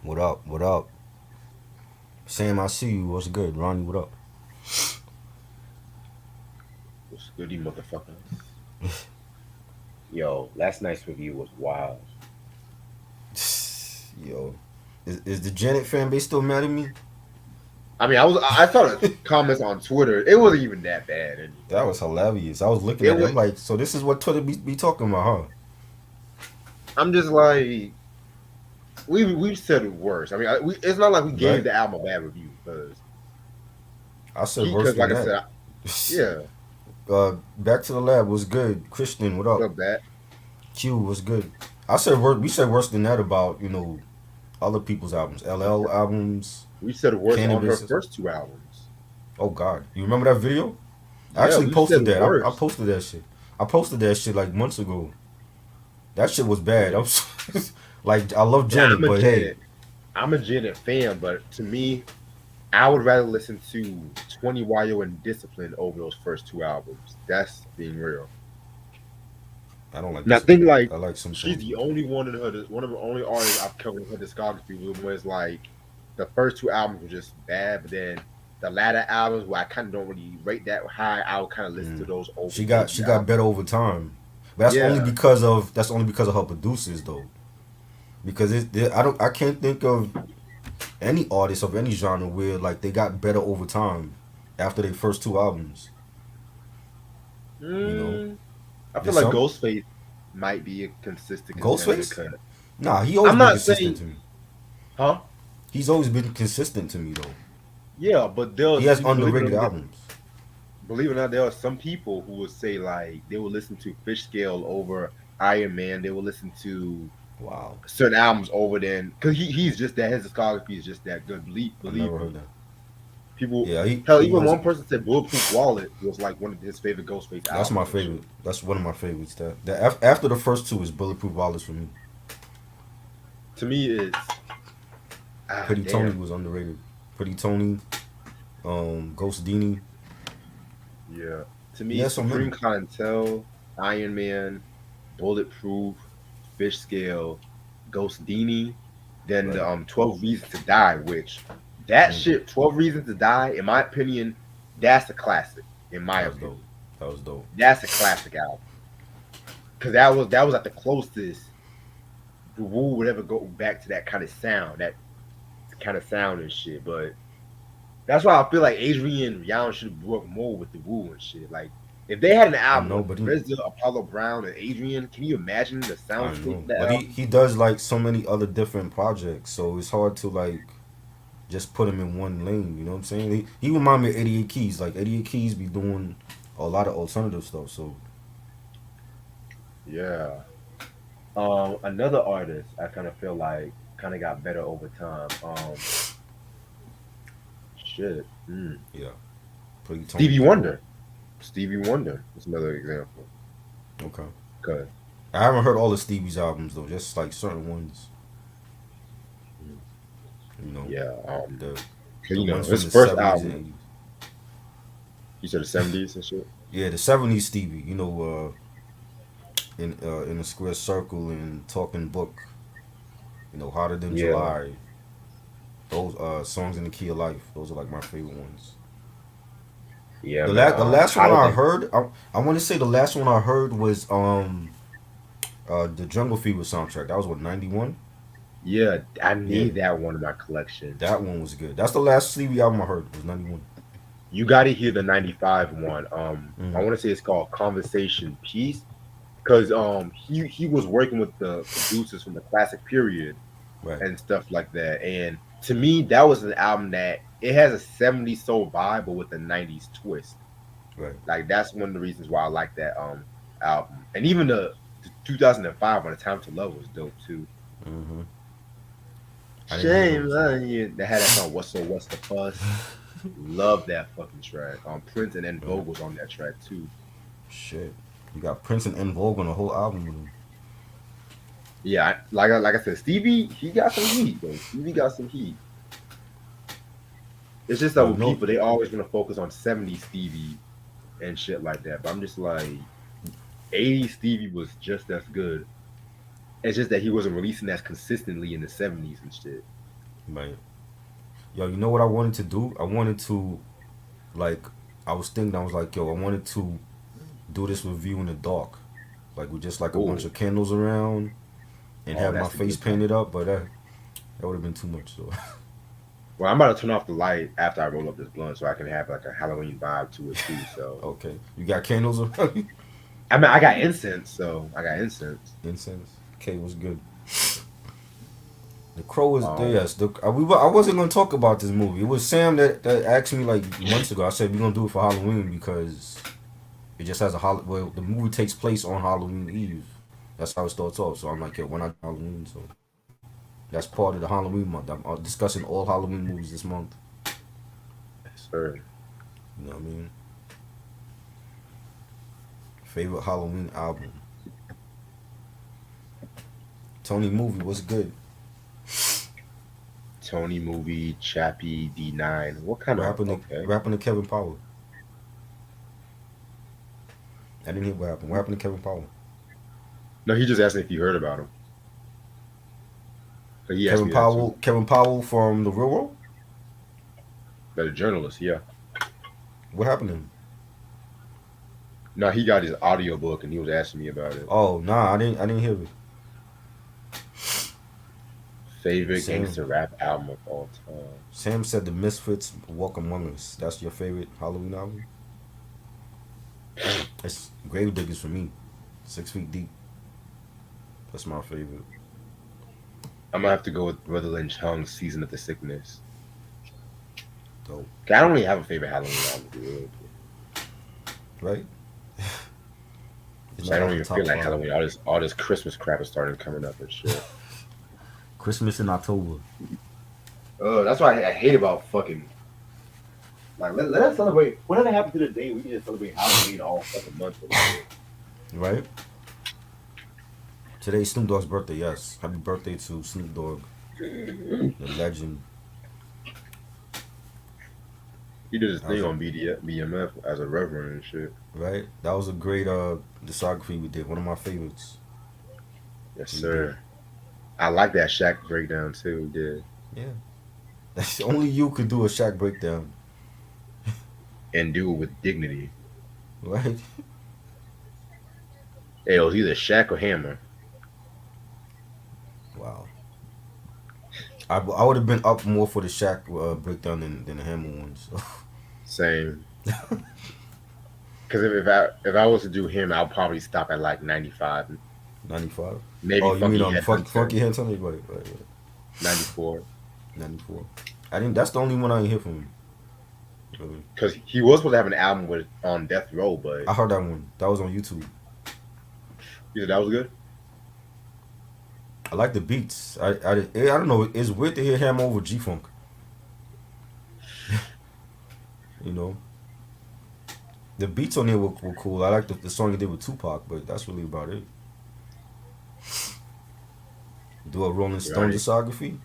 What up? What up? Sam, I see you. What's good? Ronnie, what up? What's good, you motherfuckers? Yo, last night's review was wild. Yo, is the Janet fan base still mad at me? I saw the comments on Twitter. It wasn't even that bad That anyway. was hilarious. I was looking It at it. was. I'm like, so this is what Twitter be talking about, huh? I'm just like we've said it worse. It's not like we gave Right? the album a bad review I said worse than like I that. said, yeah, Back to the lab was good. Christian, what up? felt bad. Q was good. We said worse than that about other people's albums, LL albums, We said worse on her Cannabis. first two albums. Oh God, you remember that video? I Yeah, actually we said posted that. I worse. posted that shit. I posted that shit like months ago. That shit was bad. Yeah, I'm like, I love yeah. Janet, but hey, I'm a Janet fan, but to me, I would rather listen to 20 YO and Discipline over those first two albums. That's being real. I don't like And I think Discipline. like I like some she's songs, the but only one in her, one of the only artists I've covered in her discography was like the first two albums were just bad, but then the latter albums where I kind of don't really rate that high, I would kind of listen to mm, those over she those got two she got albums. better over time. But Yeah. that's only because of her producers though. Because I can't think of any artist of any genre where like they got better over time after their first two albums. You know, Mm, I feel there's like some Ghostface might be a consistent contender Ghostface. because Nah, he always I'm been not consistent saying, to me. huh? He's always been consistent to me though. Yeah, but He there's has believe it or underrated not, albums. there are some people who would say like they will listen to Fish Scale over Iron Man. They will listen to Wow, certain albums over than because he's just that his discography is just that good. I Believe never heard me, that. people. Yeah, Hell, he even has. one person said Bulletproof Wallet was like one of his favorite Ghostface That's my albums and favorite. shit. That's one of my favorites. After the first two is Bulletproof Wallace for me. To me, it's Pretty Tony damn. was underrated. Pretty Tony, Ghost Dini. Yeah. To He me, has so many. Supreme Clientele, Iron Man, Bulletproof, Fish Scale, Ghost Dini, then Right. the 12 Reasons to Die, which that Mm, shit, 12 Reasons to Die, in my opinion, that's a classic, in my that was dope. opinion. That was dope. That's a classic album. Cause that was at the closest the Wu would ever go back to that kind of sound and shit. But that's why I feel like Adrian Young should have worked more with the Wu and shit. Like if they had an I album know, with but RZA, Apollo Brown, and Adrian, can you imagine the I soundscape know, of that but album? he does like so many other different projects, so it's hard to like just put him in one lane. You know what I'm saying? He remind me of 88 Keys. Like 88 Keys be doing a lot of alternative stuff. So Yeah. Another artist I kind of feel like kind of got better over time. Shit. yeah, Pretty Tony Stevie got dope. Wonder. Stevie Wonder is another example. Okay. Cause I haven't heard all of Stevie's albums though, just like certain ones. mm, You know, yeah, the the you know ones from his the first '70s and album. '80s. You said the '70s and shit. Yeah, the '70s Stevie. In a square circle and talking book. Hotter than Yeah, July. Those songs in the key of life. Those are like my favorite ones. yeah, man. The last one Hotter I than heard, I want to say the last one I heard was the Jungle Fever soundtrack. That was what, 91. yeah. I Yeah, need that one in my collection. that one was good. That's the last Stevie album I heard was 91. You got to hear the '95 one. I Mm-hmm. want to say it's called Conversation Piece because he was working with the producers from the classic period Right, and stuff like that. And to me, that was an album that it has a '70s soul vibe, but with a '90s twist. right. Like that's one of the reasons why I like that album. And even the 2005 one, The Time to Love, was dope too. Mm-hmm. I didn't hear Shame, those though. yeah. They had that song What's the Fuss. Love that fucking track. Prince and N Right. Vocals on that track too. Shit, you got Prince and En Vogue on the whole album with him. Yeah, like I said, Stevie, he got some heat though. Stevie got some heat. It's just that with No, people, they always want to focus on '70s Stevie and shit like that. But I'm just like, '80s Stevie was just as good. It's just that he wasn't releasing as consistently in the '70s and shit. Right. Yo, you know what I wanted to do? I wanted to like I was thinking I was like, yo, I wanted to do this review in the dark. Like with just like a bunch Ooh, of candles around and oh, have my that's a face good one. painted up, but that would have been too much. So Well, I'm about to turn off the light after I roll up this blunt, so I can have like a Halloween vibe to it too. So, okay, you got candles around you? I mean, I got incense, so I got incense. Incense. Okay, was good. The Crow is there. Um, Yes, I wasn't gonna talk about this movie. It was Sam that asked me like months ago. I said we're gonna do it for Halloween because it just has a well, the movie takes place on Halloween Eve. That's how it starts off. So I'm like, yo, why not Halloween? So that's part of the Halloween month. I'm discussing all Halloween movies this month. sir. You know what I mean? Favorite Halloween album. Tony movie. What's good? Tony movie, Chappie, D9. What kind of? Okay. What happened to Kevin Powell? I didn't hear what happened. What happened to Kevin Powell? No, he just asked me if you heard about him. But he asked Kevin me that too. Powell. Kevin Powell from the Real World. But a journalist, yeah. What happened to him? No, he got his audio book and he was asking me about it. Oh nah, I didn't hear it. Favorite Sam gangster rap album of all time. Sam said the Misfits Walk Among Us. That's your favorite Halloween album? It's Gravediggers for me. 6 Feet Deep. That's my favorite. I'm gonna have to go with Brother Lynch Hung's Season of the Sickness. Dope. I don't really have a favorite Halloween album, dude. Right? It's I not don't like even the top feel like five. Halloween. All this Christmas crap is starting coming up and shit. Christmas in October. That's what I hate about fucking. Like, let us celebrate. Whatever happened to the day we can just celebrate Halloween all fucking month. Right? Today's Snoop Dogg's birthday, yes. Happy birthday to Snoop Dogg, the legend. He did his That was thing a, on BMF as a reverend and shit. right? That was a great discography we did. One of my favorites. Yes, We did. sir. I like that Shaq breakdown too. He did. Yeah. That's only you could do a Shaq breakdown. And do it with dignity. Right? Hey, it was either Shaq or Hammer. Wow. I would have been up more for the Shaq breakdown than the Hammer one. So. Same. Because if I was to do him, I'll probably stop at like 95, 95? maybe Oh, you mean Funky Headhunter, Funky Headhunter? Right. 94. 94. I didn't. That's the only one I didn't hear from him. Really. Because he was supposed to have an album with on Death Row, but I heard that one. That was on YouTube. you said that was good. I like the beats. I don't know. It's weird to hear Hammer over G Funk. You know, the beats on there were cool. I like the song he did with Tupac, but that's really about it. Do a Rolling Stone Right? discography.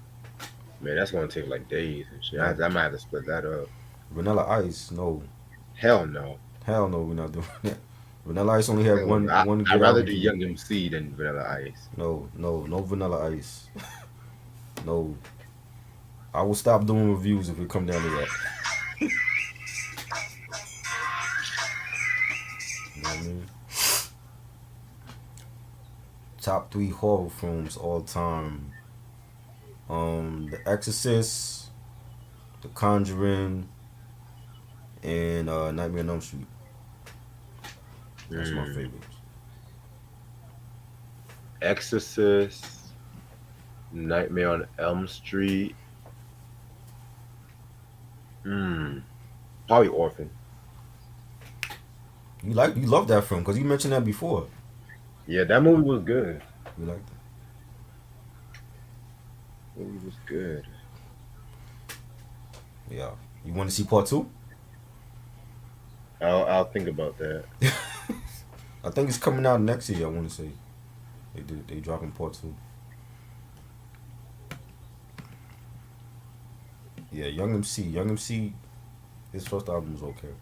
Man, that's gonna take like days and shit. I No. might have to split that up. Vanilla Ice. No. Hell no. Hell no, we're not doing that. Vanilla Ice only had Hell no. one I'd good rather album. do Young MC than Vanilla Ice. No, no Vanilla Ice. No. I will stop doing reviews if it come down to that. You know what I mean? Top 3 horror films all time. The Exorcist, The Conjuring, and Nightmare on Elm Street. That's my favorites. Exorcist, Nightmare on Elm Street. Probably Orphan. You love that film because you mentioned that before. Yeah, that movie was good. You liked it. Movie was good. Yeah. You want to see part 2? I'll think about that. I think it's coming out next year. I want to say they dropping part 2. Yeah, Young MC, his first album was okay.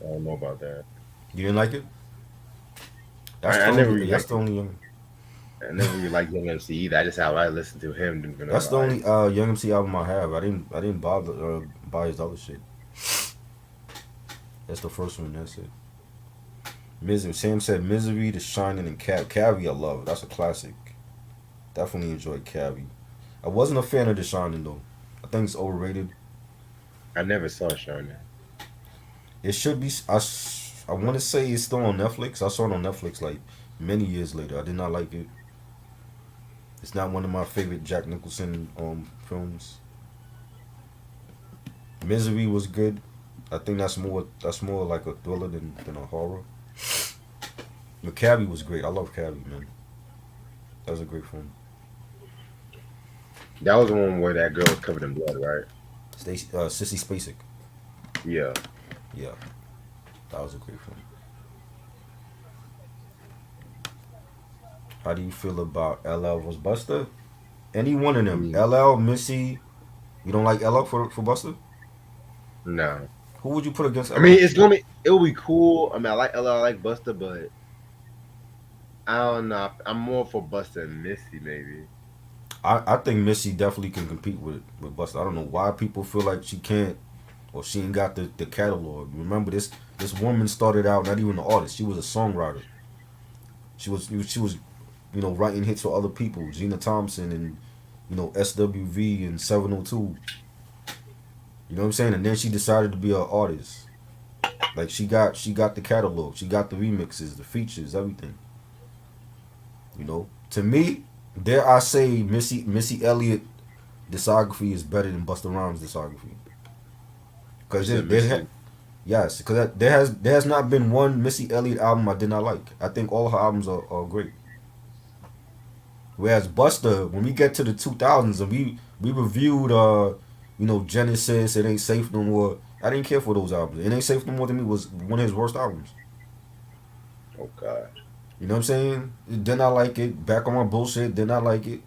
I don't know about that. You didn't like it? I never really That's liked the only Young. I never really liked Young MC either. I just how I listened to him. That's the only Like, Young MC album I have. I didn't bother buy his other shit. That's the first one. That's it. Misery. Sam said Misery, The Shining, and Cavi. I love. That's a classic. Definitely enjoyed Cavi. I wasn't a fan of The Shining though. I think it's overrated. I never saw Sean. It should be. I want to say it's still on Netflix. I saw it on Netflix like many years later. I did not like it. It's not one of my favorite Jack Nicholson films. Misery was good. I think that's more like a thriller than a horror. But Cabby was great. I love Cabby, man. That was a great film. That was the one where that girl was covered in blood, right? Sissy Spacek. Yeah. Yeah, that was a great film. How do you feel about LL vs Buster? Any one of I them. mean, LL, Missy. You don't like LL for Buster? no. Who would you put against I mean, LL? it'll be cool. I mean, I like LL, I like Buster, but I don't know. I'm more for Buster and Missy, maybe. I think Missy definitely can compete with Buster. I don't know why people feel like she can't or she ain't got the catalog. Remember this woman started out not even an artist. She was a songwriter. She was writing hits for other people, Gina Thompson and SWV and 702. You know what I'm saying? And then she decided to be an artist. Like she got the catalog, she got the remixes, the features, everything. To me, dare I say, Missy Elliott discography is better than Busta Rhymes discography. You Because said Missy. yes, because there has not been one Missy Elliott album I did not like. I think all her albums are great. Whereas Busta, when we get to the 2000s and we reviewed Genesis, It Ain't Safe No More. I didn't care for those albums. It Ain't Safe No More to me was one of his worst albums. Oh God. You know what I'm saying? Did not like it. Back on My Bullshit, did not like it.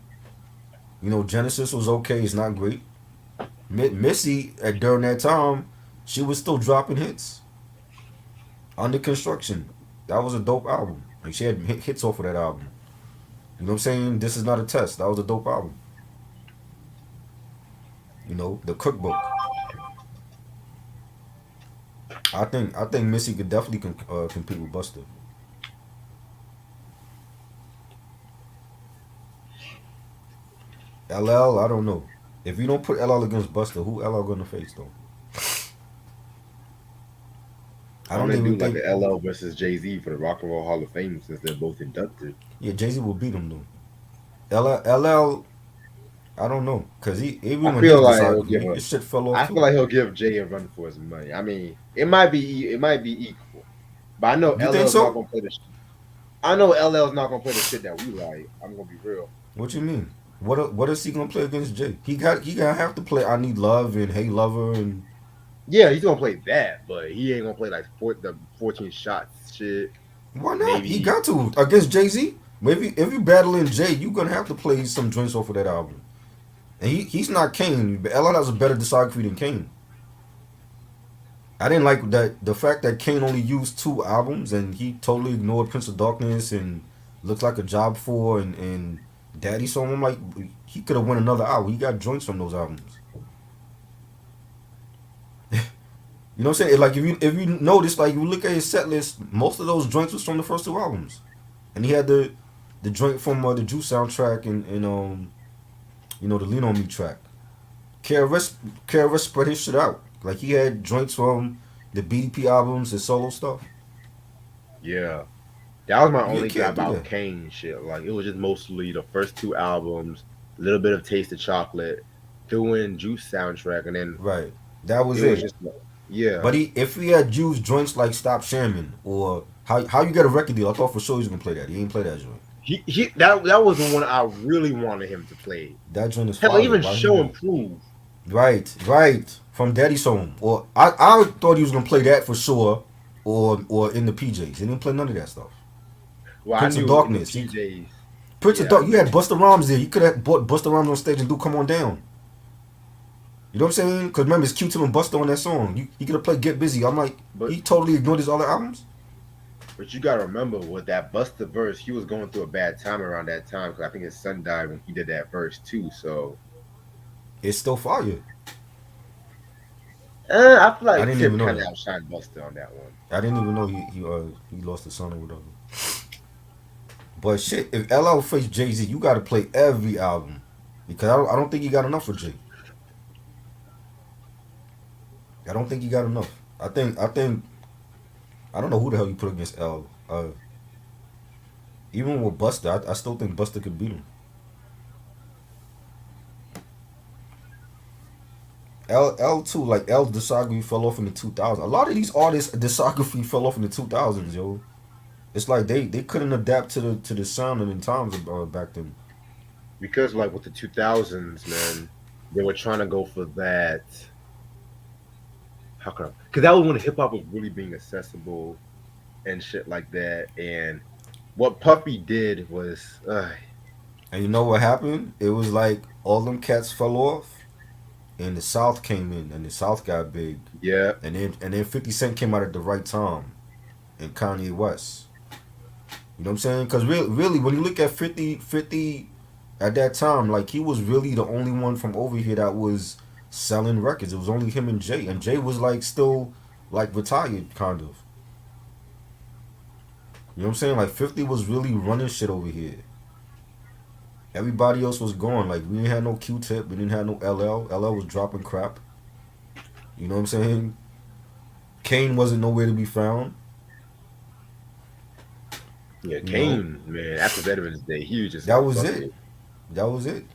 Genesis was okay. It's not great. Missy, during that time, she was still dropping hits. Under Construction, that was a dope album. Like she had hits off of that album. You know what I'm saying? This Is Not a Test. That was a dope album. The Cookbook. I think Missy could definitely compete with Buster. LL, I don't know. If you don't put LL against Buster, who LL gonna face though? I I'm don't gonna do even like think. a LL versus Jay-Z for the Rock and Roll Hall of Fame since they're both inducted. Yeah, Jay Z will beat him though. LL, I don't know, cause I even when feel his like he'll give discography, a. his shit fell off I feel too. like he'll give Jay a run for his money. I mean, it might be equal, but I know You think LL's not so? gonna play the. I know LL's not gonna play the shit that we like. I'm gonna be real. What you mean? What is he gonna play against Jay? He gotta have to play I Need Love and Hey Lover and Yeah, he's gonna play that, but he ain't gonna play like the 14 shots shit. why not? He Maybe. got to against Jay Z. Maybe if you battling Jay, you gonna have to play some joints off of that album. And he's not Kane. But LL has a better discography than Kane. I didn't like that the fact that Kane only used two albums and he totally ignored Prince of Darkness and Looks Like a Job for and Daddy Song. I'm like, he could have won another album. He got joints from those albums. You know what I'm saying? Like if you notice, like you look at his set list, most of those joints was from the first two albums, and he had the joint from the Juice soundtrack and the Lean on Me track. KRS spread his shit out. Like he had joints from the BDP albums and solo stuff. Yeah, that was my You only guy can't do about that. Kane shit. Like it was just mostly the first two albums, a little bit of Taste of Chocolate, doing Juice soundtrack, and then Right. That was it was it. just like, yeah. But if he had used joints like Stop Shamming or how you get a record deal, I thought for sure he was gonna play that. He ain't play that joint. That was the one I really wanted him to play. That joint is Hell, fire. even Why he Show and not? Prove. Right. From Daddy's Home. Or I thought he was gonna play that for sure. Or in the PJs. He didn't play none of that stuff. Well, I Prince of knew in the Darkness. PJs. Prince of Yeah, I Dark. You knew. had Busta Rhymes there. You could have brought Busta Rhymes on stage and do Come On Down. You know what I'm saying? Because remember, it's Q-Tip and Busta on that song. He could have played Get Busy. I'm like, But he totally ignored his other albums. But you gotta remember with that Buster verse, he was going through a bad time around that time because I think his son died when he did that verse too. So It's still fire. I feel I like didn't even Tip know kind of that. outshined Buster on that one. I didn't even know he lost a son or whatever. But shit, if LL faced Jay Z, you got to play every album because I don't think he got enough for Jay. I don't think he got enough. I think I don't know who the hell you put against L. Even with Buster, I still think Buster could beat him. L too, like L's discography fell off in the 2000s. A lot of these artists' discography fell off in the 2000s, yo. It's like they couldn't adapt to the sound and the times back then. Because like with the 2000s, man, they were trying to go for that. How come? Because that was when hip hop was really being accessible and shit like that. And what Puffy did was, And you know what happened? It was like all them cats fell off, and the South came in, and the South got big, yeah, and then 50 Cent came out at the right time, and Kanye West. You know what I'm saying? Because really, when you look at 50 at that time, like he was really the only one from over here that was selling records. It was only him and Jay was like still like retired, kind of. You know what I'm saying? Like 50 was really running shit over here. Everybody else was gone. Like we didn't have no Q-Tip, we didn't have no LL. LL was dropping crap. You know what I'm saying? Kane wasn't nowhere to be found. yeah. You know, Kane, man, after Veterans Day, he was just that like, was fuck it. it. That was it.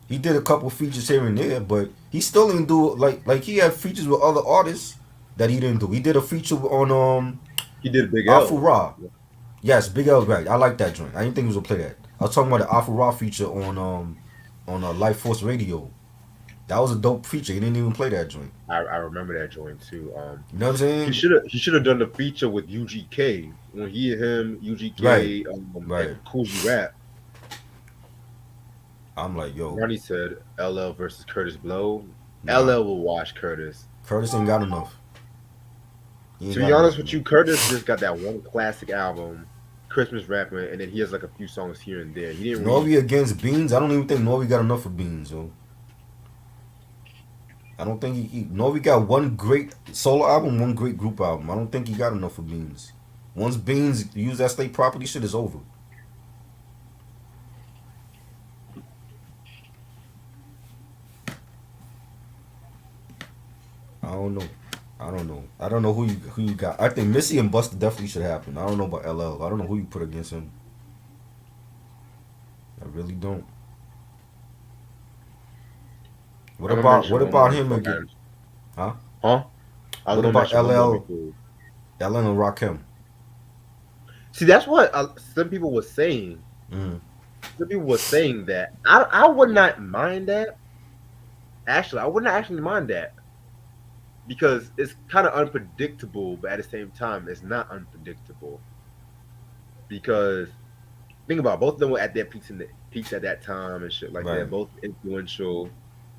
He did a couple features here and there, but he still didn't do like he had features with other artists that he didn't do. He did a feature on He did Big Afu L. Ra. Yes, Big L right. I like that joint. I didn't think he was gonna play that. I was talking about the Afu Ra feature on Life Force Radio. That was a dope feature. He didn't even play that joint. I remember that joint too. You know what I'm He saying? should have done the feature with UGK when he and him Right. UGK Right. and Cooley Rap. I'm like, yo, Ronnie said LL versus Curtis Blow. nah. LL will watch Curtis. Curtis ain't got enough. He ain't To be got enough, honest with man. you, Curtis just got that one classic album, Christmas Rapping, and then he has like a few songs here and there. He didn't really. Nori against Beans, I don't even think Nori got enough for Beans, yo. I don't think Nori got one great solo album, one great group album. I don't think he got enough for Beans. Once Beans use that state property, shit is over. I don't know. I don't know. I don't know who you got. I think Missy and Buster definitely should happen. I don't know about LL. I don't know who you put against him. I really don't. What I'm gonna about mention what one more about him before again? Huh? Huh? I was What gonna about mention one more LL, before. LL and Rakim? See, that's what some people were saying. Mm. Some people were saying that I would not mind that. Actually, I would not actually mind that because it's kind of unpredictable, but at the same time, it's not unpredictable because think about it, both of them were at their peaks at that time and shit like that. Right. Both influential.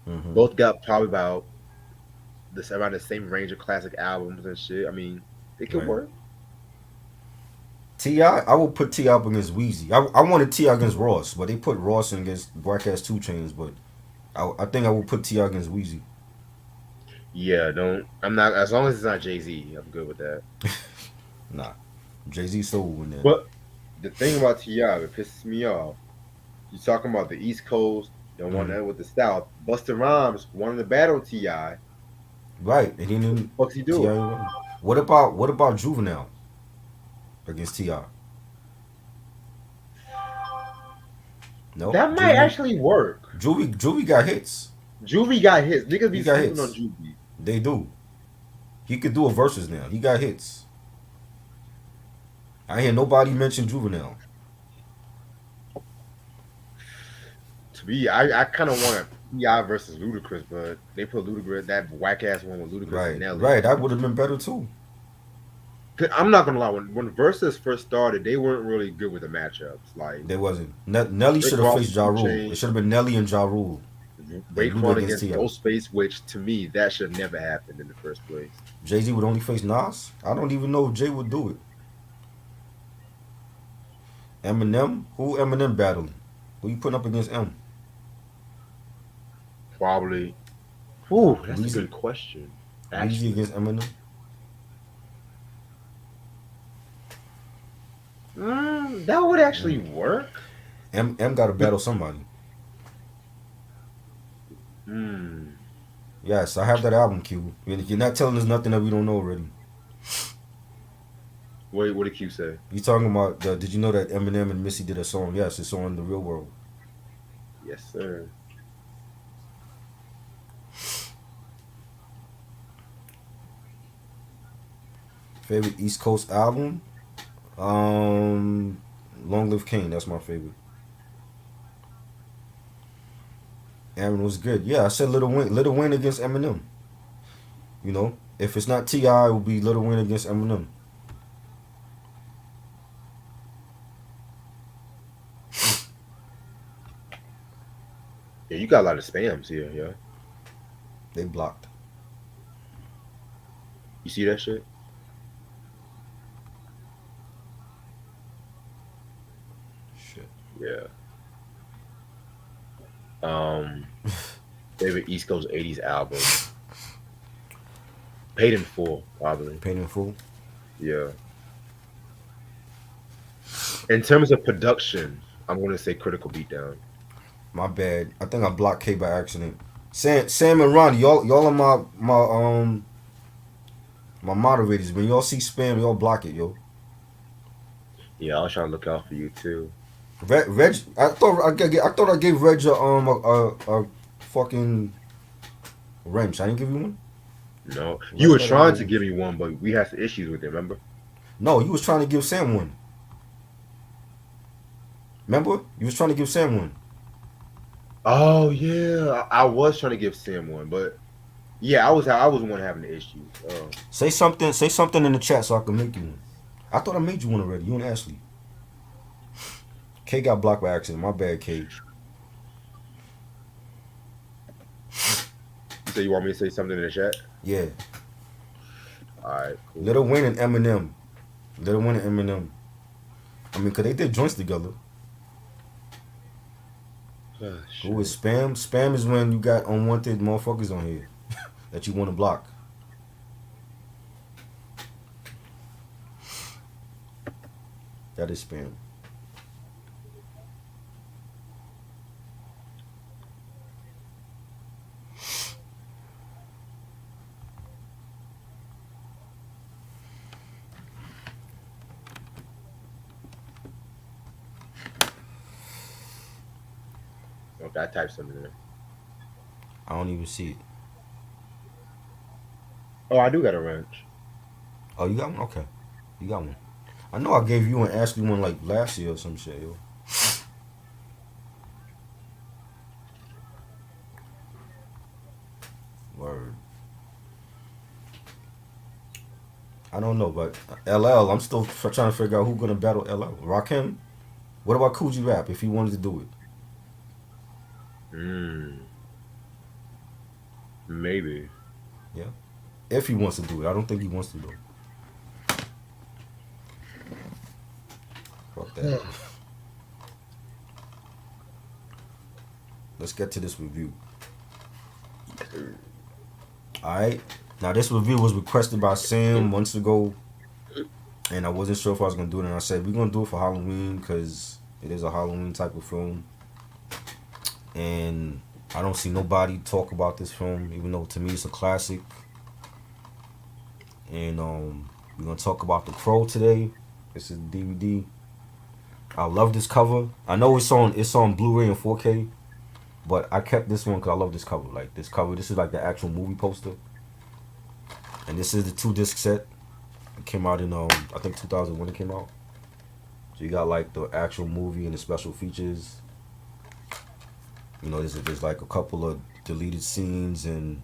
Mm-hmm. Both got probably about this around the same range of classic albums and shit. I mean, it could Right. work. Ti, I will put Ti up against Weezy. I wanted Ti against Ross, but they put Ross in against Broadcast 2 Chains. But I think I will put Ti against Weezy. Yeah, don't. I'm not as long as it's not Jay-Z. I'm good with that. Nah, Jay Z still will win that. But the thing about Ti, it pisses me off. You talking about the East Coast, don't want Mm. that with the South. Busta Rhymes wanted to battle Ti. Right, and he What the didn't. fuck's he Ti. doing? What about Juvenile against Ti? No, That might actually work. Juvie got hits. Juvie got hits. Niggas He be got sleeping on hits. Juvie. They do. He could do a versus now. He got hits. I hear nobody mention Juvenile. To me, I kind of want Ti versus Ludacris, but they put Ludacris that whack ass one with Ludacris and Right, Nelly. right. That would have been better too. 'Cause I'm not gonna lie, when Versus first started, they weren't really good with the matchups. Like There wasn't. Nelly Rick should have Ross faced with Ja 2 Rule. It Chainz, should have been Nelly and Ja Rule and Luda Raekwon against against Ti. Ghostface, which to me that should never happened in the first place. Jay Z would only face Nas. I don't even know if Jay would do it. Eminem? Who Eminem battling? Who you putting up against M? Probably. Ooh, that's a Weezy? good question. Weezy Actually, against Eminem? that would actually Mm. work. M got to battle somebody. Hmm. Yes, I have that album, Q. You're not telling us nothing that we don't know already. Wait, what did Q say? You talking about did you know that Eminem and Missy did a song? Yes, it's on The Real World. Yes, sir. Favorite East Coast album? Um, Long Live King. That's my favorite. Aaron was good. Yeah, I said Little Wayne. Little Wayne against Eminem. You know, if it's not T.I., it will be Little Wayne against Eminem. Yeah, you got a lot of spams here. Yeah, They blocked. you see that shit? Shit. Yeah. Um, favorite East Coast '80s album? Paid in Full, probably. Pain and Fool. Yeah. In terms of production, I'm gonna say Critical Beatdown. My bad. I think I blocked K by accident. Sam and Ronnie, y'all are my moderators. When y'all see spam, y'all block it, yo. Yeah, I was trying to look out for you too. Reg, I thought I gave Reg a fucking wrench. I didn't give you one. No, Well, you I were thought I gave trying to you. give me one, but we had some issues with it. Remember? No, you was trying to give Sam one. Remember? You was trying to give Sam one. Oh yeah, I was trying to give Sam one, but yeah, I was the one having the issues. Say something. Say something in the chat so I can make you one. I thought I made you one already. You and Ashley. K got blocked by accident. My bad, K. You say you want me to say something in the chat? Yeah. All right, cool. Little Wayne and Eminem. Little Wayne and Eminem. I mean, cause they did joints together. Oh, Who is shit. spam? Spam is when you got unwanted motherfuckers on here that you want to block. That is spam. Okay, I typed something in there. I don't even see it. Oh, I do got a wrench. Oh, you got one? Okay. You got one. I know I gave you and Ashley one like last year or some shit, yo. Word. I don't know, but LL, I'm still trying to figure out who's gonna battle LL. Rakim? What about Coogee Rap if he wanted to do it? Hmm. Maybe. Yeah. If he wants to do it. I don't think he wants to though. Fuck that. Let's get to this review. Alright. Now this review was requested by Sam months ago. And I wasn't sure if I was gonna do it, and I said we're gonna do it for Halloween because it is a Halloween type of film. And I don't see nobody talk about this film, even though to me it's a classic. And we're gonna talk about The Crow today. This is the DVD. I love this cover. I know it's on Blu-ray and 4K, but I kept this one because I love this cover. Like this cover, this is like the actual movie poster, and this is the 2 disc set. It came out in I think 2000 when it came out. So you got like the actual movie and the special features. You know, there's like a couple of deleted scenes, and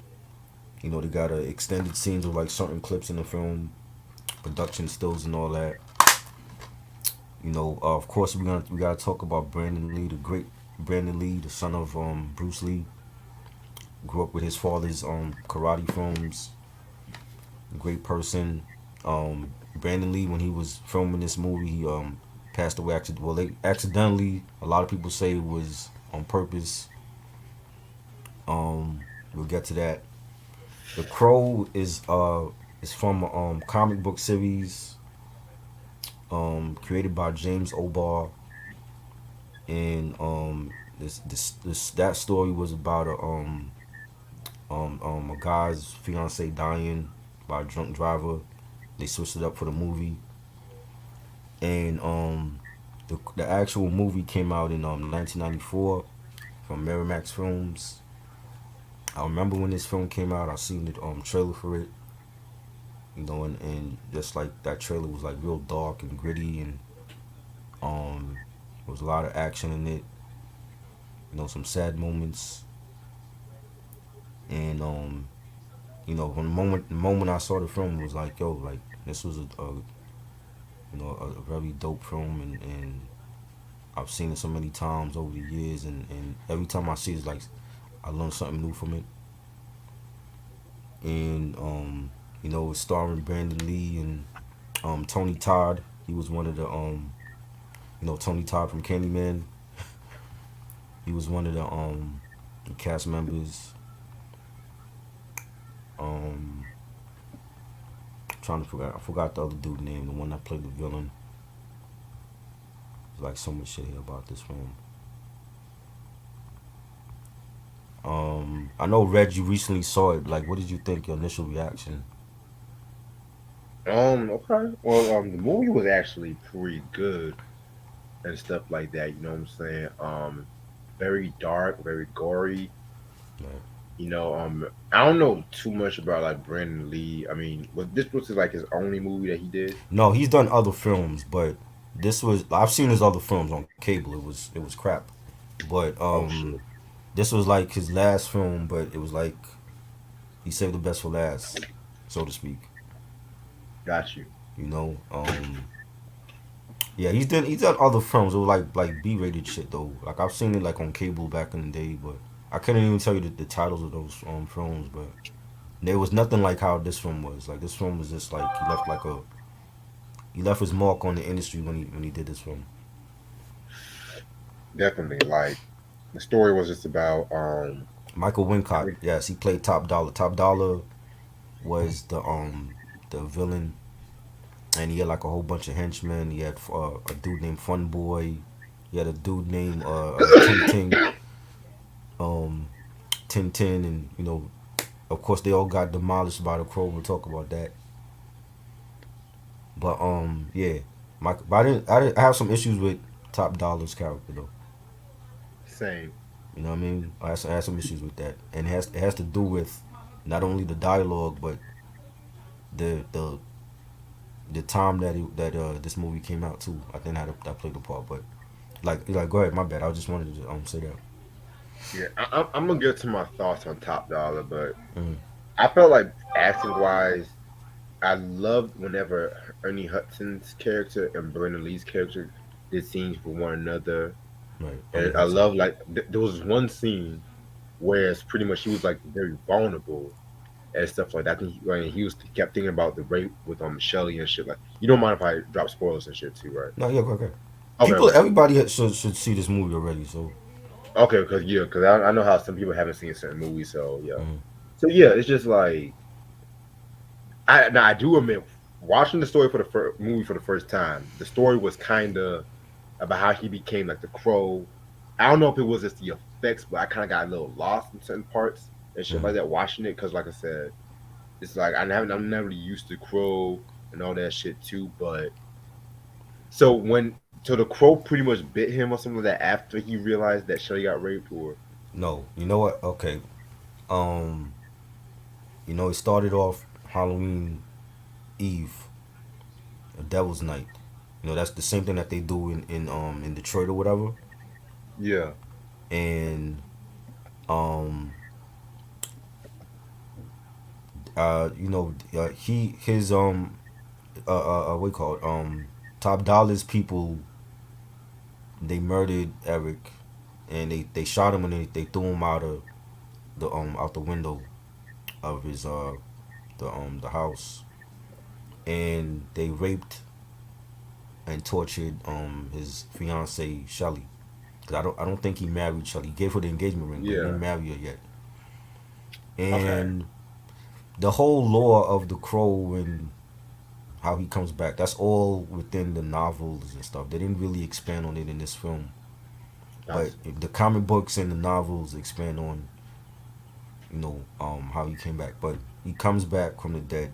you know they got extended scenes with like certain clips in the film, production stills and all that. You know, of course we gotta talk about Brandon Lee, the great Brandon Lee, the son of Bruce Lee. Grew up with his father's karate films. Great person. Brandon Lee, when he was filming this movie, he passed away. Well, they accidentally. A lot of people say it was on purpose. We'll get to that. The Crow is from a comic book series created by James O'Barr, and this that story was about a guy's fiance dying by a drunk driver. They switched it up for the movie, and the actual movie came out in 1994 from Miramax Films. I remember when this film came out. I seen the trailer for it, and just like that trailer was like real dark and gritty, and there was a lot of action in it. Some sad moments, and from the moment I saw the film, it was like, yo, like this was a very dope film, and I've seen it so many times over the years, and every time I see it, it's like I learn something new from it. And it's starring Brandon Lee and Tony Todd. He was one of the Tony Todd from Candyman. He was one of the cast members. Um, Trying to forget. I forgot the other dude's name. The one that played the villain. There's like so much shit here about this film. I know Reg, you recently saw it. Like, what did you think? Your initial reaction? Okay. Well, the movie was actually pretty good and stuff like that. You know what I'm saying? Very dark, very gory. Right. I don't know too much about like Brandon Lee. I mean, this was like his only movie that he did. No, he's done other films, but this was I've seen his other films on cable. It was crap, but Oh shit, this was like his last film. But it was like he saved the best for last, so to speak. got you. You know, yeah, he's done other films. It was like B-rated shit though. Like I've seen it like on cable back in the day, but I couldn't even tell you the titles of those films. But there was nothing like how this film was. Like this film was just like he left his mark on the industry when he did this film. Definitely. Like the story was just about Michael Wincott, yes, he played Top Dollar. Top Dollar was the villain, and he had like a whole bunch of henchmen. He had a dude named Fun Boy. He had a dude named Ting um, Tintin, and of course they all got demolished by the Crow. We'll talk about that. But yeah, but I have some issues with Top Dollar's character though. same. You know what I mean? I had some issues with that, and it has to do with not only the dialogue, but the the the time that this movie came out too. I think that played a part. But go ahead, my bad. I just wanted to say that. Yeah, I'm gonna get to my thoughts on Top Dollar, but Mm, I felt like acting wise, I loved whenever Ernie Hudson's character and Brandon Lee's character did scenes with one another, right, Ernie and I Hudson. love like there was one scene where it's pretty much he was like very vulnerable and stuff like that. I think he kept thinking about the rape with Shelly and shit. Like, you don't mind if I drop spoilers and shit too, right? No, yeah, okay. Okay, okay, Everybody should see this movie already. So, okay. Because I know how some people haven't seen certain movies, so yeah. mm, So yeah, it's just like I do admit watching the story for the movie for the first time. The story was kind of about how he became like the Crow. I don't know if it was just the effects, but I kind of got a little lost in certain parts and shit mm, like that watching it because, like I said, it's like I'm never really used to Crow and all that shit too. But so the Crow pretty much bit him or something like that after he realized that Shelly got raped, or no, you know what? Okay, um, it started off Halloween Eve, a Devil's Night. That's the same thing that they do in Detroit or whatever. yeah, And um, he his what you call it? Top Dollar's people, they murdered Eric, and they shot him, and they threw him out the window of his the house, and they raped and tortured his fiancee Shelly. Cause I don't think he married Shelly. He gave her the engagement ring, but he Yeah. didn't marry her yet. Okay. And the whole lore of the Crow and how he comes back, that's all within the novels and stuff. They didn't really expand on it in this film. But That's the comic books and the novels expand on, how he came back. But he comes back from the dead.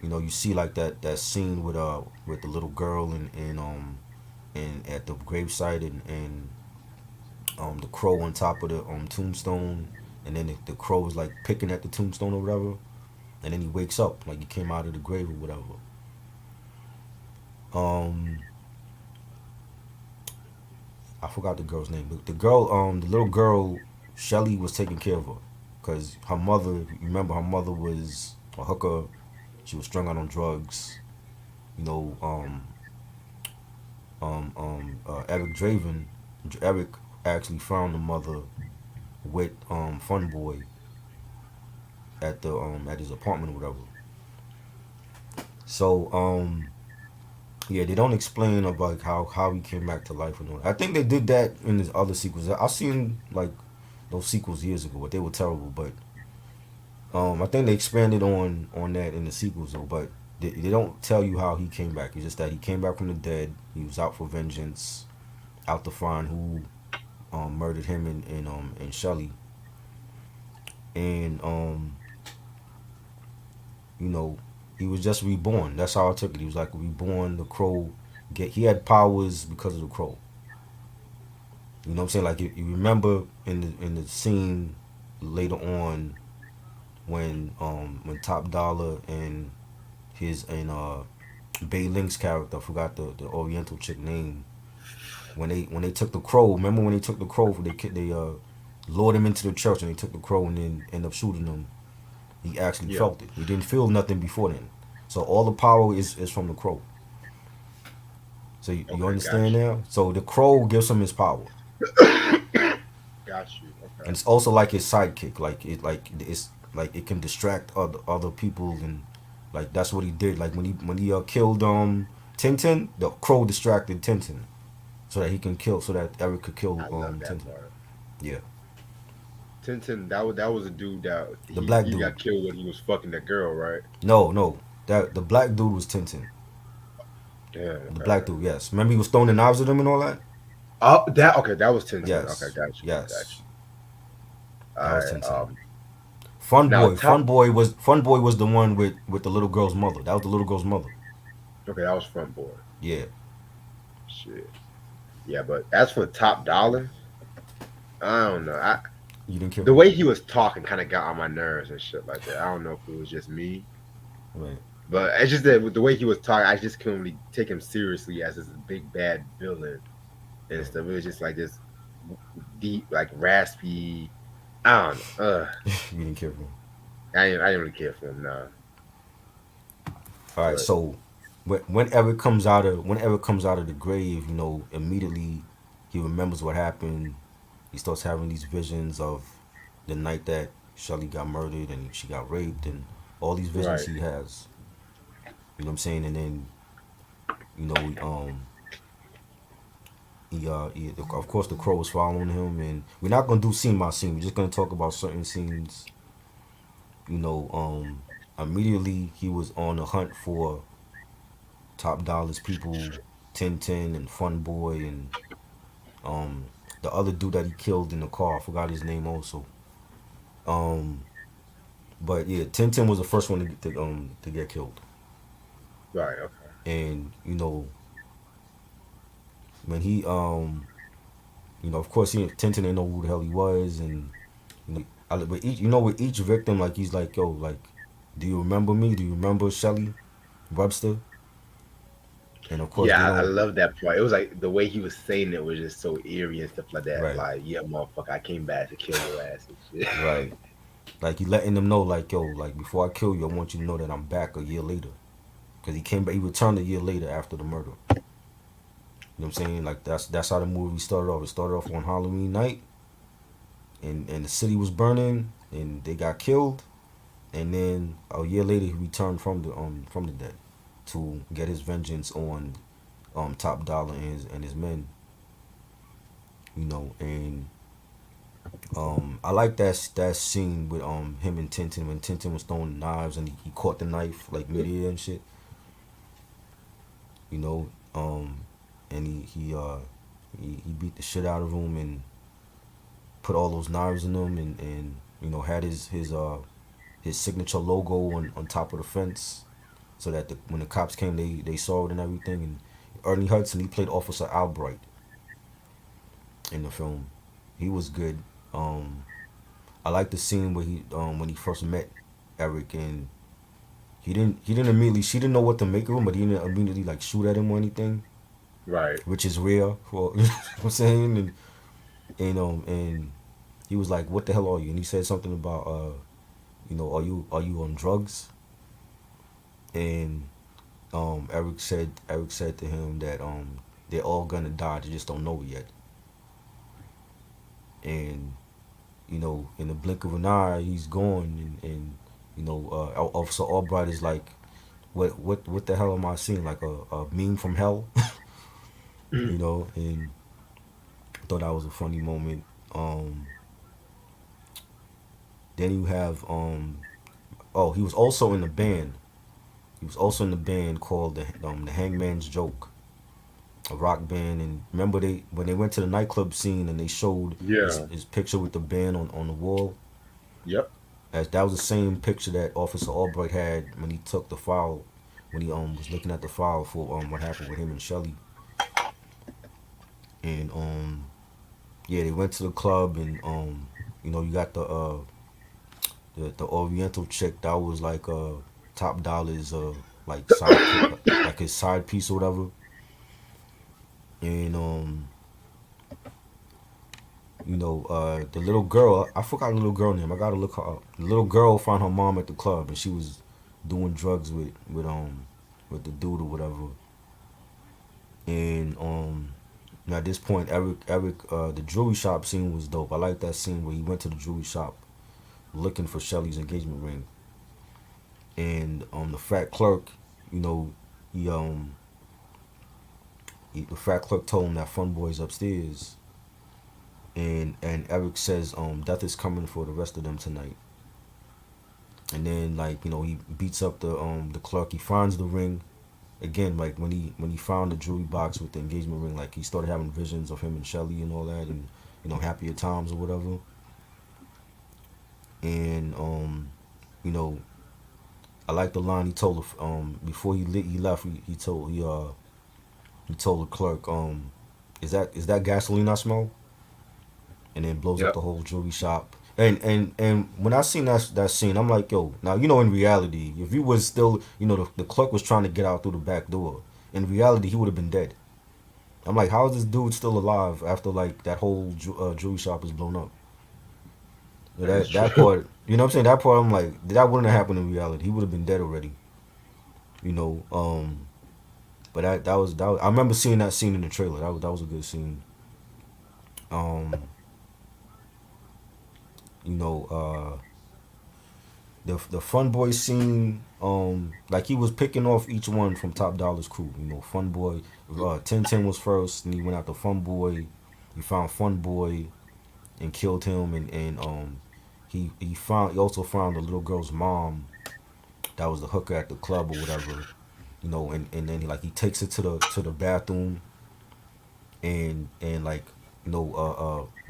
You see like that scene with the little girl and at the gravesite and the crow on top of the tombstone, and then the crow is like picking at the tombstone or whatever, and then he wakes up like he came out of the grave or whatever. Um, I forgot the girl's name. The girl, the little girl, Shelly was taking care of her, cause her mother. You remember her mother was a hooker. She was strung out on drugs. You know, Eric Draven, Eric actually found the mother with Fun Boy at his apartment or whatever. So yeah, they don't explain about how he came back to life and all. I think they did that in his other sequels. I seen like those sequels years ago, but they were terrible. But I think they expanded on that in the sequels though. But they don't tell you how he came back. It's just that he came back from the dead. He was out for vengeance, out to find who murdered him and Shelly. And you know, he was just reborn. That's how I took it. He was like reborn. The crow he had powers because of the crow. You know what I'm saying? Like you remember in the scene later on when Top Dollar and his and Bay Link's character, I forgot the Oriental chick name. When they took the crow, remember when they took the crow? They lured him into the church and they took the crow and then end up shooting him. He actually yeah. felt it. He didn't feel nothing before then. So all the power is from the crow. So you Okay, got understand now? So the crow gives him his power. you. Got you. And Okay. it's also like his sidekick. It's like it can distract other people and like that's what he did. Like when he killed Tintin, the crow distracted Tintin so that he can kill so that Eric could kill I love that Tintin. part. Yeah. Tintin, that was a dude that The he black he dude. got killed when he was fucking that girl, right? No. That the black dude was Tintin. Damn. The Okay. black dude, yes. Remember he was throwing the knives at him and all that? Oh, that okay. That was Tintin. Okay, Yes. got you. Got Yes. you. That All was right. Tintin. Fun Now boy. top. Fun boy was the one with the little girl's mother. That was the little girl's mother. Okay, that was front boy. Yeah. Shit. Yeah, but as for top dollar, I don't know. You didn't care The for way him. he was talking kind of got on my nerves and shit like that. I don't know if it was just me, Right. but it's just that with the way he was talking, I just couldn't really take him seriously as this big bad villain and Right. stuff. It was just like this deep, like raspy. I don't know. You didn't care for him. I didn't really care for him now. All right. But So whenever it comes out of the grave, immediately he remembers what happened. He starts having these visions of the night that Shelly got murdered and she got raped and all these visions right, he has. You know what I'm saying? And then you know of course the crow was following him, and we're not gonna do scene by scene. We're just gonna talk about certain scenes. You know, immediately he was on the hunt for Top Dollar's people, Tintin and Fun Boy, and um, the other dude that he killed in the car. I forgot his name also. Um, but yeah, Tintin was the first one to get killed, right, okay, and when he of course Tintin didn't know who the hell he was, and with each victim, like he's like, yo, like, do you remember me? Do you remember Shelly Webster? And of course they yeah, I don't. love that part. It was like the way he was saying it was just so eerie and stuff like that. Right, Like, yeah, motherfucker, I came back to kill your ass and shit. right. Like he letting them know, like, yo, like before I kill you, I want you to know that I'm back a year later. Cause he came back, he returned a year later after the murder. You know what I'm saying? Like that's how the movie started off. It started off on Halloween night, and the city was burning, and they got killed, and then a year later he returned from the dead. to get his vengeance on Top Dollar and his men. And I like that scene with him and Tintin when Tintin was throwing knives and he caught the knife like midair and shit. You know, and he beat the shit out of him and put all those knives in him and had his signature logo on top of the fence so that when the cops came they saw it and everything. And Ernie Hudson, he played Officer Albright in the film. He was good. I like the scene where he when he first met Eric and he didn't immediately she didn't know what to make of him, but he didn't immediately like shoot at him or anything, Right. which is rare for you know what I'm saying. And he was like, "What the hell are you?" And he said something about are you on drugs? And Eric said to him that they're all gonna die, they just don't know it yet. And in the blink of an eye, he's gone. And Officer Albright is like, what the hell am I seeing? Like a meme from hell, And I thought that was a funny moment. Um, then you have oh, he was also in the band. He was also in the band called the Hangman's Joke, a rock band. And remember when they went to the nightclub scene and they showed his, Yeah. his picture with the band on the wall. Yep. As that was the same picture that Officer Albright had when he took the file, when he was looking at the file for what happened with him and Shelly. And yeah, they went to the club and you got the Oriental chick that was like Top Dollar's like like his side piece or whatever. And the little girl, I forgot the little girl name. I gotta look her up. The little girl found her mom at the club and she was doing drugs with the dude or whatever. And at this point, Eric, the jewelry shop scene was dope. I like that scene where he went to the jewelry shop looking for Shelly's engagement ring. And the fat clerk, you know, he the fat clerk told him that Fun Boy's upstairs. And Eric says death is coming for the rest of them tonight. And then like he beats up the clerk. He finds the ring again. Like when he found the jewelry box with the engagement ring, like he started having visions of him and Shelly and all that, and happier times or whatever. And you know I like the line he told before he left. He told the clerk, is that gasoline I smell? And then blows up Yep. the whole jewelry shop. And when I seen that scene, I'm like, yo, now in reality, if he was still, the clerk was trying to get out through the back door. In reality, he would have been dead. I'm like, how is this dude still alive after like that whole jewelry shop is blown up? That is That true. part, what I'm saying? That part, I'm like, that wouldn't have happened in reality. He would have been dead already. You know, but that was I remember seeing that scene in the trailer. That was a good scene. Um, you know, the Fun Boy scene, like he was picking off each one from Top Dollar's crew. Fun Boy, Tintin was first, and he went after Fun Boy. He found Fun Boy and killed him, and he also found the little girl's mom that was the hooker at the club or whatever. And then he takes it to the bathroom and like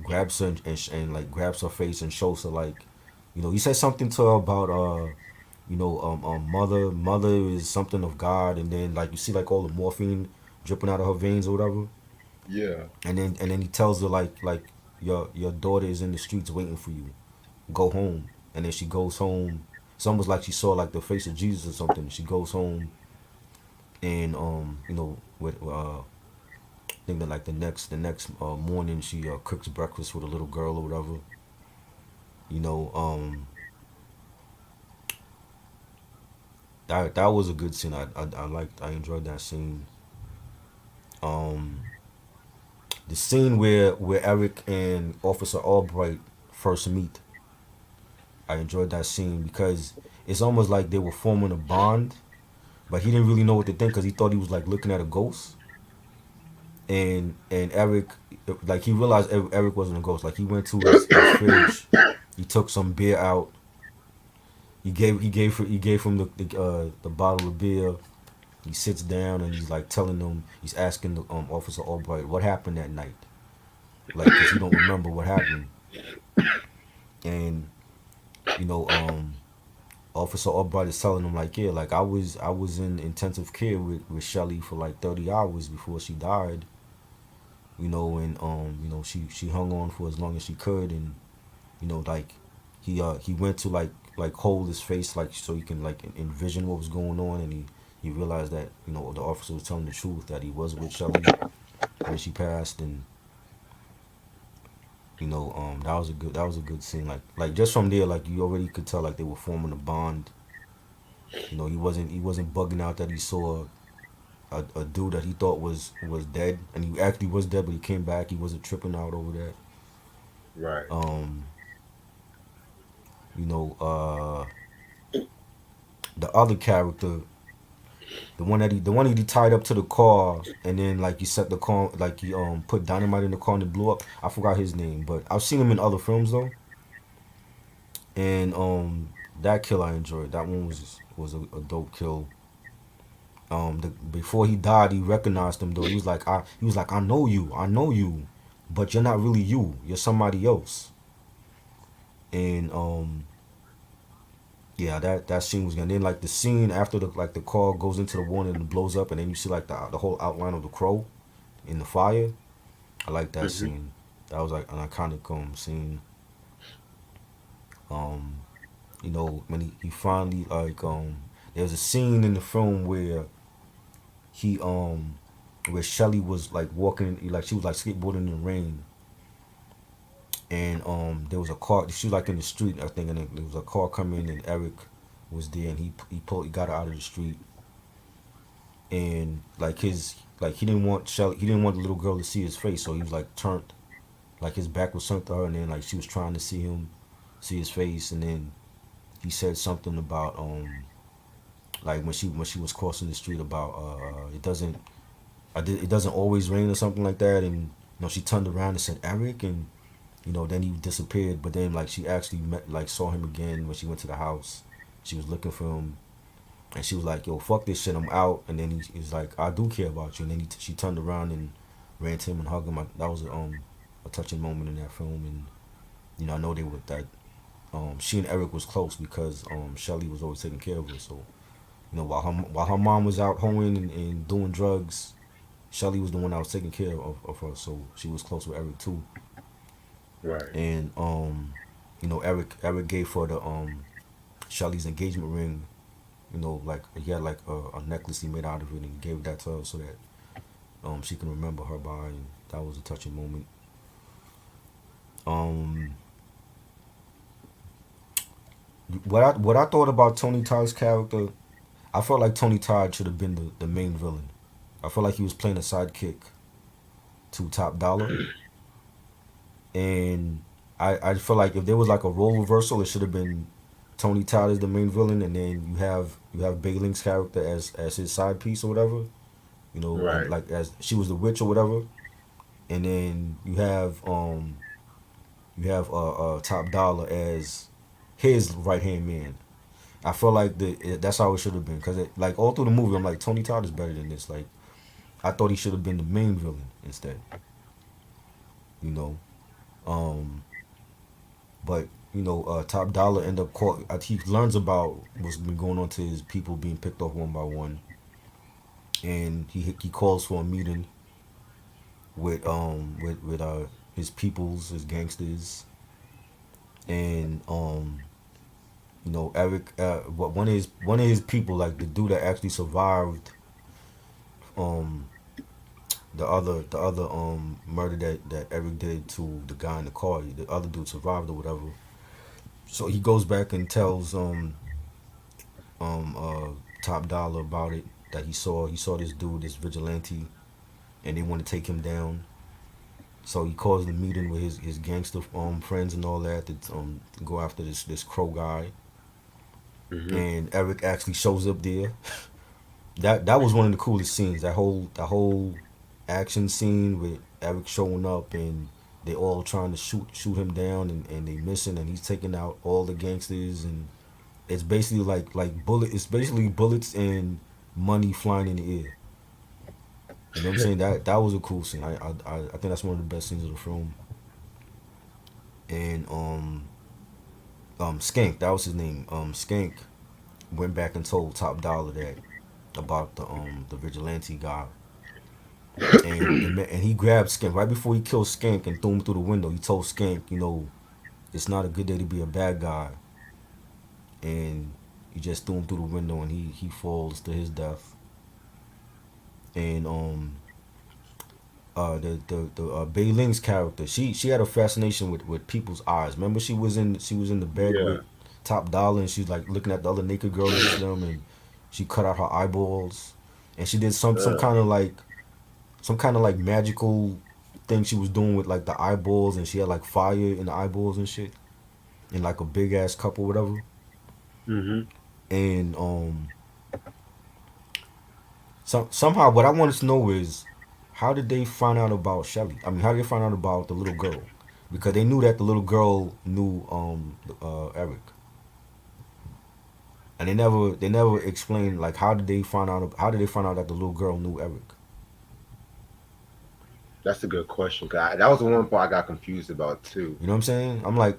grabs her and like grabs her face and shows her like he said something to her about mother is something of God, and then like you see like all the morphine dripping out of her veins or whatever. Yeah. And then he tells her like your daughter is in the streets waiting for you, go home. And then she goes home. It's almost like she saw like the face of Jesus or something. She goes home and with I think that like the next morning she cooks breakfast with a little girl or whatever. you know um that was a good scene. I enjoyed that scene. um the scene where Eric and Officer Albright first meet, I enjoyed that scene because it's almost like they were forming a bond. but he didn't really know what to think because he thought he was like looking at a ghost. And Eric, like he realized Eric wasn't a ghost. Like he went to his fridge, he took some beer out. He gave him the bottle of beer. He sits down and he's like telling them, he's asking the Officer Albright what happened that night, like because he don't remember what happened. And you know, Officer Albright is telling him like, yeah, like I was in intensive care with Shelly for like 30 hours before she died. And she hung on for as long as she could, and like he went to like hold his face like so he can like envision what was going on, and he realized that the officer was telling the truth, that he was with Shelly when she passed. And that was a good scene, like just from there, like you already could tell like they were forming a bond. He wasn't bugging out that he saw a dude that he thought was dead, and he actually was dead, but he came back. He wasn't tripping out over that. Right. um you know the other character, the one that he tied up to the car, and then like he set the car, like he put dynamite in the car and it blew up. I forgot his name, but I've seen him in other films though. And that kill I enjoyed. That one was a dope kill. Before he died, he recognized him though. He was like, I know you, but you're not really you. You're somebody else. And yeah, that scene was good. And then like the scene after the car goes into the water and blows up, and then you see like the whole outline of the crow in the fire. I like that Hmm. scene. That was like an iconic scene. Um, when he finally like there's a scene in the film he where Shelly was like walking, like she was like skateboarding in the rain, and there was a car. She was like in the street, I think, and there was a car coming, and Eric was there, and he got her out of the street, and like he didn't want the little girl to see his face, so he was like turned, like his back was turned to her, and then like she was trying to see his face, and then he said something about like when she was crossing the street about it doesn't always rain or something like that, and she turned around and said Eric, and then he disappeared, but then like she actually saw him again when she went to the house. She was looking for him, and she was like, yo, fuck this shit, I'm out. And then he's like, I do care about you. And then she turned around and ran to him and hugged him. That was a touching moment in that film. And I know they were that she and Eric was close because Shelly was always taking care of her. So while her mom was out hoeing and doing drugs, Shelly was the one that was taking care of her. So she was close with Eric too. Right. And Eric gave her the Shelly's engagement ring. Like he had like a necklace he made out of it, and he gave that to her so that she can remember her by. And that was a touching moment. Um, what I thought about Tony Todd's character, I felt like Tony Todd should have been the main villain. I felt like he was playing a sidekick to Top Dollar, and I feel like if there was like a role reversal, it should have been Tony Todd as the main villain, and then you have Bailing's character as his side piece or whatever, and Right. like as she was the witch or whatever, and then you have Top Dollar as his right hand man. I feel like that's how it should have been, because like all through the movie, I'm like, Tony Todd is better than this. Like I thought he should have been the main villain instead, you know. Um, but Top Dollar end up caught. He learns about what's been going on to his people being picked off one by one, and he calls for a meeting with his peoples, his gangsters, and Eric, one of his people, like the dude that actually survived um the other murder that Eric did to the guy in the car. The other dude survived or whatever. So he goes back and tells um uh Top Dollar about it, that he saw this dude, this vigilante, and they want to take him down. So he calls the meeting with his gangster friends and all that to go after this Crow guy. Hmm. And Eric actually shows up there, that was one of the coolest scenes. That whole action scene with Eric showing up and they all trying to shoot him down and they missing and he's taking out all the gangsters and it's basically like bullet. It's basically bullets and money flying in the air. You know what I'm saying? That was a cool scene. I think that's one of the best scenes of the film. And Skank, that was his name. Skank went back and told Top Dollar that about the vigilante guy, and he grabbed Skank right before he killed Skank and threw him through the window. He told Skank, it's not a good day to be a bad guy, and he just threw him through the window and he falls to his death. And the Bei Ling's character, she had a fascination with people's eyes. Remember, she was in the bed Yeah. with Top Dollar, and she's like looking at the other naked girl next to them, and she cut out her eyeballs, and she did some Uh, kind of like magical thing she was doing with like the eyeballs, and she had like fire in the eyeballs and shit, in like a big ass cup or whatever. hmm And somehow what I wanted to know is how did they find out about Shelly? I mean, how did they find out about the little girl? Because they knew that the little girl knew Eric, and they never explained like how did they find out that the little girl knew Eric? That's a good question. 'Cause that was the one part I got confused about too. You know what I'm saying? I'm like,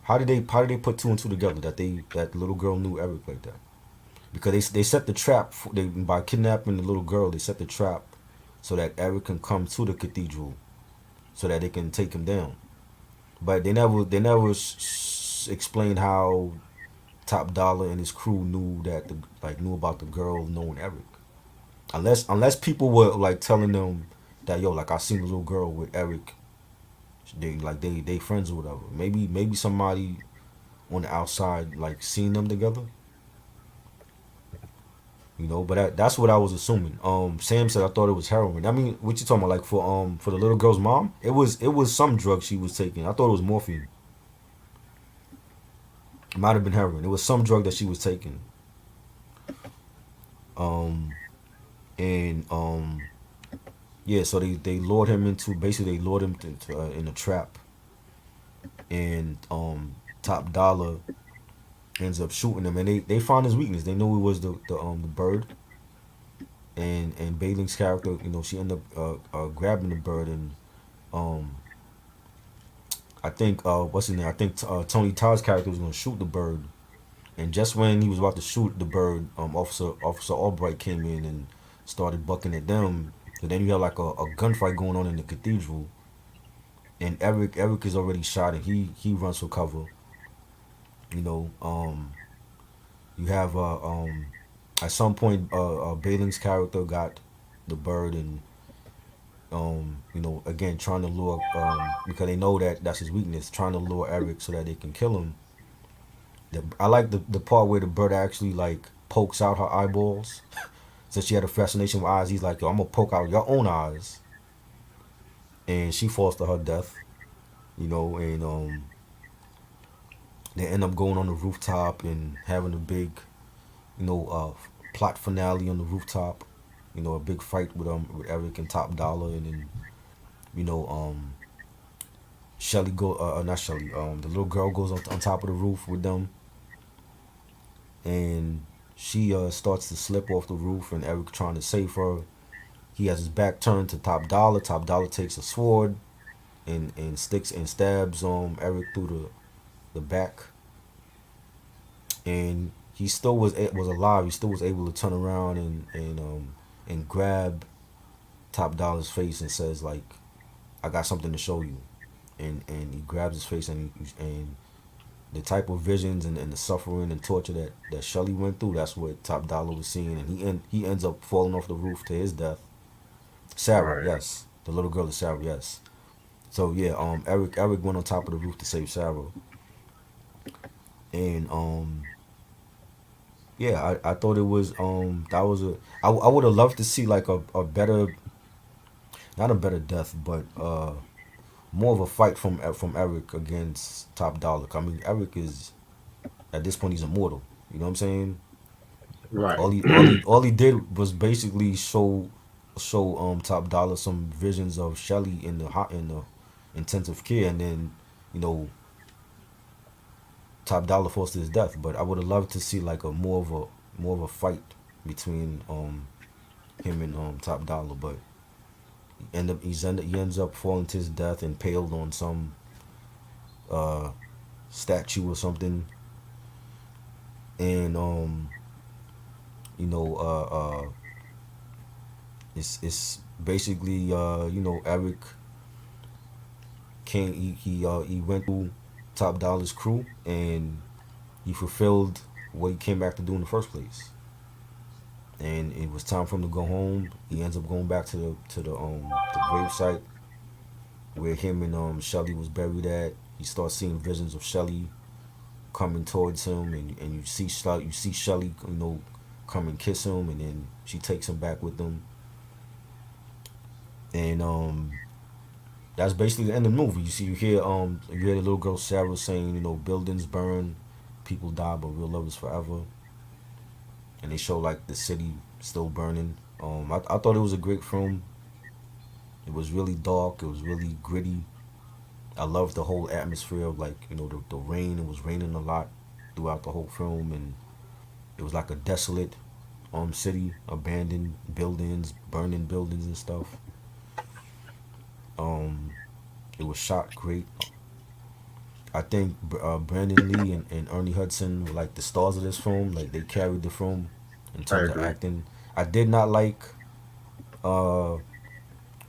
how did they put two and two together that the little girl knew Eric like that? Because they set the trap by kidnapping the little girl. They set the trap so that Eric can come to the cathedral so that they can take him down. But they never explained how Top Dollar and his crew knew about the girl knowing Eric. Unless people were like telling them that yo, like I seen a little girl with Eric. They friends or whatever. Maybe somebody on the outside like seen them together. But that's what I was assuming. Sam said I thought it was heroin. I mean, what you talking about? Like for the little girl's mom, it was some drug she was taking. I thought it was morphine. It might have been heroin. It was some drug that she was taking. Um, and yeah, so they lured him into basically they lured him in a trap, and Top Dollar ends up shooting him, and they found his weakness. They knew it was the bird, and Bailing's character, she ended up grabbing the bird, and um I think what's his name? I think Tony Todd's character was gonna shoot the bird, and just when he was about to shoot the bird, Officer Albright came in and started bucking at them. So then you have like a gunfight going on in the cathedral, and Eric is already shot, and he runs for cover. You know, you have at some point Bailing's character got the bird, and again trying to lure because they know that that's his weakness, trying to lure Eric so that they can kill him. I like the part where the bird actually like pokes out her eyeballs. Since she had a fascination with eyes, he's like, "Yo, I'm gonna poke out your own eyes," and she falls to her death. And they end up going on the rooftop and having a big, plot finale on the rooftop. A big fight with Eric and Top Dollar, and then you know Shelly not Shelly, the little girl goes on top of the roof with them, and she starts to slip off the roof, and Eric trying to save her. He has his back turned to Top Dollar. Top Dollar takes a sword and sticks and stabs Eric through the back, and he still was alive. He still was able to turn around and grab Top Dollar's face and says like, "I got something to show you," and he grabs his face, and the type of visions and the suffering and torture that Shelly went through. That's what Top Dollar was seeing, and he ends up falling off the roof to his death. Sarah, Right. yes, the little girl is Sarah, yes. So yeah, Eric went on top of the roof to save Sarah, and yeah, I thought it was that was I would have loved to see like a better, not a better death, but more of a fight from Eric against Top Dollar. I mean, Eric is at this point he's immortal. You know what I'm saying? Right. All he did was basically show Top Dollar some visions of Shelly in the intensive care, and then you know Top Dollar forced his death. But I would have loved to see like a more of a fight between him and Top Dollar, but he ends up falling to his death and impaled on some uh statue or something, and you know it's basically Eric King he went through Top Dollar's crew and he fulfilled what he came back to do in the first place. And it was time for him to go home. He ends up going back to the grave site where him and Shelly was buried at. He starts seeing visions of Shelly coming towards him, and you see Shelly come and kiss him, and then she takes him back with them, and that's basically the end of the movie. You hear the little girl Sarah saying, buildings burn, people die, but real love is forever, and they show like the city still burning. I thought it was a great film. It was really dark. It was really gritty. I loved the whole atmosphere of like the rain. It was raining a lot throughout the whole film, and it was like a desolate city, abandoned buildings, burning buildings and stuff. Um, it was shot great. I think Brandon Lee and Ernie Hudson were like the stars of this film. Like they carried the film in I terms of agree. acting. I did not like uh,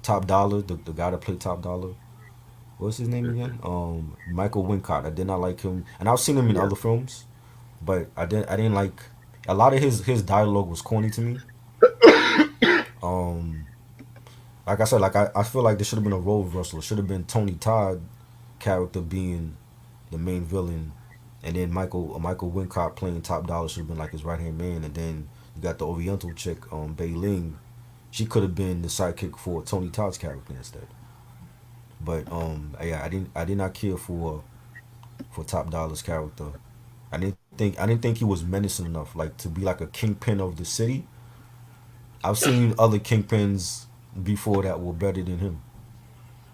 Top Dollar, the guy that played Top Dollar. What's his name again? Michael Wincott. I did not like him, and I've seen him in Yeah. other films, but I didn't like a lot of his dialogue was corny to me. Um, like I said, I feel like there should have been a role reversal. It should have been Tony Todd character being the main villain, and then Michael Wincott playing Top Dollar should have been like his right hand man, and then you got the Oriental chick, Bei Ling. She could have been the sidekick for Tony Todd's character instead. But yeah, I did not care for Top Dollar's character. I didn't think he was menacing enough, like to be like a kingpin of the city. I've seen other kingpins before that were better than him.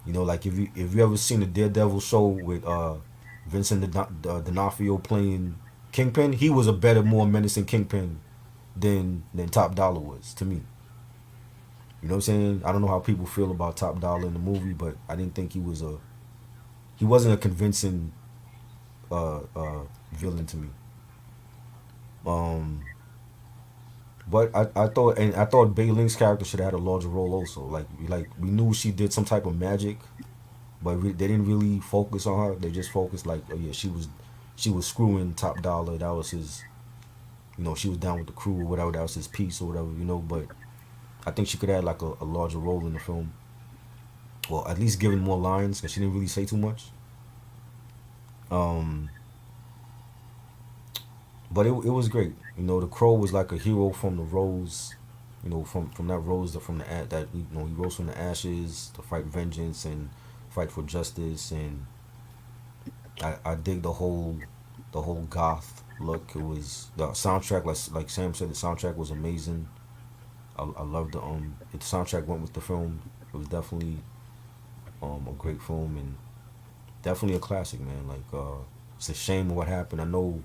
Like if you ever seen the Daredevil show with Vincent D'Onofrio playing Kingpin, he was a better, more menacing Kingpin than Top Dollar was to me. You know what I'm saying? I don't know how people feel about Top Dollar in the movie, but I didn't think he wasn't a convincing villain to me. Um, but I thought Bei Ling's character should have had a larger role also. Like we knew she did some type of magic, but they didn't really focus on her. They just focused like, oh yeah, she was screwing Top Dollar. That was his, she was down with the crew or whatever. That was his piece or whatever. But I think she could have like a larger role in the film. Well, at least given more lines because she didn't really say too much. Um, but it was great. The Crow was like a hero from the rose. From that rose from that he rose from the ashes to fight vengeance and fight for justice, and I dig the whole goth look. It was the soundtrack, like Sam said, the soundtrack was amazing. I loved the soundtrack went with the film. It was definitely a great film and definitely a classic, man. Like it's a shame what happened. I know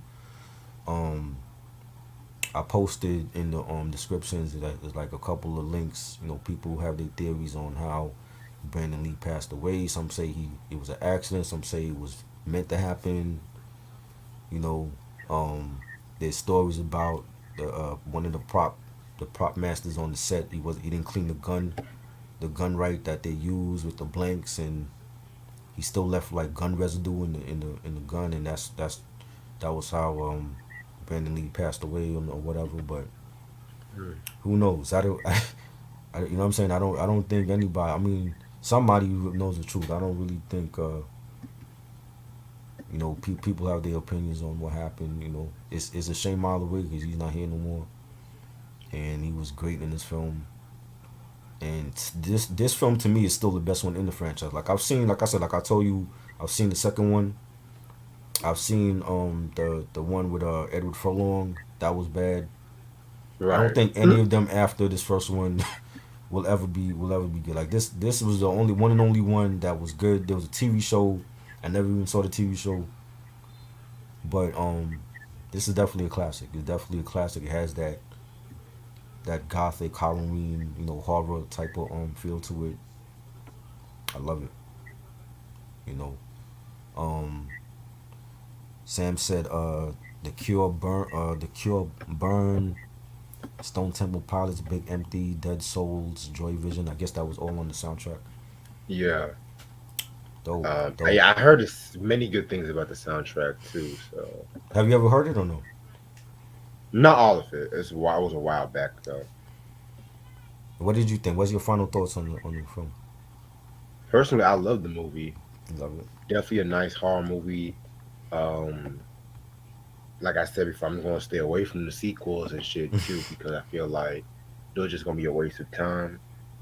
um I posted in the descriptions that there's like a couple of links. People have their theories on how Brandon Lee passed away. Some say it was an accident. Some say it was meant to happen. You know, there's stories about one of the prop masters on the set. He didn't clean the gun right that they used with the blanks, and he still left like gun residue in the gun, and that was how Brandon Lee passed away or whatever. But Mm. who knows? I don't. You know what I'm saying? I don't think anybody. I mean, somebody knows the truth. I don't really think. People have their opinions on what happened. It's a shame either way because he's not here no more, and he was great in this film. And this film to me is still the best one in the franchise. Like I've seen, like I said, like I told you, I've seen the second one. I've seen the one with Edward Furlong. That was bad. I don't Right. think any of them after this first one will ever be good. Like this was the only one and only one that was good. There was a TV show. I never even saw the TV show, but this is definitely a classic. It's definitely a classic. It has that gothic Halloween, horror type of feel to it. I love it. You know, um, Sam said the Cure, Burn, Stone Temple Pilots, Big Empty, Dead Souls, Joy Vision. I guess that was all on the soundtrack. Yeah. Dope, dope. I heard many good things about the soundtrack too. So Have you ever heard it or no? not all of it. It was a while back though. What did you think? What's your final thoughts on the film? Personally, I love the movie. You love it. Definitely a nice horror movie. Um, like I said before, I'm going to stay away from the sequels and shit too because I feel like they're just going to be a waste of time.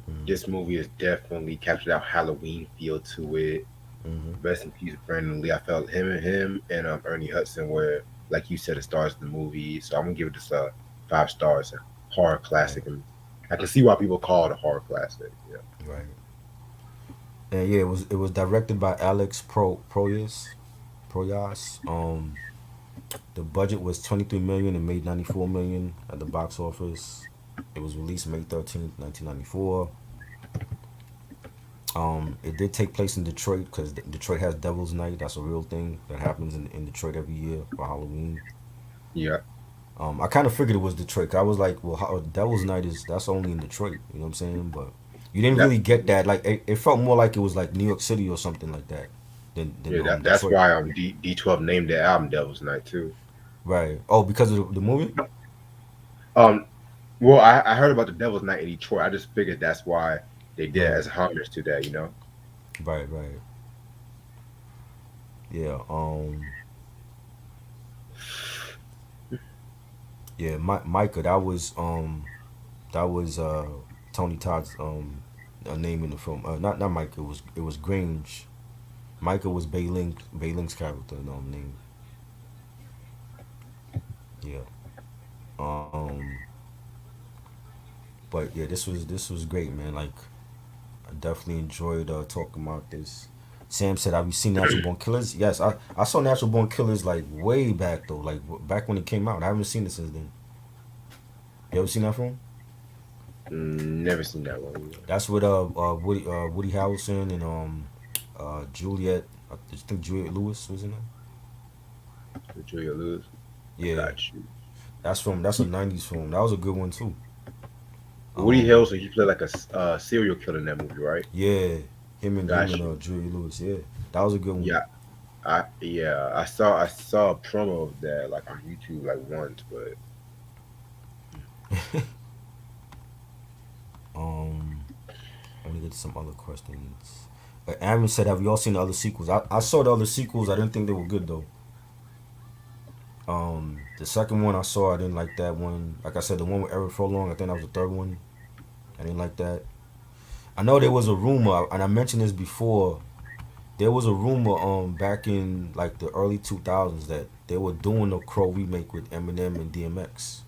Mm-hmm. This movie is definitely captured that Halloween feel to it. Mm-hmm. Rest in peace, Brandon Lee. I felt him and Ernie Hudson were, like you said, the stars of the movie. So I'm gonna give this 5 stars. A horror Right. classic, and I can see why people call it a horror classic. Yeah. Right. And yeah, it was directed by Alex Proyas. The budget was 23 million and made 94 million at the box office. It was released May 13th, 1994. It did take place in Detroit because Detroit has Devil's Night. That's a real thing that happens in Detroit every year for Halloween. Yeah. I kind of figured it was Detroit. 'Cause I was like, well, Devil's Night that's only in Detroit. You know what I'm saying? But you didn't That really get that. Like it felt more like it was like New York City or something like that than yeah. That's Detroit. why D12 named the album Devil's Night too. Right. Oh, because of the movie. Um. Well, I heard about the Devil's Night in Detroit. I just figured that's why they did it Right. as a homage to that. You know. Right. Right. Yeah. Yeah. Micah. That was Tony Todd's name in the film. Not Micah. It was Grange. Micah was Bayling's character name. Yeah. Um. But yeah, this was great, man. Like I definitely enjoyed talking about this. Sam said, "Have you seen Natural Born Killers?" Yes, I saw Natural Born Killers like way back though, like back when it came out. I haven't seen it since then. You ever seen that film? Never seen that one. That's with Woody Harrelson and Juliet. I think Juliet Lewis was in it. With Julia Lewis. Yeah, Got you. that's a '90s film. That was a good one too. Woody Um, Harrelson, he played like a serial killer in that movie, right? yeah, him and Got you. Juliet Lewis. Yeah, that was a good one. Yeah, I saw a promo of that like on YouTube like once, but Um, Let me get to some other questions. Aaron said, "Have you all seen the other sequels?" I saw the other sequels. I didn't think they were good though. The second one I saw, I didn't like that one. Like I said, the one with Eric Furlong, I think that was the third one. I didn't like that. I know there was a rumor, and I mentioned this before. There was a rumor back in like the early 2000s that they were doing a Crow remake with Eminem and DMX,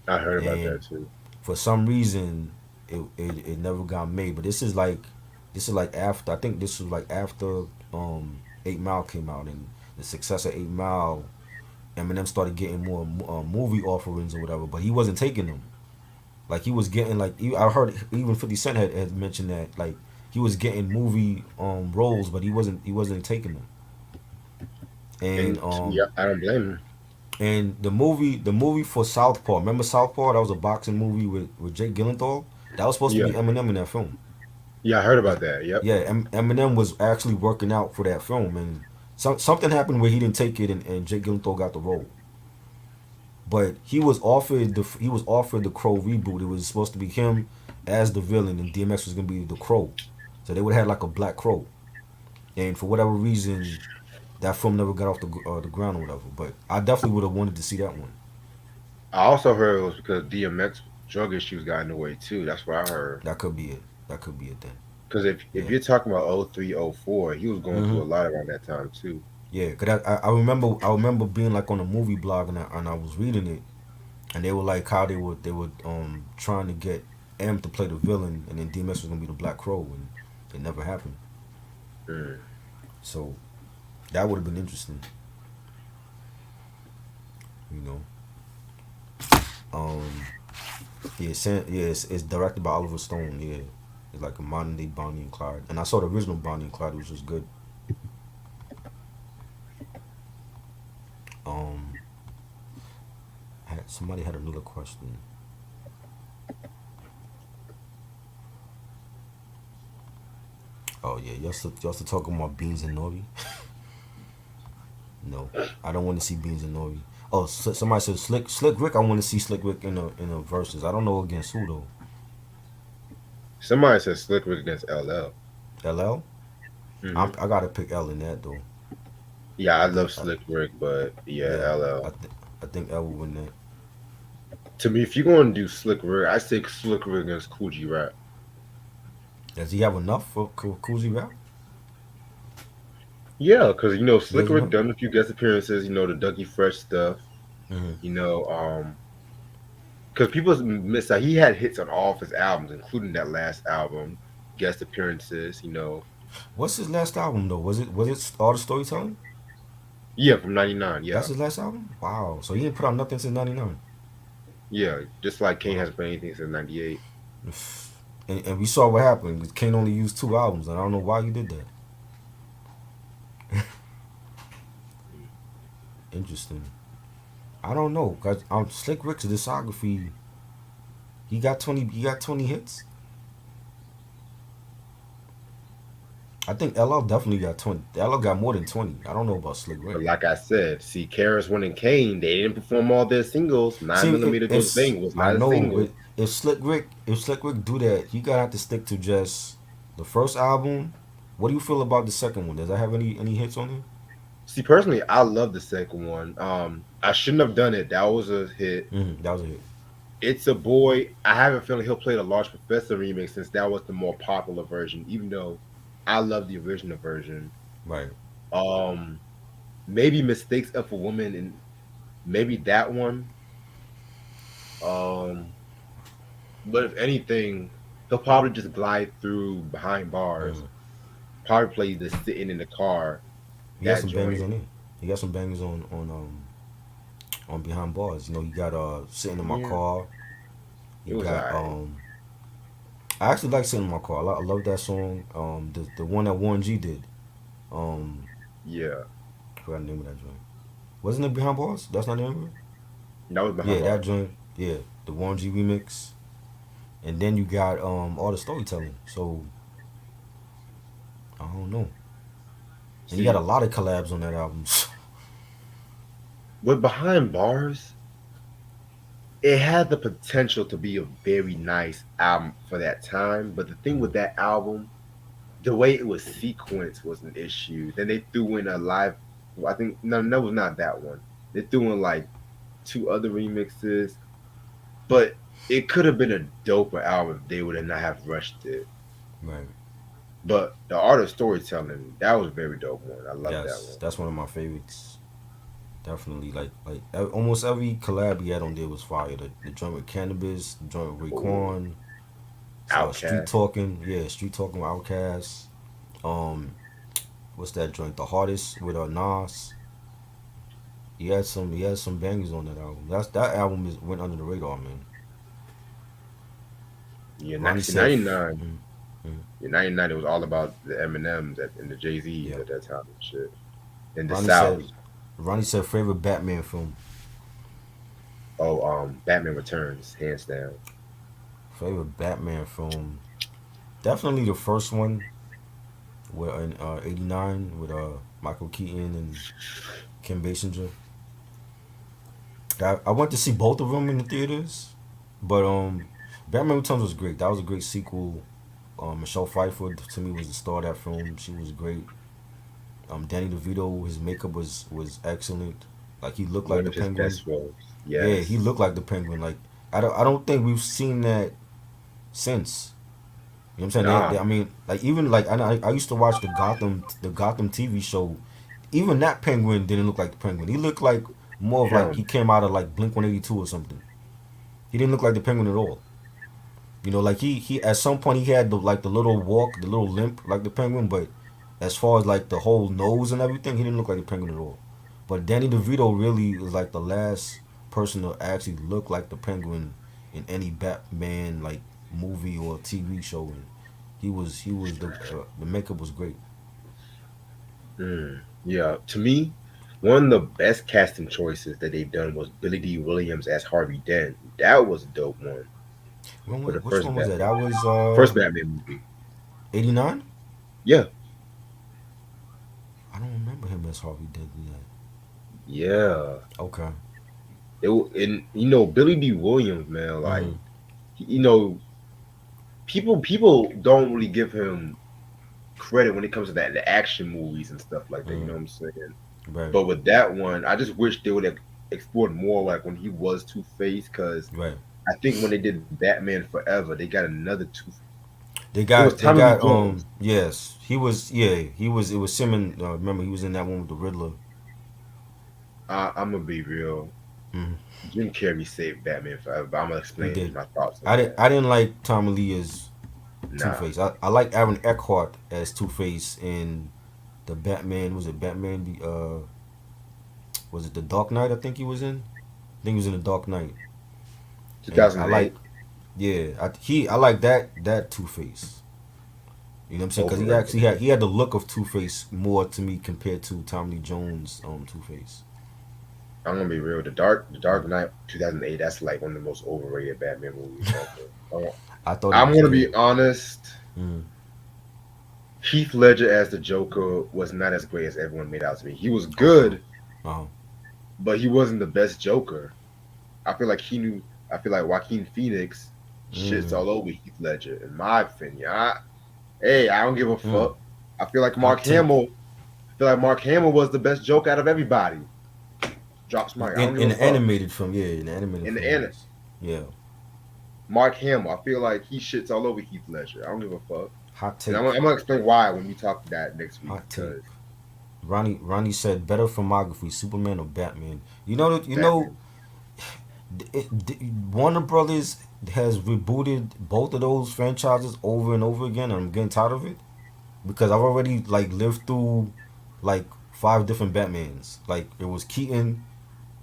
I heard about and that too. for some reason it never got made. But this is like after, I think this was like after 8 Mile came out, and the success of 8 Mile, Eminem started getting more movie offerings or whatever, but he wasn't taking them. Like he was getting like I heard even 50 Cent had mentioned that like he was getting movie roles, but he wasn't taking them. And And yeah, I don't blame him. the movie for Southpaw. Remember Southpaw? That was a boxing movie with Jake Gyllenhaal. That was supposed to Yeah, be Eminem in that film. yeah, I heard about that. Yep. Yeah, Eminem was actually working out for that film, and something happened where he didn't take it, and Jake Gyllenhaal got the role. But he was offered the Crow reboot. It was supposed to be him as the villain, and DMX was gonna be the Crow. So they would have had like a Black Crow, and for whatever reason, that film never got off the ground or whatever. But I definitely would have wanted to see that one. I also heard it was because DMX drug issues got in the way too. That's what I heard. That could be it. That could be it then. Because if Yeah. you're talking about 03, 04, he was going Hmm. through a lot around that time too. Yeah. Cause I remember being like on a movie blog, and I was reading it, and they were like how they were trying to get M to play the villain, and then DMX was gonna be the Black Crow, and it never happened. Mm. So that would have been interesting, you know. Um, yeah, it's directed by Oliver Stone. Yeah, it's like a modern day Bonnie and Clyde, and I saw the original Bonnie and Clyde, which was good. Um, somebody had another question. Oh yeah, y'all still talking about Beans and Nori? No, I don't want to see Beans and Nori. Oh, somebody said Slick Rick. I want to see Slick Rick in the verses. I don't know against who though. Somebody said Slick Rick against LL. LL. Hmm. I gotta pick L in that though. Yeah, I I love think Slick Rick, but yeah, yeah. LL. I think L will win that. To me, if you're going to do Slick Rick, I say Slick Rick against Coogee Rap. Does he have enough for Coolzy Rap? Yeah, because He Slick has Rick enough. done a few guest appearances. The Dougie Fresh stuff. Hmm. You know, because people miss out. He had hits on all of his albums, including that last album, guest appearances. What's his last album though? Was it all the storytelling? Yeah, from '99. That's Yeah, his last album. Wow. So he didn't put out nothing since '99. yeah. Just like Kane Wow. hasn't played anything since '98. And we saw what happened. Kane only used two albums, and I don't know why he did that. Interesting. I don't know, cause Slick Rick's discography. He got 20. He got 20 hits. I think LL definitely got 20. LL got more than 20. I don't know about Slick Rick. But like I said, see, Karis One and Kane, they didn't perform all their singles. Nine See, millimeter Goes it's Bang was I not a know, but single. if Slick Rick do that, he gotta have to stick to just the first album. What do you feel about the second one? Does that have any hits on it? See, personally, I love the second one. I shouldn't have done it. That was a hit. That was a hit. It's a Boy. I have a feeling he'll play the Large Professor remix since that was the more popular version, even though I love the original version. Right. Um, Maybe Mistakes of a Woman and maybe that one. Um, but if anything, he'll probably just glide through Behind Bars. Mm. Probably play the Sitting in the Car, He got that some bangers joint. on it. He got some bangers on Behind Bars. You got Sitting in My Yeah, Car. it You was got alright. I actually like Sitting in My Car. I love that song. The one that Warren G did. Um, Yeah, I forgot the name of that joint. Wasn't it Behind Bars? That's not the name of it. that was Behind Yeah, that Bars. joint. Yeah, the Warren G remix. And then you got all the storytelling. So I don't know. And you got a See, lot of collabs on that album. with Behind Bars, it had the potential to be a very nice album for that time. But the thing with Mhm. that album, the way it was sequenced was an issue. Then they threw in a live. I think no, that was not that one. They threw in like two other remixes, but it could have been a doper album if they would have not have rushed it. Right. But the art of storytelling, that was a very dope one. I love that Yes, one. that's one of my favorites. Definitely, almost every collab he had on there was fire. The joint with Cannabis, the joint with Oh, Raekwon, Street Outcast. Talking, yeah, Street Talking with Outkast. Um, what's that joint? The Hardest with Nas. He had some bangers on that album. That album went under the radar, man. Yeah, Ronnie see, said, 99. mm, mm, Yeah, 99, it was all about the Eminems and the Jay Z's yeah. at that time and shit. In the Ronnie South. said, Ronnie said favorite Batman film. Oh, Batman Returns, hands down. Favorite Batman film. Definitely the first one with in '89 with Michael Keaton and Kim Basinger. I went to see both of them in the theaters, but Batman Returns was great. That was a great sequel. Michelle Pfeiffer to me was the star of that film. She was great. Danny DeVito, his makeup was excellent. Like he looked like One the of his Penguin. best roles. Yeah, he Yes. looked like the Penguin. Like I don't think we've seen that since. You know what I'm saying? Nah. I mean, like even like I used to watch the Gotham TV show. Even that Penguin didn't look like the Penguin. He looked like more of like he Him. came out of like Blink 182 or something. He didn't look like the Penguin at all. You know, like he at some point he had the like the little walk, the little limp like the Penguin, but as far as like the whole nose and everything, he didn't look like the Penguin at all. But Danny DeVito really was like the last person to actually look like the Penguin in any Batman like movie or TV show. And he was the makeup was great. Yeah, to me, one of the best casting choices that they've done was Billy D. Williams as Harvey Dent. That was a dope one for the Which one was that? That was First Batman movie. '89. Yeah, I don't remember him as Harvey Dent in that. yeah. Okay. And Billy D. Williams, man, like Mm-hmm. you know people don't really give him credit when it comes to that the action movies and stuff like that. You know Mm-hmm. what I'm saying? Right. But with that one, I just wish they would have explored more like when he was Two Face, because Right. I think when they did Batman Forever, they got another Two. It was They Tommy Lee got Jones. yes, he was it was him and remember he was in that one with the Riddler. I'm gonna be real. Mm-hmm. Jim Carrey saved Batman Forever, but I'm gonna He explain did. my thoughts on that. I didn't like Tommy Lee as Two Nah, Face. I like Aaron Eckhart as Two Face in the Batman. Was it Batman? Was it the Dark Knight? I think he was in. I think he was in the Dark Knight. And I like 2008 yeah. I like that Two Face. You know what I'm saying? Because he overrated. actually had the look of Two Face more to me compared to Tommy Lee Jones Two Face. I'm gonna be real. The Dark Knight 2008. That's like one of the most overrated Batman movies ever. I thought it I'm was gonna good. be honest. Mm. Heath Ledger as the Joker was not as great as everyone made out to be. He was Okay. good, Uh-huh. but he wasn't the best Joker. I feel like he knew. I feel like Joaquin Phoenix shits Mm. all over Heath Ledger, in my opinion. Hey, I don't give a Mm. fuck. I feel like Hot Mark take. Hamill. I feel like Mark Hamill was the best Joker out of everybody. Drops my. I don't give In a the fuck. animated film, yeah, in the animated In the film, he end, was. Yeah. Mark Hamill. I feel like he shits all over Heath Ledger. I don't give a fuck. Hot And take. I'm gonna explain why when we talk that next week, Hot take. because Ronnie said better filmography, Superman or Batman. You know Batman. Warner Brothers has rebooted both of those franchises over and over again, and I'm getting tired of it because I've already like lived through like five different Batmans. Like it was Keaton,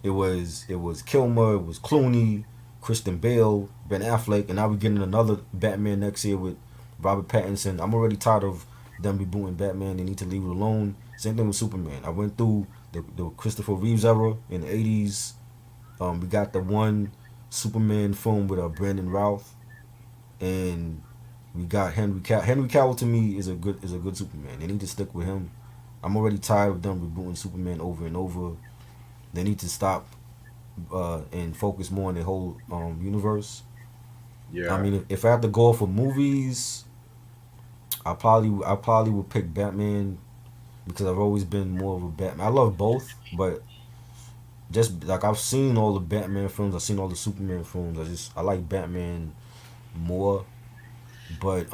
it was Kilmer, it was Clooney, Christian Bale, Ben Affleck, and now we're getting another Batman next year with Robert Pattinson. I'm already tired of them rebooting Batman. They need to leave it alone. Same thing with Superman. I went through the Christopher Reeves era in the '80s. We got the one Superman film with Brandon Routh, and we got Henry Cavill. Henry Cavill to me is a good Superman. They need to stick with him. I'm already tired of them rebooting Superman over and over. They need to stop and focus more on the whole universe. I Yeah. mean, if I have to go for movies, I probably would pick Batman because I've always been more of a Batman. I love both, but just like I've seen all the Batman films, I've seen all the Superman films. I like Batman more, but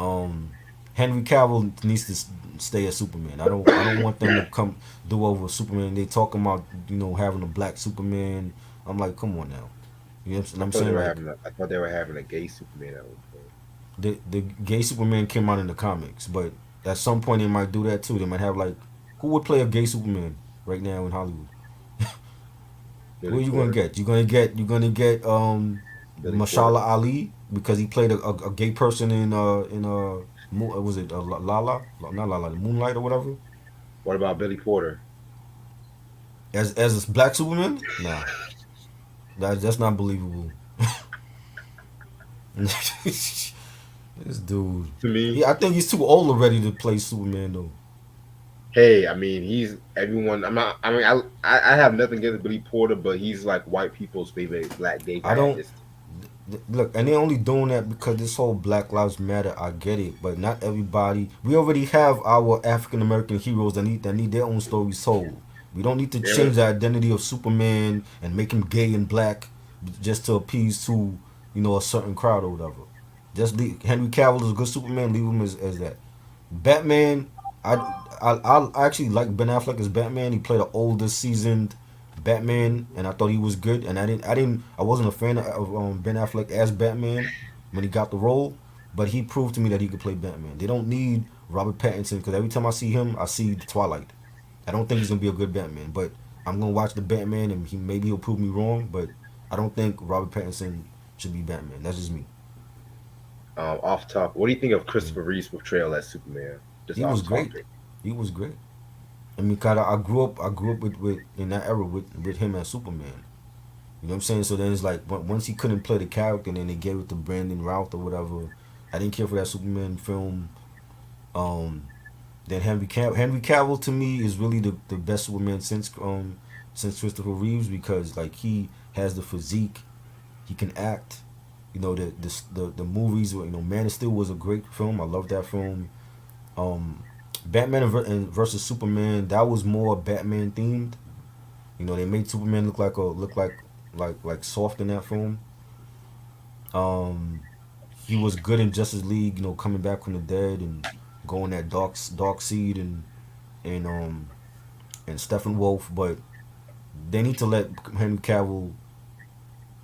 Henry Cavill needs to stay as Superman. I don't want them to come do over Superman. They talking about having a black Superman. I'm like, come on now. You know what I I'm thought they saying? were Like having. I thought they were having a gay Superman at one point. the gay Superman came out in the comics, but at some point they might do that too. They might have like who would play a gay Superman right now in Hollywood? Who Billy are you gonna Porter. get? You're gonna get Billy Porter. Mashallah Ali because he played a gay person in was it Lala, not Lala, Moonlight or whatever, What about Billy Porter? as a black Superman? Nah, that's not believable. This dude, To me, I think he's too old already to play Superman though. hey, I mean, he's everyone. I'm not. I mean, I have nothing against Billy Porter, but he's like white people's favorite black gay I guy at don't this. look, and they're only doing that because this whole Black Lives Matter. I get it, but not everybody. We already have our African American heroes that need their own stories told. We don't need to Damn change the identity of Superman and make him gay and black just to appease to a certain crowd or whatever. Just leave Henry Cavill is a good Superman. Leave him as that. Batman. I actually like Ben Affleck as Batman. He played an older, seasoned Batman, and I thought he was good. And I wasn't a fan of Ben Affleck as Batman when he got the role, but he proved to me that he could play Batman. They don't need Robert Pattinson because every time I see him, I see the Twilight. I don't think he's gonna be a good Batman, but I'm gonna watch the Batman, and maybe he'll prove me wrong. But I don't think Robert Pattinson should be Batman. That's just me. Off top, what do you think of Mm. Christopher Reeve's portrayal as Superman? Just He was off great. topic. He was great. I mean, kind of, I grew up with in that era with him as Superman. You know what I'm saying? So then it's like once he couldn't play the character, and then they gave it to Brandon Routh or whatever. I didn't care for that Superman film. Um, then Henry Cavill to me is really the best Superman since Christopher Reeves, because like he has the physique, he can act. You know the movies. You know, Man of Steel was a great film. I love that film. Um, Batman and versus Superman, that was more Batman themed. You know, they made Superman look like soft in that film. Um, he was good in Justice League. You know, coming back from the dead and going that dark seed and and Steppenwolf. But they need to let Henry Cavill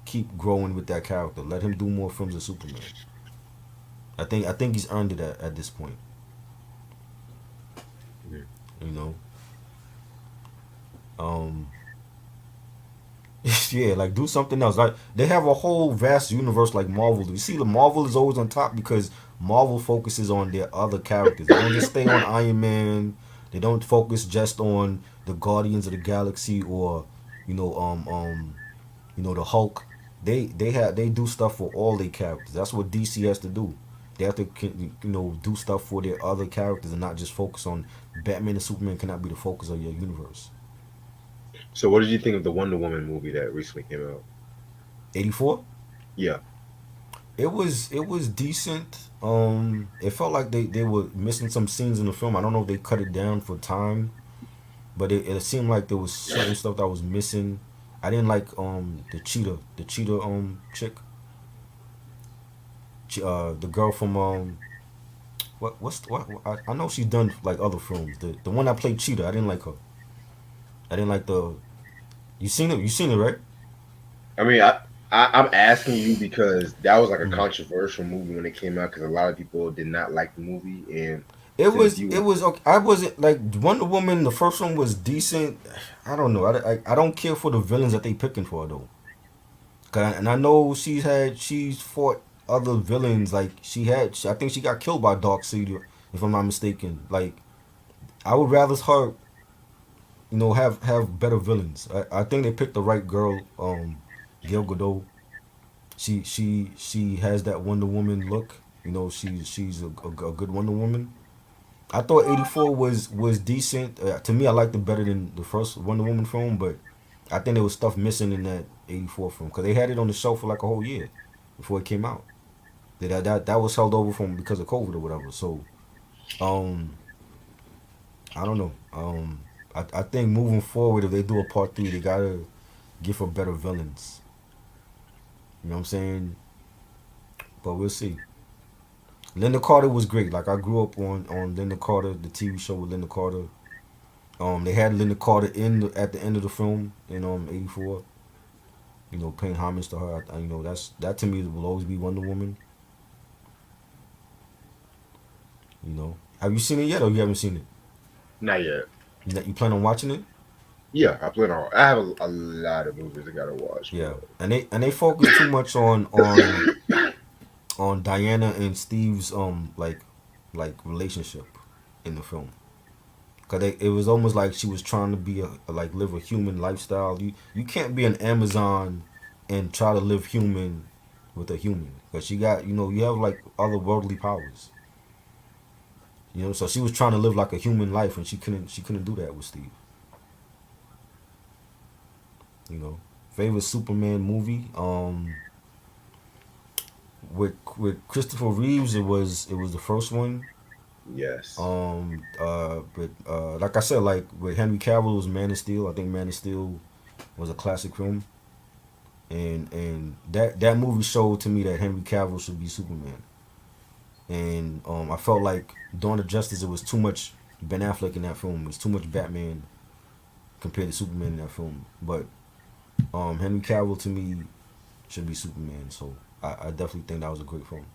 keep growing with that character. Let him do more films as Superman. I think he's earned it at this point. Mhm. You know. Um, yeah, like do something else. Like they have a whole vast universe like Marvel. You see, the Marvel is always on top because Marvel focuses on their other characters. They don't just stay on Iron Man. They don't focus just on the Guardians of the Galaxy or you know the Hulk. They do stuff for all their characters. That's what DC has to do. They have to do stuff for their other characters and not just focus on Batman and Superman. Cannot be the focus of your universe. So, what did you think of the Wonder Woman movie that recently came out? 84. Yeah. It was decent. It felt like they were missing some scenes in the film. I don't know if they cut it down for time, but it seemed like there was certain stuff that was missing. I didn't like the cheetah chick, the girl from what I know she's done like other films. The one that played Cheetah, I didn't like her. I didn't like the. You seen it, right? I mean, I'm asking you because that was like a Mm. controversial movie when it came out because a lot of people did not like the movie, and It since was you, it was okay. I wasn't like Wonder Woman. The first one was decent. I don't know. I don't care for the villains that they picking for though. And I know she's fought other villains. Like I think she got killed by Darkseid, if I'm not mistaken. Like I would rather her, have better villains. I think they picked the right girl. Gal Gadot. She has that Wonder Woman look. She's a good Wonder Woman. I thought 84 was decent. To me, I liked it better than the first Wonder Woman film, but I think there was stuff missing in that 84 film because they had it on the shelf for like a whole year before it came out. That was held over from because of COVID or whatever. So, um, I don't know. I think moving forward, if they do a part three, they gotta give her better villains. You know what I'm saying? But we'll see. Linda Carter was great. Like I grew up on Linda Carter, the TV show with Linda Carter. They had Linda Carter at the end of the film in '84. Paying homage to her. That to me will always be Wonder Woman. Have you seen it yet, or you haven't seen it? not yet. You plan on watching it? Yeah, I plan on. I have a lot of movies I gotta watch, Yeah, but and they focus too much on Diana and Steve's like relationship in the film. Cause it was almost like she was trying to be like live a human lifestyle. You can't be an Amazon and try to live human with a human. Cause she got you have like other worldly powers. So she was trying to live like a human life, and she couldn't do that with Steve. You know, favorite Superman movie. With Christopher Reeves, it was the first one. yes. But like I said, like with Henry Cavill it was Man of Steel. I think Man of Steel was a classic film, and that movie showed to me that Henry Cavill should be Superman. And I felt like Dawn of Justice, it was too much Ben Affleck in that film. It was too much Batman compared to Superman in that film. But Henry Cavill to me should be Superman. So I definitely think that was a great film.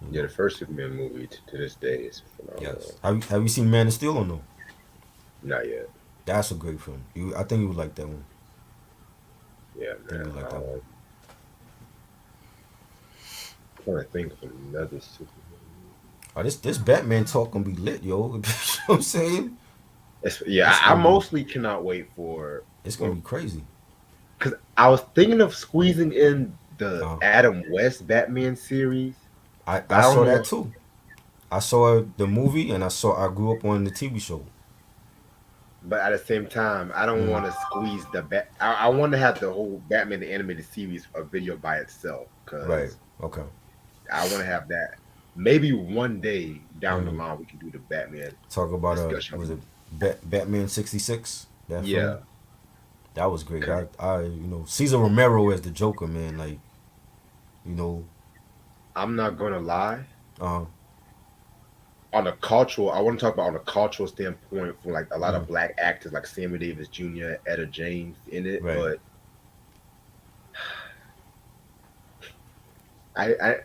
You Yeah, know. the first Superman movie to this day is Yes. phenomenal. Have you seen Man of Steel or no? Not yet. That's a great film. I think you would like that one. Yeah, I think you man. would like that one. I'm trying to think of another Superman. Oh, this Batman talk gonna be lit, yo. You know what I'm saying? Yeah, It's I gonna be mostly cannot wait for it's gonna be crazy. because I was thinking of squeezing in the Uh, Adam West Batman series, but I I don't saw that know. too. I saw the movie and I grew up on the TV show. But at the same time, I don't Mm, want to squeeze the bat. I want to have the whole Batman the animated series a video by itself right. because Okay. I want to have that. Maybe one day down the Mm. line we can do the Batman Talk about was discussion. it Batman '66? That Yeah, film that was great. 'cause Cesar Romero as the Joker, man. Like you know, I'm not gonna lie. uh, On a cultural, I want to talk about on a cultural standpoint from like a lot of mm, black actors like Samuel Davis Jr., Etta James in it, right. but I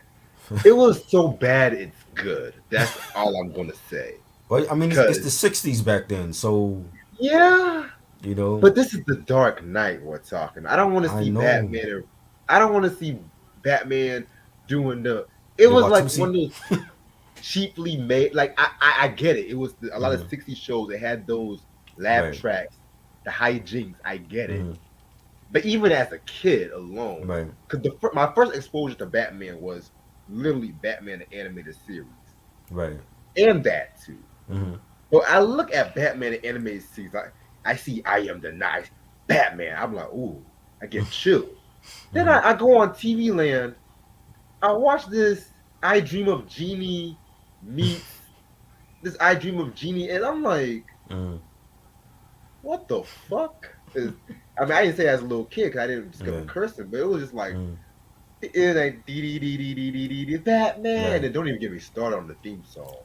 it was so bad it's good. That's all I'm gonna say. Well, I mean, it's the Cause '60s back then, so yeah, you know. but this is the Dark Knight we're talking. I don't want to I see know Batman. I don't want to see Batman doing the. It the was like one Watusi. of those cheaply made. Like I get it. It was a lot of Mm-hmm. '60s shows that had those laugh Right. tracks, the hijinks. I get it. Mm-hmm. But even as a kid alone, Right. because my first exposure to Batman was literally Batman the animated series, Right. and that too. Mm-hmm. But I look at Batman the animated series, I see I am the nice Batman. I'm like, ooh, I get chills. Then Mm-hmm. I go on TV Land. I watch this I Dream of Genie meets this I Dream of Genie, and I'm like, Mm-hmm. what the fuck? I mean, I didn't say that as a little kid because I didn't discover Yeah. cursing, but it was just like, Mm-hmm. it like dee dee dee dee dee dee dee dee Batman, and Right. then don't even get me started on the theme song.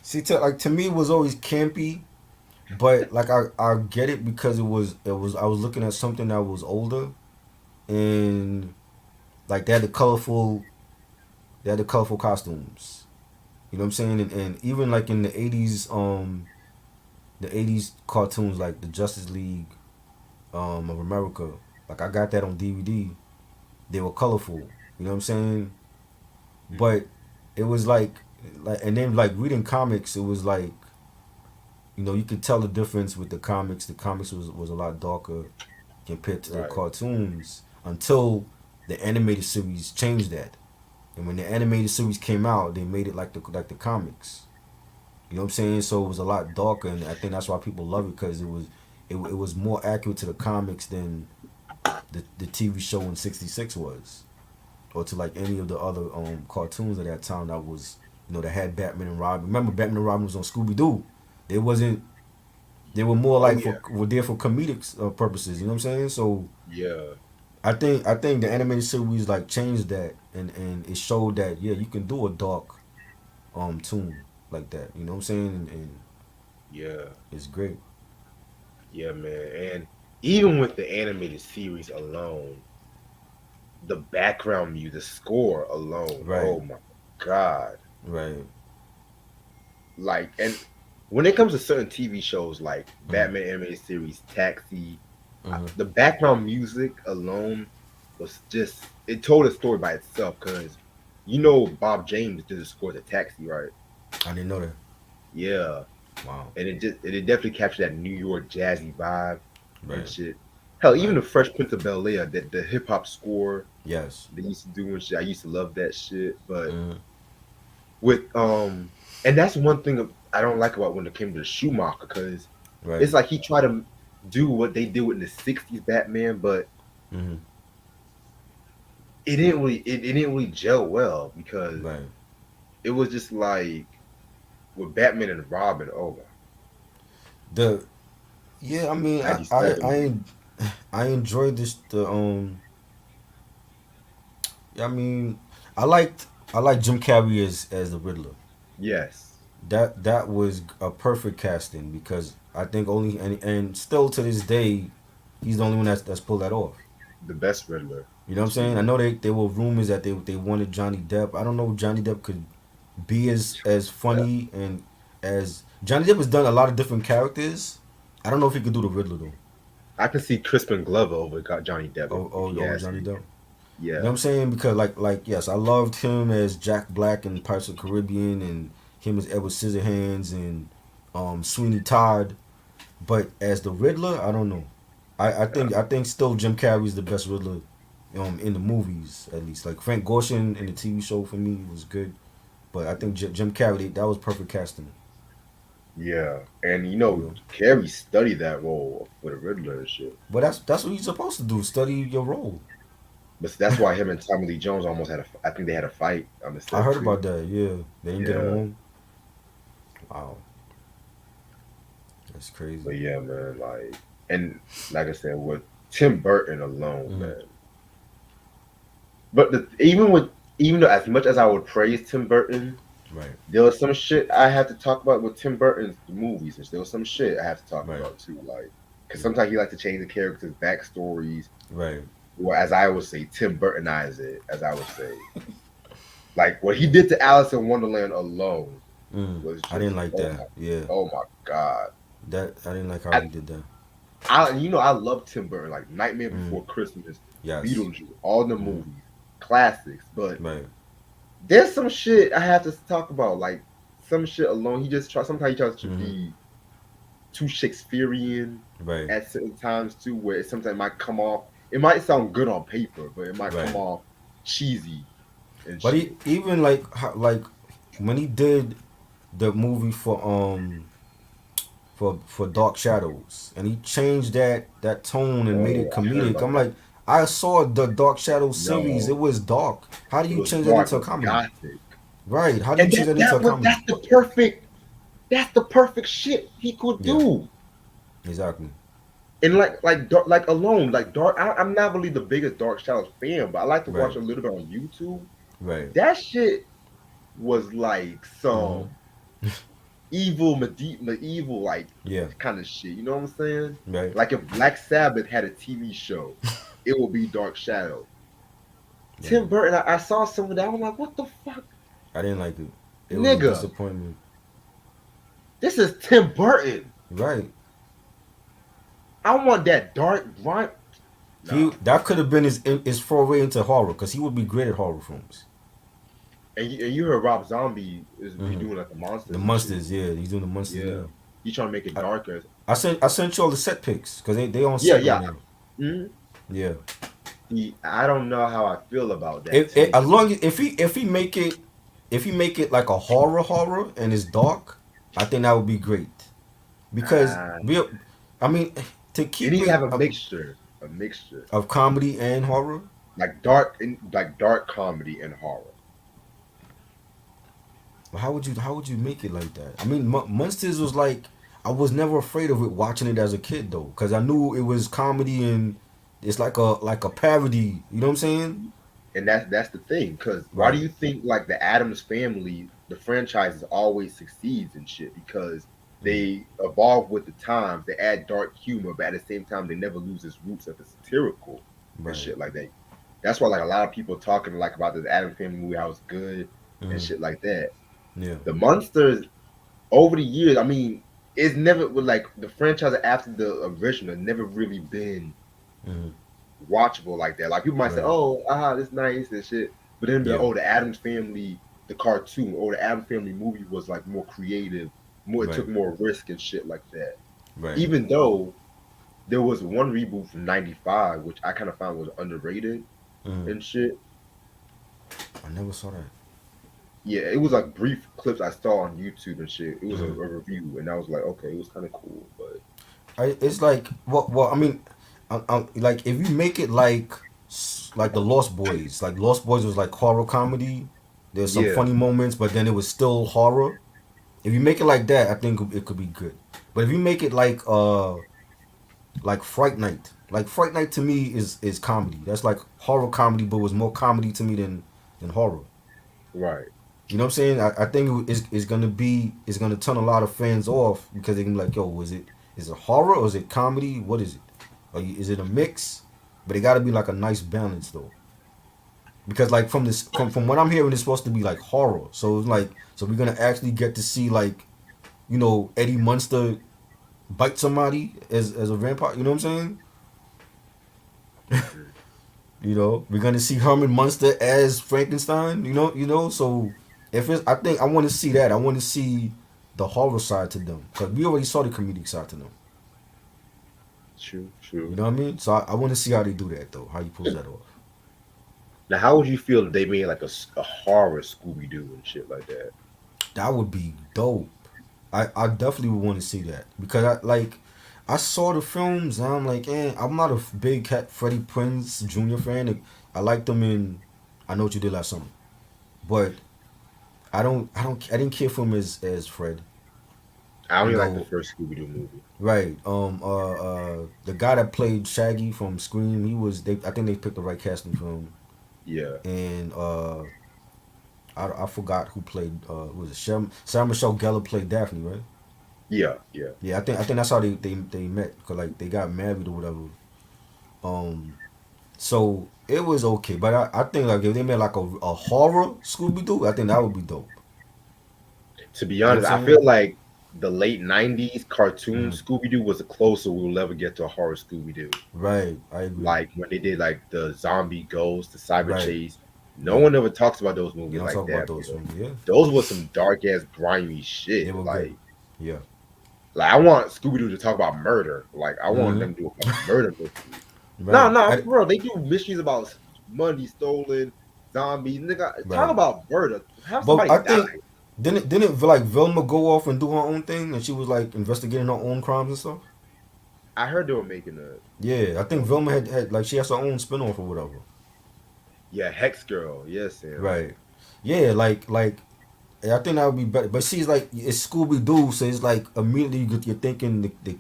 See, to me, it was always campy, but like I get it because it was I was looking at something that was older, and like they had the colorful costumes. You know what I'm saying? And even like in the '80s cartoons like the Justice League of America, like I got that on DVD. They were colorful. You know what I'm saying? But it was like and then like reading comics, it was like you could tell the difference with the comics. The comics was a lot darker compared to the Right, cartoons until the animated series changed that. And when the animated series came out, they made it like the comics. You know what I'm saying? So it was a lot darker, and I think that's why people love it because it was more accurate to the comics than the TV show in '66 was, or to like any of the other cartoons at that time that was that had Batman and Robin. Remember, Batman and Robin was on Scooby Doo. They wasn't. They were more oh like yeah, were there for comedic purposes. You know what I'm saying? So yeah. I think the animated series like changed that, and it showed that yeah you can do a dark tune like that. You know what I'm saying? And Yeah, it's great. yeah, man. And even with the animated series alone, the background music, the score alone, Right. oh my god. Right. Like, and when it comes to certain TV shows like Mm-hmm. Batman animated series, Taxi, Mm-hmm. the background music alone was just, it told a story by itself because Bob James did the score to Taxi, right? I didn't know that. Yeah. Wow. And it definitely captured that New York jazzy vibe and Right. shit. Hell, even Right. the Fresh Prince of Bel Air, that the hip hop score Yes. they used to do and shit. I used to love that shit. But Mm-hmm. with and that's one thing I don't like about when it came to Schumacher because Right. it's like he tried to do what they did in the '60s Batman, but Mm-hmm. it didn't really gel well because Right. it was just like with Batman and Robin. Oh my, The Yeah, I mean, '97. I enjoyed this. I mean, I liked Jim Carrey as the Riddler. Yes. that was a perfect casting because I think only and still to this day, he's the only one that's pulled that off. The best Riddler. You know what I'm To saying? I me. know there were rumors that they wanted Johnny Depp. I don't know if Johnny Depp could be as Yeah. funny and as Johnny Depp has done a lot of different characters. I don't know if he could do the Riddler though. I can see Crispin Glover over got Johnny Depp if he Over asked Johnny me. Depp. You know Yeah. what I'm saying? Because like yes, I loved him as Jack Black in Pirates of the Caribbean and him as Edward Scissorhands and Sweeney Todd. But as the Riddler, I don't know. I think still Jim Carrey's the best Riddler, in the movies at least. Like Frank Gorshin in the TV show for me was good, but I think Jim Carrey that was perfect casting. Yeah. And You know, Carrie studied that role for the Riddler and shit. but that's what you're supposed to do. Study your role. But that's why him and Tommy Lee Jones almost had a. I think they had a fight on the I set heard too. about that. Yeah, they didn't get Yeah. along. Wow, that's crazy. But yeah, man, and like I said, with Tim Burton alone, Mm, man. But even though as much as I would praise Tim Burton, right, there was some shit I have to talk about with Tim Burton's movies. There was some shit I have to talk right, about too, because sometimes he likes to change the characters' backstories, right. or as I would say, Tim Burtonize it, as I would say. Like what he did to Alice in Wonderland alone was I just didn't like that. Yeah, oh my god. that I didn't like how I, he did that. I love Tim Burton, like Nightmare Mm, Before Christmas, yes. Beetlejuice, all the Mm, movies, classics. But right. there's some shit I have to talk about, like some shit alone. He just try. Sometimes he tries to Mm-hmm. be too Shakespearean Right. at certain times too, where it sometimes might come off. It might sound good on paper, but it might come Right. off cheesy and But shit. even like when he did the movie for Dark Shadows and he changed that tone and made it Oh, I heard comedic. about I'm that. like, I saw the Dark Shadows series. It No, was dark. How do it you was change that dark. into It a was comedy? gothic, Right. How do you and change that into a comedy? that's the perfect. That's the perfect shit he could Yeah. do. Exactly. And like alone, like dark. I'm not really the biggest Dark Shadows fan, but I like to watch Right. a little bit on YouTube. Right. That shit was like Mm-hmm. some evil, medieval, like Yeah. kind of shit. You know what I'm saying? Right. Like if Black Sabbath had a TV show, it would be Dark Shadow. Yeah. Tim Burton, I saw some of that. I'm like, what the fuck, I didn't like it. It was a nigga? disappointment. This is Tim Burton. Right. I want that dark grind. He Nah. that could have been his foray into horror because he would be great at horror films. And you heard Rob Zombie is be Hmm. doing like the The monsters and shit. monsters, yeah, he's doing the monsters Yeah, now. he trying to make it I, darker. I sent you all the set pics because they on Yeah, set right yeah. now. Mhm. Yeah, I don't know how I feel about that as take. long as if he make it like a horror and it's dark, I think that would be great because Uh, I mean, to it keep needs to it have a mixture, of comedy and horror. like dark comedy and horror. How would you make it like that? I mean, Monsters was like I was never afraid of it watching it as a kid though, because I knew it was comedy and it's like a parody. You know what I'm saying? And that's the thing. Because why do Right. you think like the Adams Family, the franchises always succeeds and shit? Because Mm, they evolve with the times. They add dark humor, but at the same time, they never lose its roots of the satirical and right. shit like that. That's why like a lot of people talking like about the Adams Family movie, how it's good and Mm, shit like that. yeah. The monsters over the years, I mean, it's never like the franchise after the original never really been Mm, watchable like that. Like people might say, right. "Oh, this nice and shit," but then Yeah. the Adams Family, the cartoon, or the Adams Family movie was like more creative, more it Right. took more risk and shit like that. Right. Even though there was one reboot from '95, which I kind of found was underrated Mm, and shit. I never saw that. Yeah, it was like brief clips I saw on YouTube and shit. It was a Mm. review, and I was like, okay, it was kind of cool, but It's like well, I mean, like if you make it like the Lost Boys, like Lost Boys was like horror comedy. There's some yeah, funny moments, but then it was still horror. If you make it like that, I think it could be good. But if you make it like Fright Night, like Fright Night to me is comedy. That's like horror comedy, but was more comedy to me than horror. right. You know what I'm saying? I think it's gonna turn a lot of fans off because they can be like, yo, is it horror or is it comedy? What is it? Is it a mix? But it got to be like a nice balance though, because like from what I'm hearing, it's supposed to be like horror. So it's like so we're gonna actually get to see like Eddie Munster bite somebody as a vampire. You know what I'm saying? Mhm. We're gonna see Herman Munster as Frankenstein. So if it's, I think I want to see that. I want to see the horror side to them because we already saw the comedic side to them. True, You true. know what I mean? So I want to see how they do that though. How you pull that off? Now, how would you feel if they made like a horror Scooby Doo and shit like that? That would be dope. I definitely would want to see that because I saw the films and I'm like, I'm not a big Freddie Prinze Jr. fan. I liked him in I Know What You Did Last Summer, but I didn't care for him as Fred. I You only like the know, first Scooby Doo movie. right? The guy that played Shaggy from Scream, I think they picked the right casting for him, Yeah, and I forgot who played. Who was it? Sarah Michelle Gellar played Daphne, right? yeah, yeah. Yeah, I think that's how they met because like they got married or whatever. Um, so it was okay, but I think like if they made like a horror Scooby Doo, I think that would be dope. To be You know what honest, I'm I feel saying? like the late '90s cartoon Hmm. Scooby Doo was the closest we'll ever get to a horror Scooby Doo. Right, I agree. Like when they did like the zombie ghost, the cyber Right, chase. No yeah. one ever talks about those You movies don't like talk about that, those bro. films, yeah. Those were some dark ass grimy They shit. were good. Yeah. Like I want Scooby Doo to talk about murder. Like I want Hmm. them to do a fucking murder mystery. No, Right. no, for real. They do mysteries about money stolen, zombies. Nigga, talk Right. about murder. Have But somebody I die. think didn't like Vilma go off and do her own thing and she was like investigating her own crimes and stuff? I heard they were making a Yeah, I think film. Vilma had like she has her own spinoff or whatever. Yeah, Hex Girl. Yes, Sam. Right. Yeah, like I think that would be better. But she's like it's Scooby Doo, so it's like immediately you're thinking the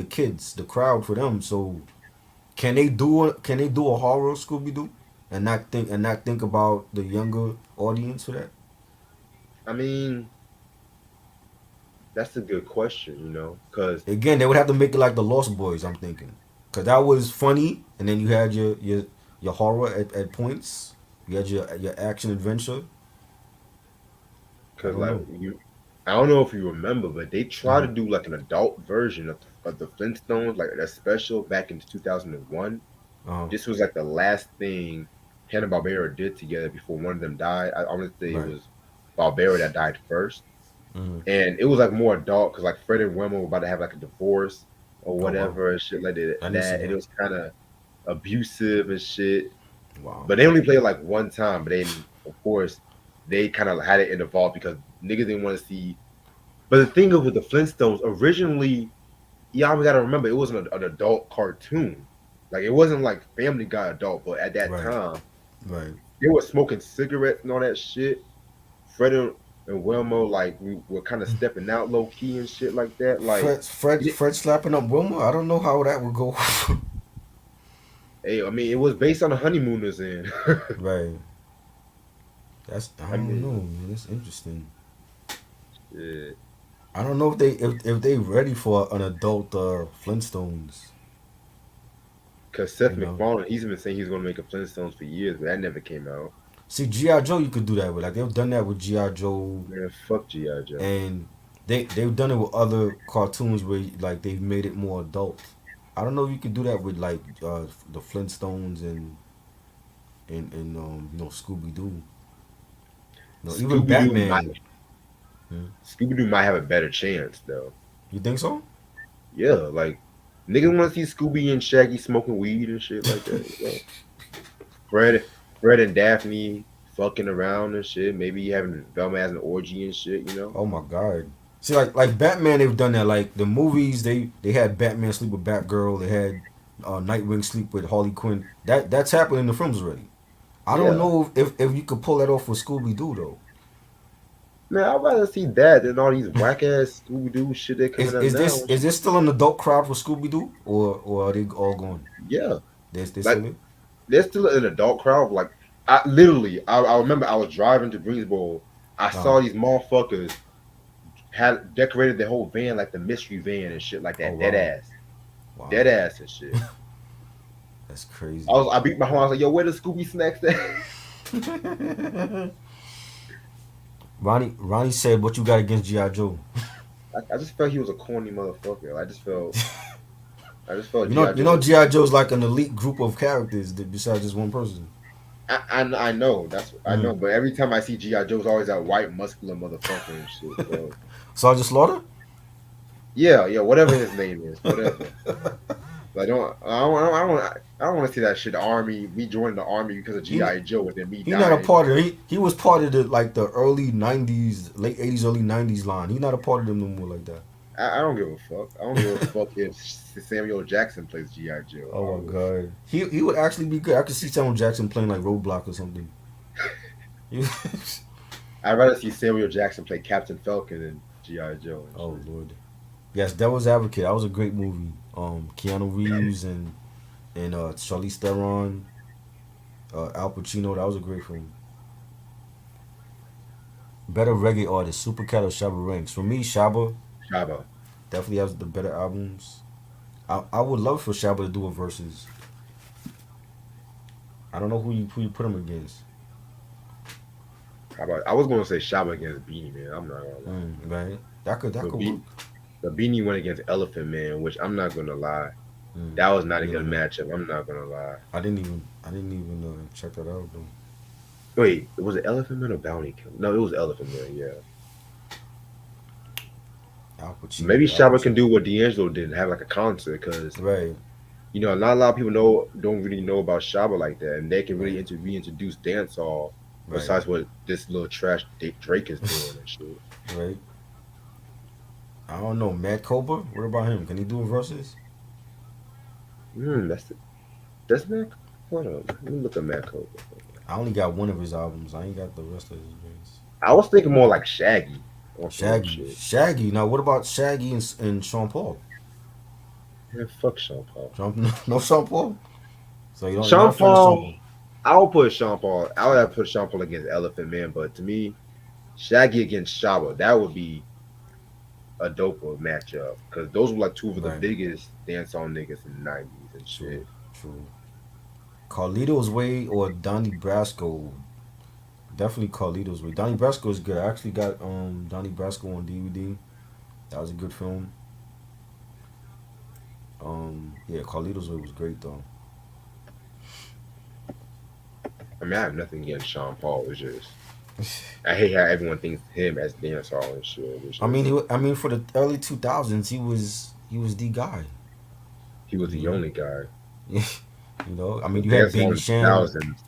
kids, the crowd for them. So can they do a horror Scooby Doo and not think about the younger audience for that? I mean, that's a good question, because Again, they would have to make it like the Lost Boys. I'm thinking because that was funny, and then you had your horror at points. You had your action adventure. I don't like know. I don't know if you remember, but they tried Hmm. to do like an adult version of the Flintstones, like that special back in 2001. Uh, This was like the last thing Hanna Barbera did together before one of them died. I want to say it right. was Barbera that died first, Hmm. and it was like more adult because like Fred and Wilma were about to have like a divorce or Oh wow. whatever and shit like I didn't see that, and it that. was kind of abusive and shit. Wow. But they only played it like one time. But then, of course, they kind of had it in the vault because niggas didn't want to see. But the thing of with the Flintstones, originally, y'all got to remember, it wasn't an adult cartoon. Like, it wasn't like Family Guy adult, but at that Right. time, Right. they were smoking cigarettes and all that shit. Fred and Wilma, like, we were kind of stepping out low key and shit like that. Like, it, Fred slapping up Wilma. I don't know how that would go. hey, I mean, it was based on the Honeymooners, and Right. That's I I don't know, mean, man. That's interesting. yeah. I don't know if they ready for an adult Flintstones. Because You Seth know. MacFarlane, he's been saying he's going to make a Flintstones for years, but that never came out. See GI Joe, you could do that with. Like they've done that with GI Joe, Man, fuck G.I. Joe. and they've done it with other cartoons where like they've made it more adult. I don't know if you could do that with like the Flintstones and Scooby Doo. No, even Scooby Doo might Batman. Hmm. Scooby Doo might have a better chance though. You think so? Yeah, like niggas want to see Scooby and Shaggy smoking weed and shit like that. Fred, Fred and Daphne fucking around and shit. Maybe having Velma as an orgy and shit. Oh my god. See, like Batman, they've done that. Like the movies, they had Batman sleep with Batgirl. They had Nightwing sleep with Harley Quinn. That's happened in the films already. I don't Yeah, know if you could pull that off with Scooby Doo though. man, I'd rather see that than all these whack ass Scooby Doo shit they Is coming out is now. this is this still an adult crowd for Scooby Doo or are they all gone? Yeah, They like still there? there's still an adult crowd. Like I literally, I remember I was driving to Greensboro. I Oh, saw these motherfuckers had decorated their whole van like the mystery van and shit like oh that. wow, Dead wow, ass and shit. that's crazy. I beat my horn. I was like, yo, where the Scooby snacks at? Ronnie said, "What you got against GI Joe?" I just felt he was a corny motherfucker. I just felt You GI Joe know, was. GI Joe's like an elite group of characters besides just one person. I know I Mm. know, but every time I see GI Joe's always that white muscular motherfucker and shit. So Sergeant Slaughter. yeah, whatever his name is, whatever. I don't want to see that shit. Army, me joining the army because of He GI Joe, and then me he not a dying. part of he was part of the like the early '90s, late '80s, early '90s line. He not a part of them no more like that. I don't give a fuck. I don't give a fuck if Samuel Jackson plays GI Joe. I Oh don't my give a fuck. god, he would actually be good. I could see Samuel Jackson playing like Roadblock or something. I'd rather see Samuel Jackson play Captain Falcon than GI Joe and Oh shit. lord, yes, Devil's Advocate. That was a great movie. Keanu Reeves and Charlize Theron, Al Pacino. That was a great film. Better reggae artist, Super Cat or Shabba Ranks. For me, Shabba Shaba. definitely has the better albums. I would love for Shabba to do a versus. I don't know who you put him against. How about I was gonna say Shaba against Beanie Man. I'm not gonna lie. Right? That But could work. the Beanie went against Elephant Man, which I'm not gonna lie. Mm. That was not a You good know, matchup. I'm not gonna lie. I didn't even check that out though. Wait, was it Elephant Man or Bounty Killer? No, it was Elephant Man. Yeah. Al Pacino, Maybe yeah, Al Shaba can Pacino. do what D'Angelo did and have like a concert because Right, not a lot of people don't really know about Shaba like that, and they can really right, reintroduce dancehall right, besides what this little trash Drake is doing and shit. right. I don't know. Matt Cobra. What about him? Can he do a versus? That's Mac. Hold on, let me look at Mac Cobra. I only got one of his albums. I ain't got the rest of his joints. I was thinking more like Shaggy on some real Shaggy, shit. Shaggy. Now, what about Shaggy and Sean Paul? Man, fuck Sean Paul. No Sean Paul. So you're not Sean a fan of Sean Paul, Paul. I would put Sean Paul. I would have put Sean Paul against Elephant Man, but to me, Shaggy against Shaba, that would be a doper matchup because those were like two of the Right. biggest dancehall niggas in the '90s and True. shit. True. Carlito's Way or Donnie Brasco? Definitely Carlito's Way. Donnie Brasco is good. I actually got Donnie Brasco on DVD. That was a good film. Yeah, Carlito's Way was great though. I mean, I have nothing against Sean Paul. It's just I hate how everyone thinks him as dancehall and shit. It's I mean, just, I mean, for the early 2000s, he was the guy. he was You the know, only guy. you know. I mean, But you had dancehall Baby in the Sham. 2000s,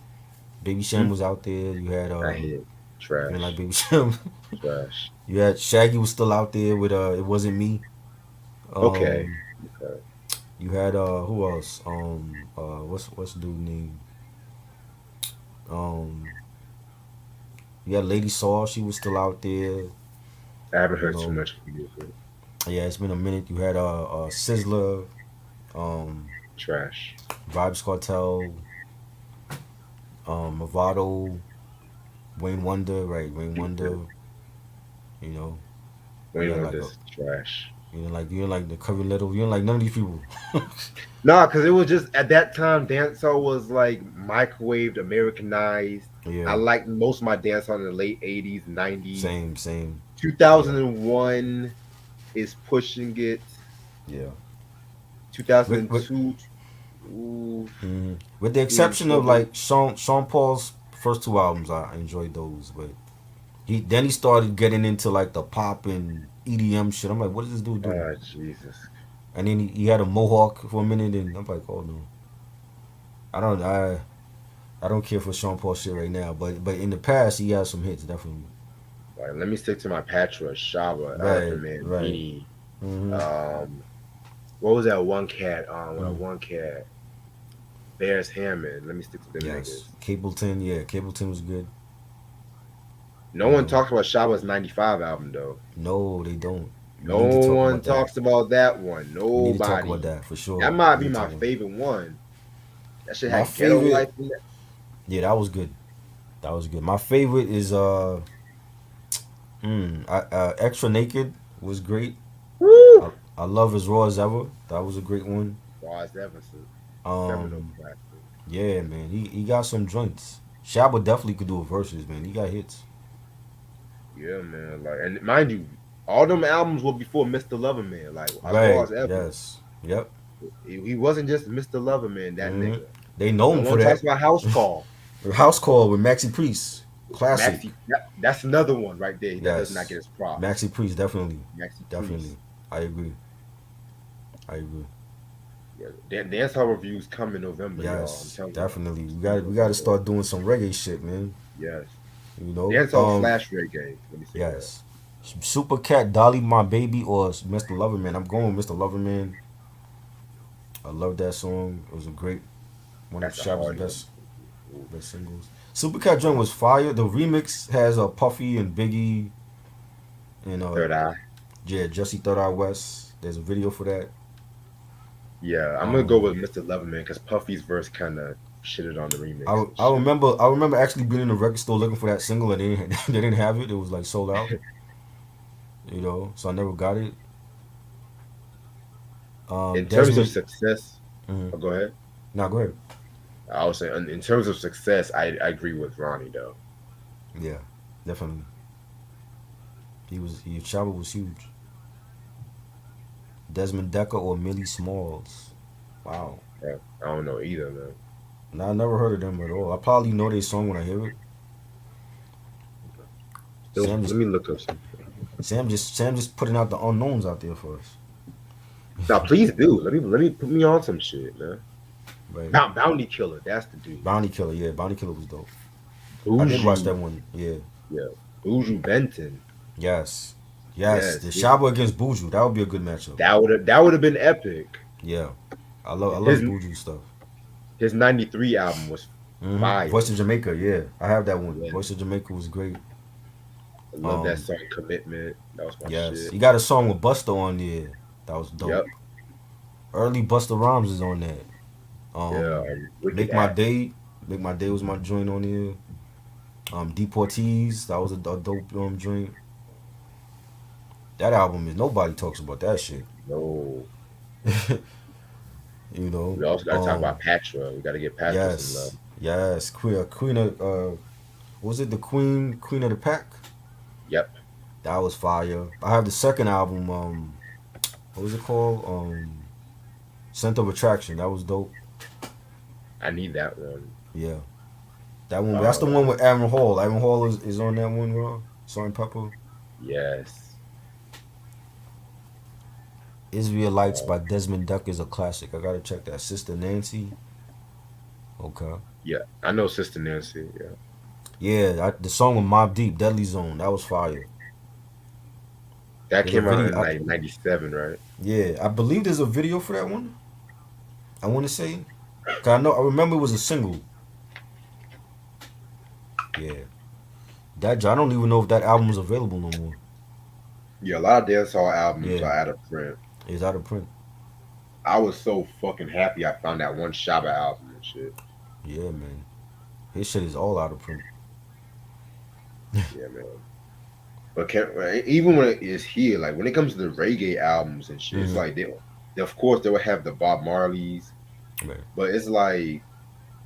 Baby Sham was out there. You had I hate you didn't like trash, Baby Sham. trash. You had Shaggy was still out there with It Wasn't Me. Okay, Um, okay. you had who else? What's the dude name? Um, you had Lady Saw. She was still out there. I haven't You heard too know. much of music. Yeah, it's been a minute. You had Sizzler, um, Trash. Vibes Cartel, Movado, Wayne Wonder, right? Wayne Wonder. You know, you Wayne had on like this trash. you didn't like the Curry Little. You didn't like none of these people. Nah, because it was just at that time, dancehall was like microwaved, Americanized. I Yeah, liked most of my dancehall in the late '80s, '90s. same. Yeah, 2001 is pushing it. yeah. With 2002, ooh, with the in exception of trouble. like Sean Paul's first two albums, I enjoyed those, but he started getting into like the pop and EDM shit. I'm like, what is this dude doing? Ah, Jesus. And then he had a mohawk for a minute, and I'm like, oh no, I don't I don't care for Sean Paul shit right now, but in the past he had some hits definitely. All right, let me stick to my Patra, Shaba, Right, Elephant Man, right. Beanie. Mm-hmm. Um, what was that one cat? Mm. One cat, Bears Hammond. Let me stick to them Yes, niggas. Cableton. Yeah, Cableton was good. No You one know, talks about Shaba's '95 album though. no, they don't. We No need to talk one about that. talks about that one. We need to talk about Nobody. that for sure. That might We be need to my talk about favorite one. That shit my had ghetto favorite. life in it. Yeah, that was good. That was good. My favorite is Extra Naked was great. Woo! I love As Raw as Ever. That was a great one. Ross Evanson, seminal Um, classic. yeah, man, he got some joints. Shabba definitely could do a verses, man. He got hits. Yeah, man. Like, and mind you, all them albums were before Mr. Loverman. Like, as raw Right. as ever. Yes. Yep. He wasn't just Mr. Loverman, that hmm nigga. They know No him for one talks that. about House Call. House Call with Maxi Priest, classic. Maxi, that's another one right there that does not get Yes, his props. Maxi Priest definitely, Maxi definitely. Priest. I agree. I agree. Yeah, dancehall reviews come in November, y'all. I'm Yes, telling y'all. definitely. It's We got to November. start doing some reggae shit, man. Yes. You know. Dancehall slash reggae. Let me say that. Yes. Super Cat, Dolly, My Baby, or Mr. Loverman. I'm going with Mr. Loverman. I love that song. It was a great one of That's a Shabba's hard one. best singles. Super Cat joint was fire. The remix has Puffy and Biggie and Third Eye. yeah, Jesse Third Eye West. There's a video for that. Yeah, I'm gonna go Um, with Mr. Loverman because Puffy's verse kind of shitted on the remix I, and I shit. remember I remember actually being in the record store looking for that single and they didn't, they didn't have it. It was like sold out, you know. So I never got it. In terms of Desmond, success, mm, oh, go ahead. now go ahead. I was saying, in terms of success, I agree with Ronnie though. Yeah, definitely. Chaba was huge. Desmond Decker or Millie Smalls. Wow. Yeah, I don't know either, man. Now I never heard of them at all. I probably know their song when I hear it. Still, Sam let just me look up some. Sam just putting out the unknowns out there for us. Now, please do. Let me put me on some shit, man. Right. Bounty Killer, that's the dude. Bounty Killer, yeah, Bounty Killer was dope. I did watch Buju, that one. Yeah. yeah, Buju Benton. Yes. Yes. The Yes, Shaba against Buju. That would be a good matchup. that would have been epic. Yeah. I love His Buju stuff. his '93 album was Voice fire. of Jamaica, yeah. I have that one. Yeah, Voice of Jamaica was great. I love that Um, song Commitment. That was my yes. shit. He got a song with Busta on there. That was dope. Yep. Early Busta Rhymes is on that. Yeah. Um, Wicked Make My Act. Day. Make My Day was my joint on there. Deportees, that was a dope joint. That album is nobody talks about that shit. No. You know. We also got to talk about Patra. We got to get Patra some love. Yes, Queen of was it the Queen of the Pack? Yep. That was fire. I have the second album. What was it called? Center of Attraction. That was dope. I need that one. Yeah, that one. That's the Uh, one with Aaron Hall. Aaron Hall is on that one, bro. Salt and Pepper. yes. Israelites Uh, by Desmond Duck is a classic. I gotta check that. Sister Nancy. Okay. yeah. I know Sister Nancy. Yeah. Yeah, the song with Mobb Deep, Deadly Zone. That was fire. That There's a came out video. in like '97, right? Yeah, I believe there's a video for that one. I want to say, cause I remember it was a single. Yeah, I don't even know if that album is available no more. Yeah. A lot of dancehall albums Yeah, are out of print. it's out of print. I was so fucking happy I found that one Shabba album and shit. Yeah, man, his shit is all out of print. Yeah, man. But even when it is here, like when it comes to the reggae albums and shit, it's hmm like of course they would have the Bob Marleys, Right. but it's like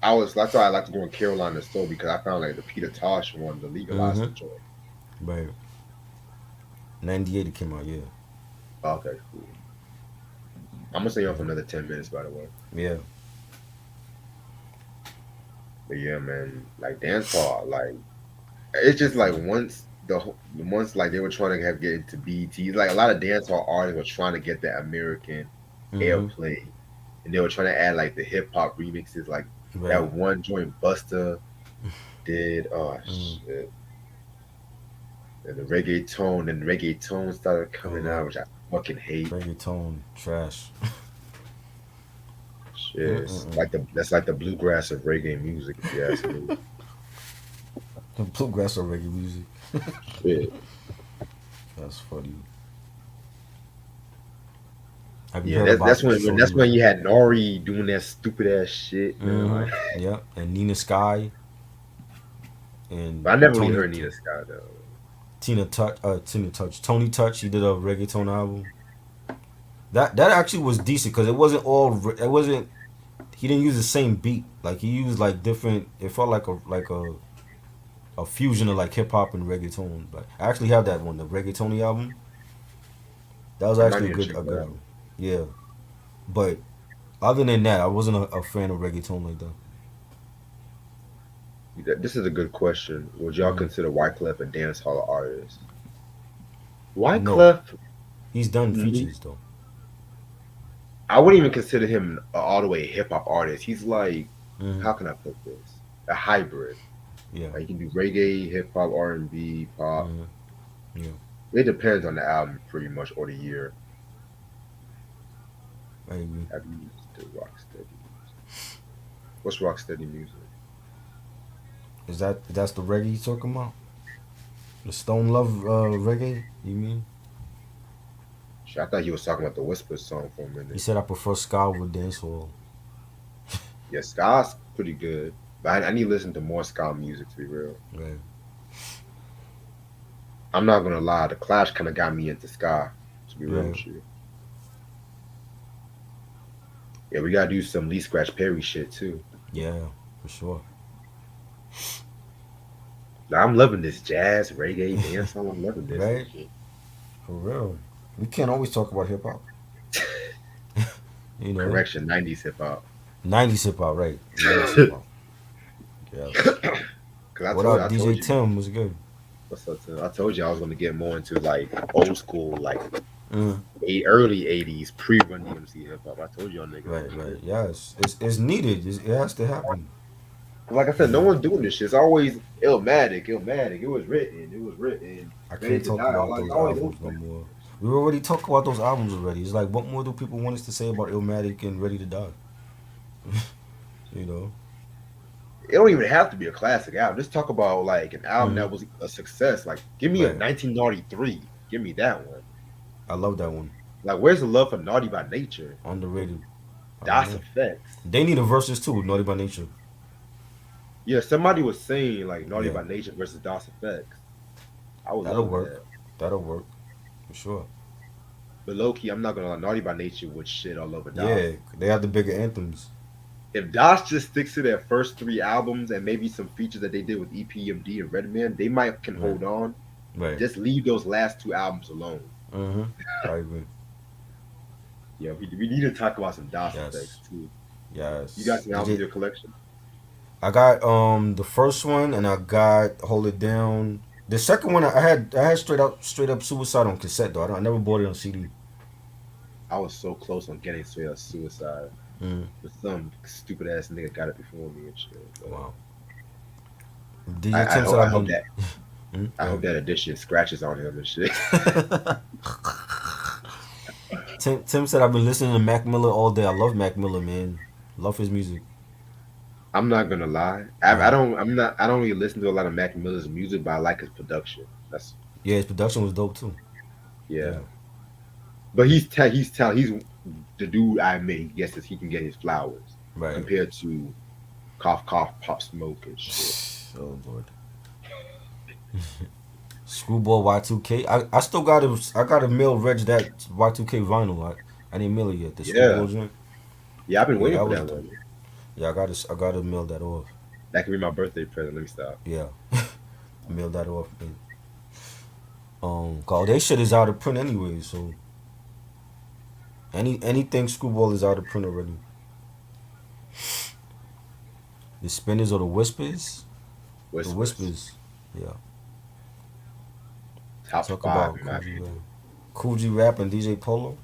that's why I like to go in Carolina store because I found like the Peter Tosh one, the legalized hmm the joint. Right. 98 it came out. Yeah. Okay, cool. I'm gonna stay on for another 10 minutes, by the way. Yeah. But yeah, man, like dancehall, like it's just like once like they were trying to get into BT, like a lot of dancehall artists were trying to get that American hmm airplay, and they were trying to add like the hip hop remixes, like Right. that one joint Buster did. Oh hmm shit! And the reggaeton started Oh coming yeah. out, which I fucking hate. Reggaeton trash. Shit, it's Mm-mm-mm. like that's like the bluegrass of reggae music, if you ask me. Bluegrass or reggae music. Shit. That's funny. Have you Yeah, heard that's about when Shorty? that's when you had Nori doing that stupid ass shit, man. Like, Yep. And Nina Sky but and I never really Tony. heard Nina Scott though. Tony Touch. He did a reggaeton album. That actually was decent because it wasn't all. It wasn't. He didn't use the same beat. Like he used like different. It felt like a fusion of like hip hop and reggaeton. But I actually have that one, the reggaeton album. That was I might actually need to check a that good out. one. Yeah, but other than that, I wasn't a fan of reggaeton like that. This is a good question. Would y'all Mm. consider Wyclef a dance hall artist? No, Wyclef, he's done mm, features though. I wouldn't even consider him all the way hip hop artist. He's like, Hmm. how can I put this? A hybrid. Yeah. Like he can do reggae, hip hop, R&B, pop. Hmm. Yeah. It depends on the album, pretty much, or the year. I agree. Have you used the Rocksteady music? What's Rocksteady music? That's the reggae you talking about? The Stone Love reggae? You mean? Shit, I thought he was talking about the Whisper song for a He minute. said I prefer ska over dancehall. Yeah, ska's pretty good, but I need to listen to more ska music to be real. Right. I'm not gonna lie, the Clash kind of got me into ska. To be real Right. with you, yeah, we gotta do some Lee Scratch Perry shit too. Yeah, for sure. Now, I'm loving this jazz, reggae, dance song. I'm loving this and Right? shit. For real. We can't always talk about hip hop. You know? Correction, '90s hip hop. 90s hip hop, right. 90s hip hop. Yes. Cause What I up, DJ told you, Tim? Was good. what's up? Tim? I told you I was gonna get more into like old school, like Mm. early '80s pre Run DMC hip hop. I told y'all niggas Right, that right. shit. Yes. It's needed. It has to happen. Like I You said, no know? one's doing this shit. It's always Illmatic, Illmatic. It was written. It was written. I Ready can't to talk die. about Like, those oh, those albums no more. We already talked about those albums already. It's like, what more do people want us to say about Illmatic and Ready to Die? You know? it don't even have to be a classic album. Just talk about like an album Hmm. that was a success. Like, give me a Right. 1993. Give me that one. I love that one. Like, where's the love for Naughty by Nature? Underrated. I don't Das know. Effects. They need a versus too, Naughty by Nature. Yeah, somebody was saying like Naughty Yeah. by Nature versus Das Effects. I would That'll love work. that. That'll work. For sure. But low key, I'm not gonna lie. Naughty by Nature would shit all over Das. Yeah. They have the bigger anthems. If Das just sticks to their first three albums and maybe some features that they did with EPMD and Redman, they might can Right. hold on. Right. Just leave those last two albums alone. Mm-hmm. I agree. Yeah, we need to talk about some DOS effects Yes. too. You got Yes. some albums in your collection? I got the first one and I got Hold It Down. The second one I had straight up Suicide on cassette though. I never bought it on CD. I was so close on getting Straight Up Suicide, Mm. but some stupid ass nigga got it before me and shit. But Wow. I, DJ I Tim hope said I I've hope been. that Mm, I hope that edition scratches on him and shit. Tim said I've been listening to Mac Miller all day. I love Mac Miller, man. Love his music. I'm not gonna lie. Uh, I don't really listen to a lot of Mac Miller's music, but I like his production. That's yeah, his production was dope too. yeah. Yeah. But he's the dude I made guesses he can get his flowers Right. compared to cough cough pop smoke and shit. Oh Lord. Screwball Y2K. I still got a mail reg that Y2K vinyl. I didn't mail it yet. The Yeah, Screwball joint. yeah. I've been Yeah, waiting that for was that dope. one. Yeah, I gotta mail that off. That could be my birthday present. Let me stop. Yeah. Mail that off. Man. Cause they shit is out of print anyway, so anything Screwball is out of print already. The Spinners or the Whispers? The Whispers Whispers. Yeah. top Talk five about in my Cool G Rap. opinion. Cool G Rap and DJ Polo.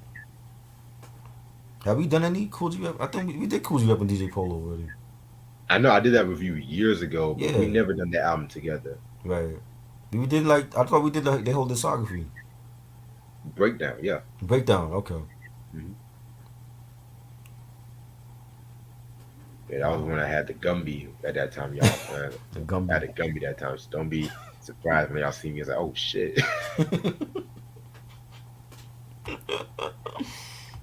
Have we done any Cool G Rap? I think we did Cool G Rap and DJ Polo already. I know I did that review years ago, but we Yeah. never done the album together. Right. We did like I thought we did like the whole discography. Breakdown, yeah. Breakdown, okay. Mhm. Yeah, that was Wow. when I had the Gumby at that time, y'all. The I had Gumby. a Gumby that time, so don't be surprised when y'all see me. It's like, oh shit.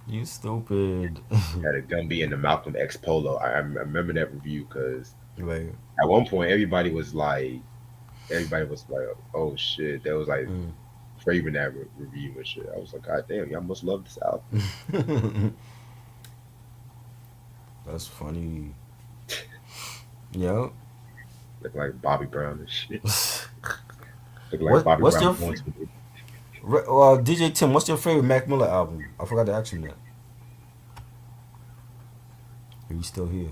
You stupid. Had a Gumby and the Malcolm X Polo. I remember that review because Right. at one point everybody was like, everybody was like, "Oh shit!" That was like Mm. Freifer that review and shit. I was like, "God damn, y'all must love this album." That's funny. Yeah. Looking like Bobby Brown and shit. Looking like Bobby What's Brown your going to DJ Tim? What's your favorite Mac Miller album? I forgot to ask him that. Are you still here?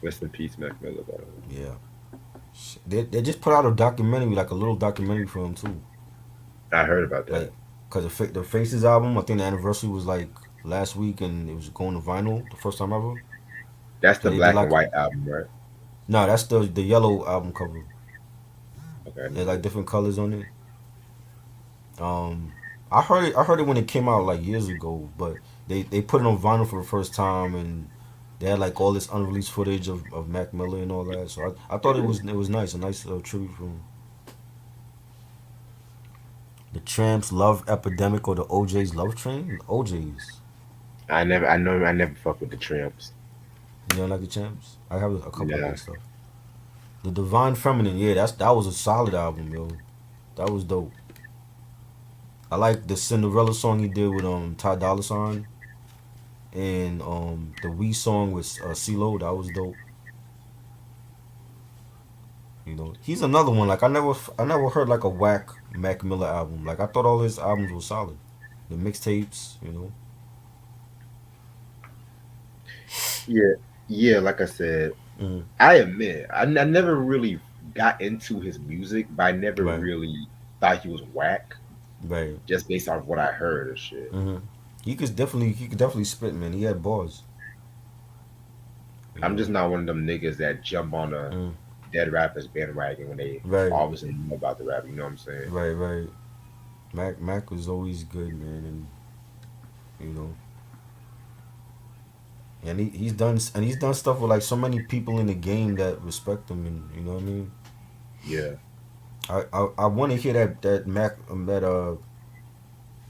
rest in peace, Mac Miller. Yeah. They just put out a documentary, like a little documentary for him too. I heard about that. Like, cause the Faces album, I think the anniversary was like last week, and it was going to vinyl the first time ever. That's So the they did black and like, white album, right? no, that's the yellow album cover. Okay, I There's know like different colors on it. Um, I heard it when it came out like years ago, but they put it on vinyl for the first time, and they had like all this unreleased footage of Mac Miller and all that. So I thought it was nice, a nice tribute from the Tramps Love Epidemic or the OJ's Love Train. OJ's, I never fuck with the Tramps. you know, like the Tramps. I have a couple of Nah. their stuff. The Divine Feminine, yeah, that was a solid album, yo. That was dope. I like the Cinderella song he did with Ty Dolla Sign, and the We song with CeeLo. That was dope. You know, he's another one. Like I never heard like a whack Mac Miller album. Like I thought all his albums were solid. The mixtapes, you know. Yeah, yeah. Like I said, Mm, I admit I never really got into his music, but I never right, really thought he was whack right. just based off what I heard and shit. Mm-hmm. He could definitely spit, man. He had bars, you I'm know. just not one of them niggas that jump on a Mm, dead rappers bandwagon when they right, obviously know about the rap. You know what I'm saying? right. Mac was always good, man, and you know, and he's done stuff with like so many people in the game that respect him, and you know what I mean. Yeah, I want to hear that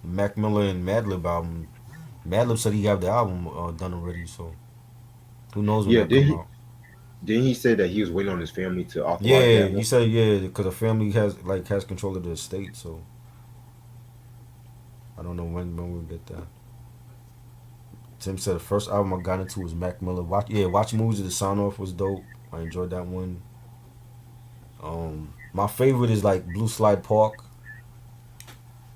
Mac Miller and Madlib album. Madlib said he have the album done already, so who knows when yeah. that come out. Didn't he say that he was waiting on his family to authorize Yeah, that he one? said yeah because the family has control of the estate, so I don't know when we'll get that. Tim said the first album I got into was Mac Miller. Watch movies of the Sound Off was dope. I enjoyed that one. My favorite is like Blue Slide Park.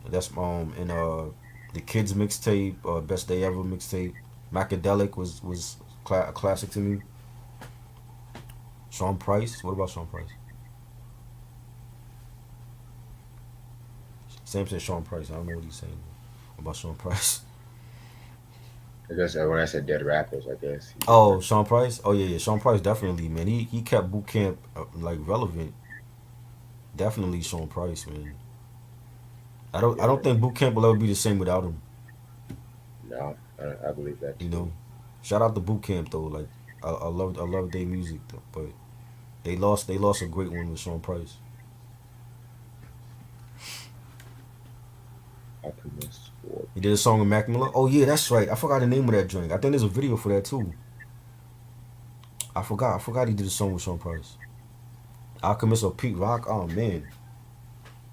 That's in the Kids mixtape, Best Day Ever mixtape. Macadelic was a classic to me. Sean Price. What about Sean Price? Sam said Sean Price. I don't know what he's saying about Sean Price. I guess when I said dead rappers, I guess he's a Oh, person. Sean Price. Oh yeah. Sean Price definitely, man. He kept boot camp like relevant. Definitely Sean Price, man. I don't Yeah, think boot camp will ever be the same without him. no, I believe that You too. know. Shout out to boot camp though. Like I love their music though, but they lost a great one with Sean Price. Alchemist for He did a song with Mac Miller. Oh yeah, that's right. I forgot the name of that joint. I think there's a video for that too. I forgot he did a song with Sean Price. Alchemist or Pete Rock. Oh man,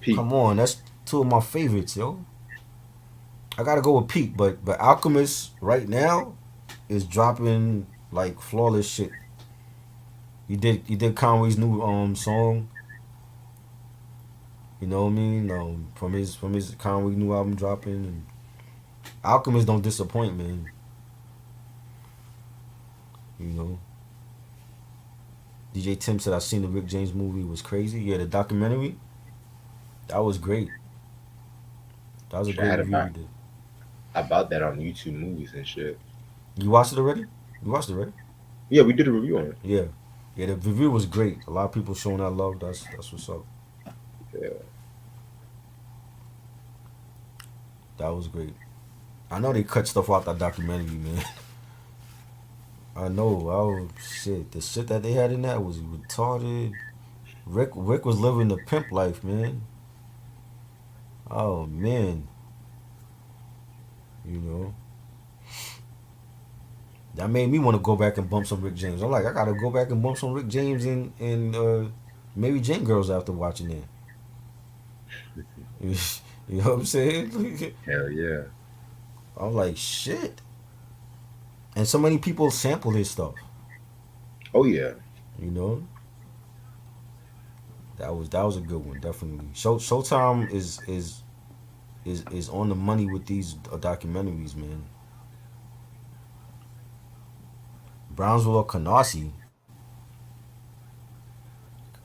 Pete. come on, that's two of my favorites, yo. I gotta go with Pete, but Alchemist right now is dropping like flawless shit. He did Conway's new song. You know what I mean? From his Conway new album dropping, and Alchemist don't disappoint, man. You know. DJ Tim said I seen the Rick James movie, it was crazy. Yeah, the documentary that was great. That was a Shit, I great had review he did. about that on YouTube movies and shit. You watched it already? You watched it, right? Yeah, we did a review on it. Yeah, yeah. The review was great. A lot of people showing that love. That's what's up. Yeah, That was great. I know they cut stuff out that documentary, man. I know. Oh shit, the shit that they had in that was retarded. Rick was living the pimp life, man. Oh man, you know that made me want to go back and bump some Rick James. I'm like, I gotta go back and bump some Rick James and Mary Jane girls after watching it. You know what I'm saying? Hell yeah. I'm like, shit. And so many people sample his stuff. Oh yeah. You know, that was a good one, definitely. Showtime is on the money with these documentaries, man. Brownsville or Canarsie?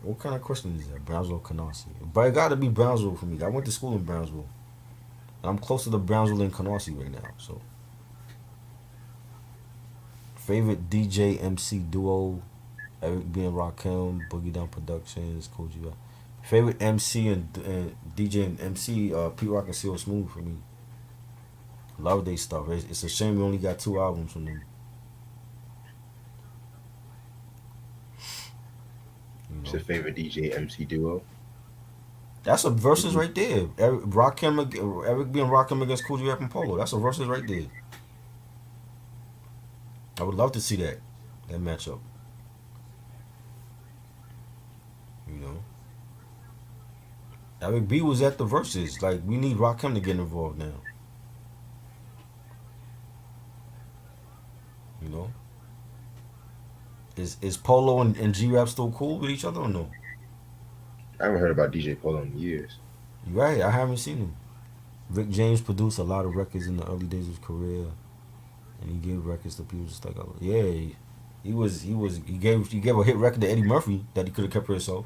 What kind of question is that? Brownsville or Canarsie? But it got to be Brownsville for me. I went to school in Brownsville. And I'm closer to Brownsville and Canarsie right now. So, favorite DJ MC duo: Eric B and Rakim, Boogie Down Productions, Koji. Favorite MC and DJ and MC, Pete Rock and CeeLo Smooth for me. Love they stuff. It's a shame we only got 2 albums from them. You What's know, your favorite DJ MC duo? that's a versus right there. Eric B and Rakim against Koji Rap and Polo. That's a versus right there. I would love to see that matchup. You know, Eric B was at the verses. Like we need Rakim to get involved now. You know, is Polo and G Rap still cool with each other or no? I haven't heard about DJ Polo in years. You right. I haven't seen him. Rick James produced a lot of records in the early days of his career, and he gave records to people just like, yeah, he gave a hit record to Eddie Murphy that he could have kept for himself.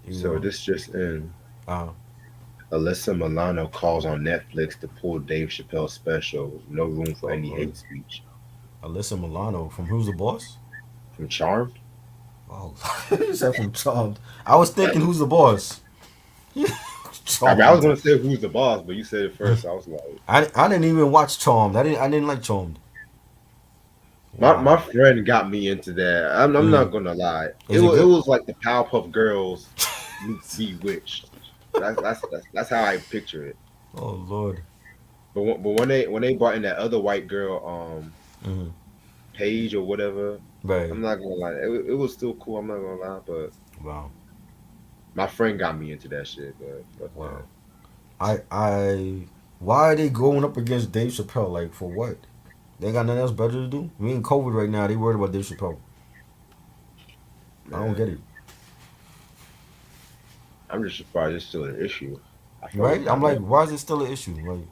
You So know, this just in. uh, Alyssa Milano calls on Netflix to pull Dave Chappelle's special. No room for any hate speech. Alyssa Milano from Who's the Boss? From Charmed? Oh, you said from Charmed. I was thinking Who's the Boss? I mean, I was Charmed. gonna say who's the boss, but you said it first. So I was like, I didn't even watch Charmed. I didn't like Charmed. my Wow. friend got me into that. I'm not Mm. gonna lie. Is it It good? was like the Powerpuff Girls meets Bewitched. That's how I picture it. Oh Lord. But when they brought in that other white girl, Hmm. Paige or whatever, Right. I'm not gonna lie. It was still cool. I'm not gonna lie, but Wow. my friend got me into that shit. But fuck Wow. that. I why are they going up against Dave Chappelle? Like for what? They got nothing else better to do? We in COVID right now. They worried about Dave Chappelle. I don't get Man, it. I'm just surprised it's still an issue. I felt it Right? by I'm like, now. why is it still an issue? Like,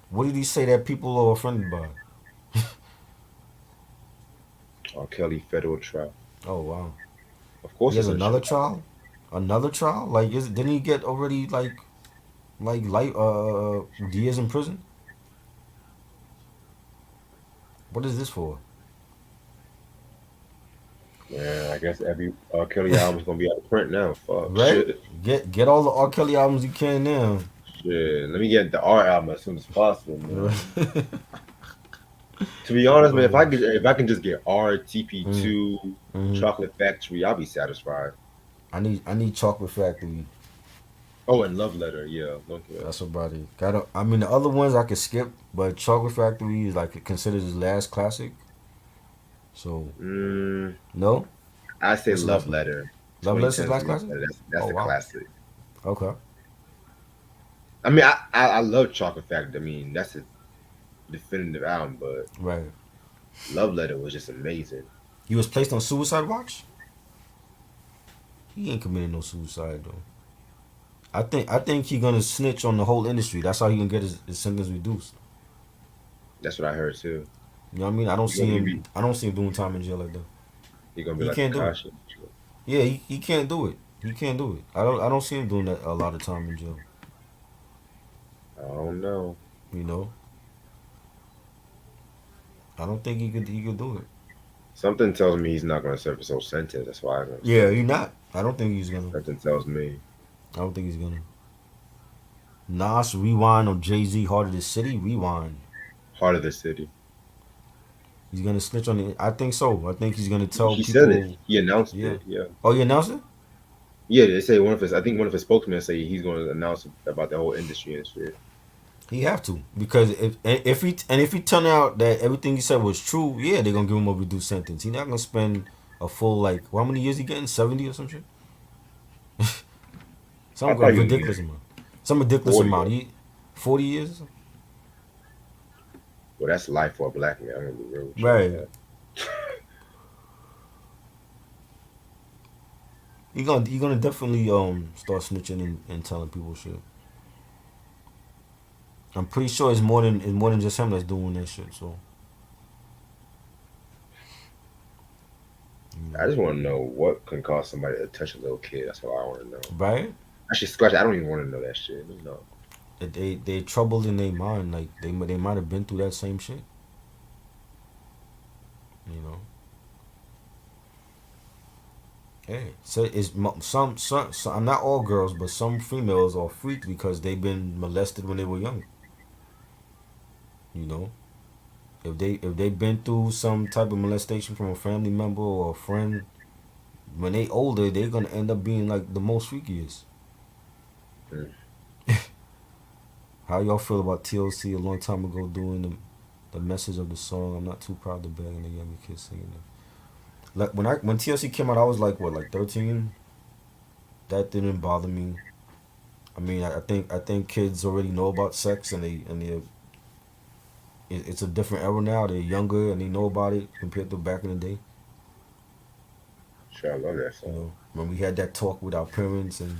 what did he say that people are offended by? R. Kelly federal trial. Oh wow. Of He course, has it's a another show. trial? Another trial? Like, didn't he get already like life years in prison? What is this for? Man, I guess every R. Kelly album's gonna be out of print now. Fuck Right? shit. Get all the R. Kelly albums you can now. Shit. Let me get the R album as soon as possible, Right. man. To be honest, man, Oh, if I can just get R, mm, TP2, hmm. Chocolate Factory, I'll be satisfied. I need Chocolate Factory. Oh, and Love Letter, yeah. Don't care. That's about it. Got. I mean, the other ones I could skip, but Chocolate Factory is like considered his last classic. So Mm, no, I say what's the last Love one? Letter. Love Letters his 2010's last Love classic. Letter. Oh That's a wow. classic. Okay. I mean, I love Chocolate Factory. I mean, that's a definitive album, but Right. Love Letter was just amazing. He was placed on suicide watch. He ain't committed no suicide though. I think he gonna snitch on the whole industry. That's how he gonna get his sentence reduced. That's what I heard too. You know what I mean? I don't He see gonna him. be I don't see him doing time in jail like that. he gonna be He like can't do it. Takashi. Yeah, he can't do it. He can't do it. I don't see him doing that a lot of time in jail. I don't know. You know, I don't think he could do it. Something tells me he's not gonna serve his whole sentence. That's why I'm gonna Yeah, say. he not. I don't think he's gonna. Something tells me. I don't think he's gonna. Nas rewind on Jay Z Heart of the City rewind. Heart of the City. He's gonna snitch on it. I think so. I think he's gonna tell He said it. people. He announced Yeah. it. Yeah. Oh, you announced it? Yeah, they say one of his. I think one of his spokesmen say he's going to announce about the whole industry and shit. He have to because if he turn out that everything he said was true, yeah, they're gonna give him a reduced sentence. He's not gonna spend a full like how many years he getting? 70 or some shit. I Some thought he was ridiculous getting amount. Some ridiculous 40. amount. He 40 years. Or something? Well, that's life for a black man. I'm gonna be real with you on Right. that. He gonna definitely start snitching and telling people shit. I'm pretty sure it's more than just him that's doing that shit. So you I know, just want to know what can cause somebody to touch a little kid. That's all I want to know. right? Actually, scratch. I don't even want to know that shit. No. That they troubled in their mind. Like they might have been through that same shit. You know. Hey, so it's some not all girls, but some females are freaks because they've been molested when they were young. You know, if they've been through some type of molestation from a family member or a friend, when they older, they're gonna end up being like the most freakiest. Mm. How y'all feel about TLC a long time ago doing the message of the song? I'm not too proud to beg and the younger kids singing it. Like when TLC came out, I was like what, like 13. That didn't bother me. I mean, I think kids already know about sex and it's a different era now. They're younger and they know about it compared to back in the day. Sure, I love that You song. know, when we had that talk with our parents and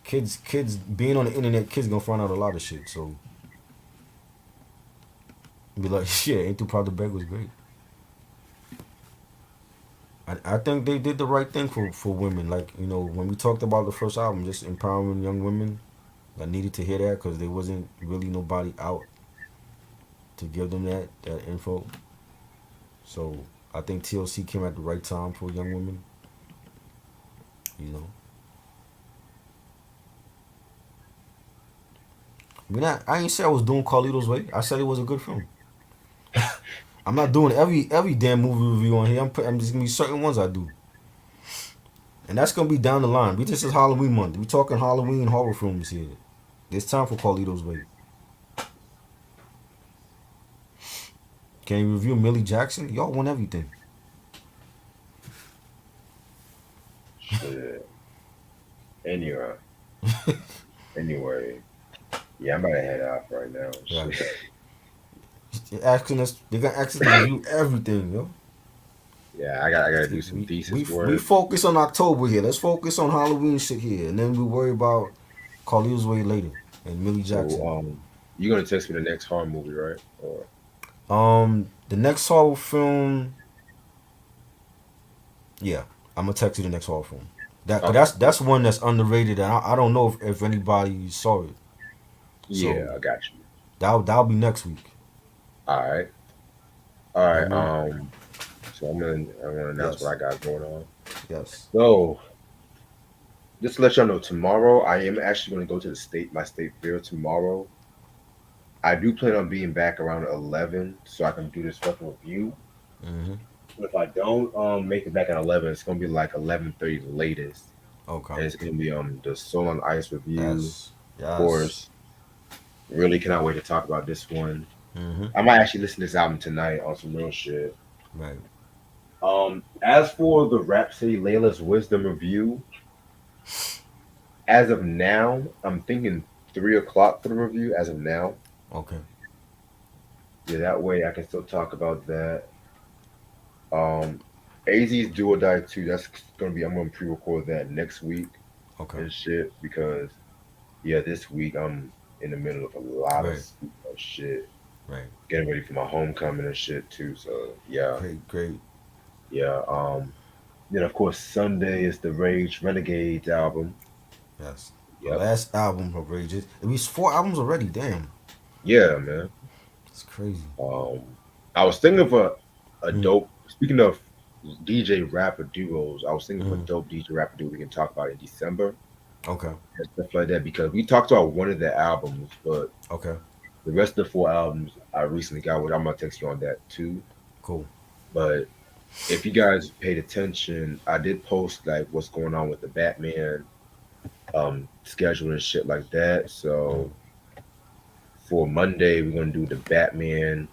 kids being on the internet, kids gonna find out a lot of shit. So be like, shit, Ain't Too Proud to Beg was great. I think they did the right thing for women. Like when we talked about the first album, just empowering young women. I needed to hear that because there wasn't really nobody out to give them that info. So I think TLC came at the right time for young women. You know, I mean, I ain't say I was doing Carlito's Way. I said it was a good film. I'm not doing every damn movie review on here. I'm just gonna be certain ones I do, and that's gonna be down the line. We just is Halloween month. We talking Halloween horror films here. It's time for Carlito's Way. Can you review Millie Jackson? Y'all want everything. Shit. Anyway, anyway, yeah, I'm about to head off right now. Shit. Yes. They're gonna ask us to review everything, yo. Yeah, I gotta do See, some we thesis we work. focus on October here. Let's focus on Halloween shit here, and then we worry about Carlito's Way later and Millie So, Jackson. you're gonna text me the next horror movie, right? Or The next horror film, yeah, I'm gonna text you the next horror film. Cause okay, cool. that's one that's underrated, and I don't know if anybody saw it. Yeah, So I got you. that'll be next week. All right, all I right. mean, So I'm gonna announce what yes, I got going on. yes. So just to let y'all know, tomorrow I am actually gonna go to my state fair tomorrow. I do plan on being back around 11 so I can do this fucking review. Mhm. But if I don't make it back at 11, it's gonna be like 11:30 the latest, Okay. and it's gonna be the Soul on Ice review. Yes. Of Yes. course, really cannot wait to talk about this one. Mhm. I might actually listen to this album tonight on some real shit. Right. As for the Rhapsody Layla's Wisdom review, as of now, I'm thinking 3 o'clock for the review. As of now, Okay. yeah, that way I can still talk about that. Um, AZ's Do or Die 2. That's gonna be. I'm gonna pre-record that next week Okay. and shit because yeah, this week I'm in the middle of a lot Right. of shit, Right. getting ready for my homecoming and shit too. So yeah, Great. Great. yeah. Then of course Sunday is the Rage Renegades album. Yes. The Yep. last album of Rage. It was 4 albums already. Damn. Yeah, man. It's crazy. I was thinking of a Mm. dope. Speaking of DJ rapper duos, I was thinking of a Mm. dope DJ rapper duo we can talk about in December Okay. and stuff like that because we talked about one of the albums, but Okay. the rest of the 4 albums I recently got, which I'm gonna text you on that too. Cool. But if you guys paid attention, I did post like what's going on with the Batman schedule and shit like that. Mm. So for Monday, we're gonna do the Batman,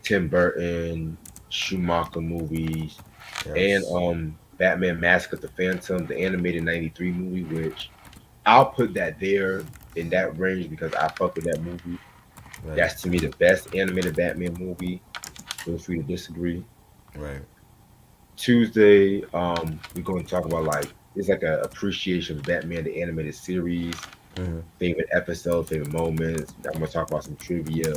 Tim Burton, Schumacher movies. and Yes. Batman Mask of the Phantom, the animated '93 movie, which I'll put that there in that range because I fuck with that movie. Right. That's to me the best animated Batman movie. Feel free to disagree. Right. Tuesday, we're going to talk about like it's like a appreciation of Batman the animated series, Mm-hmm. favorite episode, favorite moments. I'm going to talk about some trivia,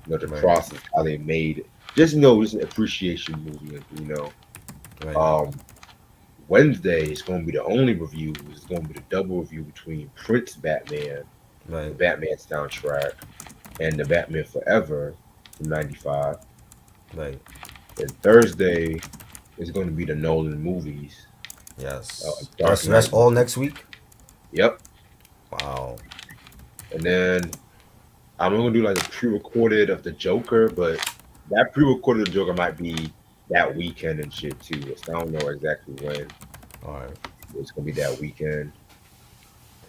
the Right. process, how they made it. Just know it's an appreciation movie, Right. Um, Wednesday is going to be the only review. It's going to be the double review between Prince Batman, the Right. Batman soundtrack, and the Batman Forever from '95. Right. And Thursday is going to be the Nolan movies, Yes. Dark That's Knight. all next week. Yep. Wow. And then I'm going to do like a pre-recorded of the Joker, but that pre-recorded of the Joker might be that weekend and shit too. So I don't know exactly when All right. it's going to be that weekend.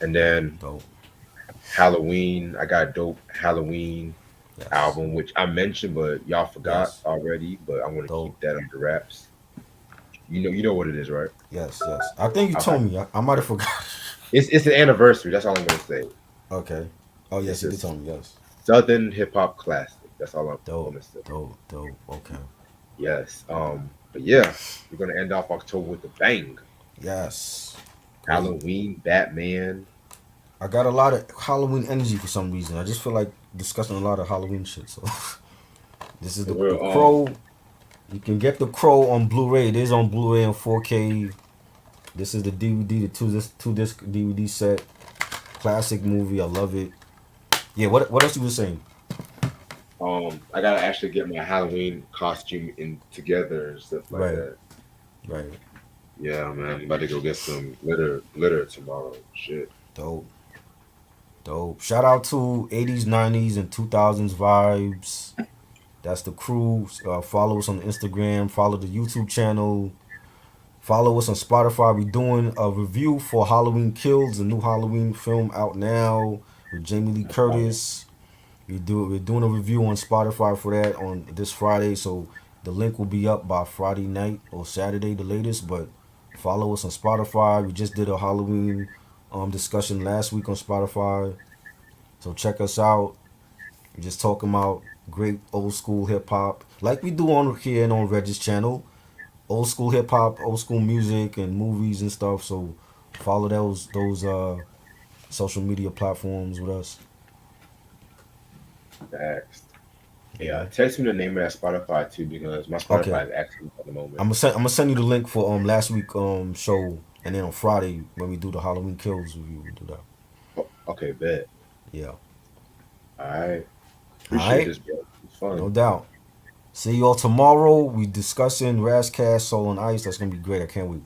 And then Dope. Halloween, I got a dope Halloween Yes. album, which I mentioned, but y'all forgot Yes. already. But I want to keep Dope. that under wraps. You know what it is, right? Yes. Yes. I think you Okay. told me. I might have forgot. It's an anniversary. That's all I'm gonna say. Okay. Oh yes, It's you a did tell me. Yes. Southern hip hop classic. That's all I'm Dope. gonna say. Dope. Dope. Okay. Yes. But yeah, we're gonna end off October with a bang. Yes. Great. Halloween, Batman. I got a lot of Halloween energy for some reason. I just feel like discussing a lot of Halloween shit. So this is For the real. Crow. You can get the Crow on Blu-ray. It is on Blu-ray and 4K. This is the DVD, the two disc DVD set. Classic movie. I love it. Yeah. What else you were saying? I gotta actually get my Halloween costume in together and stuff like Right. that. Right. Yeah, man. I'm about to go get some glitter tomorrow. Shit. Dope. Dope. Shout out to 80s, 90s, and 2000s vibes. That's the crew. Follow us on Instagram. Follow the YouTube channel. Follow us on Spotify. We're doing a review for Halloween Kills, the new Halloween film out now with Jamie Lee Curtis. We're doing a review on Spotify for that on this Friday. So the link will be up by Friday night or Saturday, the latest. But follow us on Spotify. We just did a Halloween discussion last week on Spotify. So check us out. We're just talking about great old school hip hop, like we do on here and on Reg's channel. Old school hip hop, old school music, and movies and stuff. So follow those social media platforms with us. Next. Yeah, Yeah. text me the name of that Spotify too because my Okay. Spotify is active at the moment. I'm gonna send you the link for last week show, and then on Friday when we do the Halloween Kills review, we do that. Oh, okay, bet. Yeah. All right. All Appreciate right. this, bro. It's No fun. doubt. See you all tomorrow. We discussing Razcast Soul on Ice. That's gonna be great. I can't wait.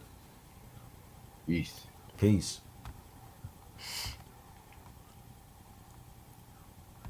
Peace. Peace.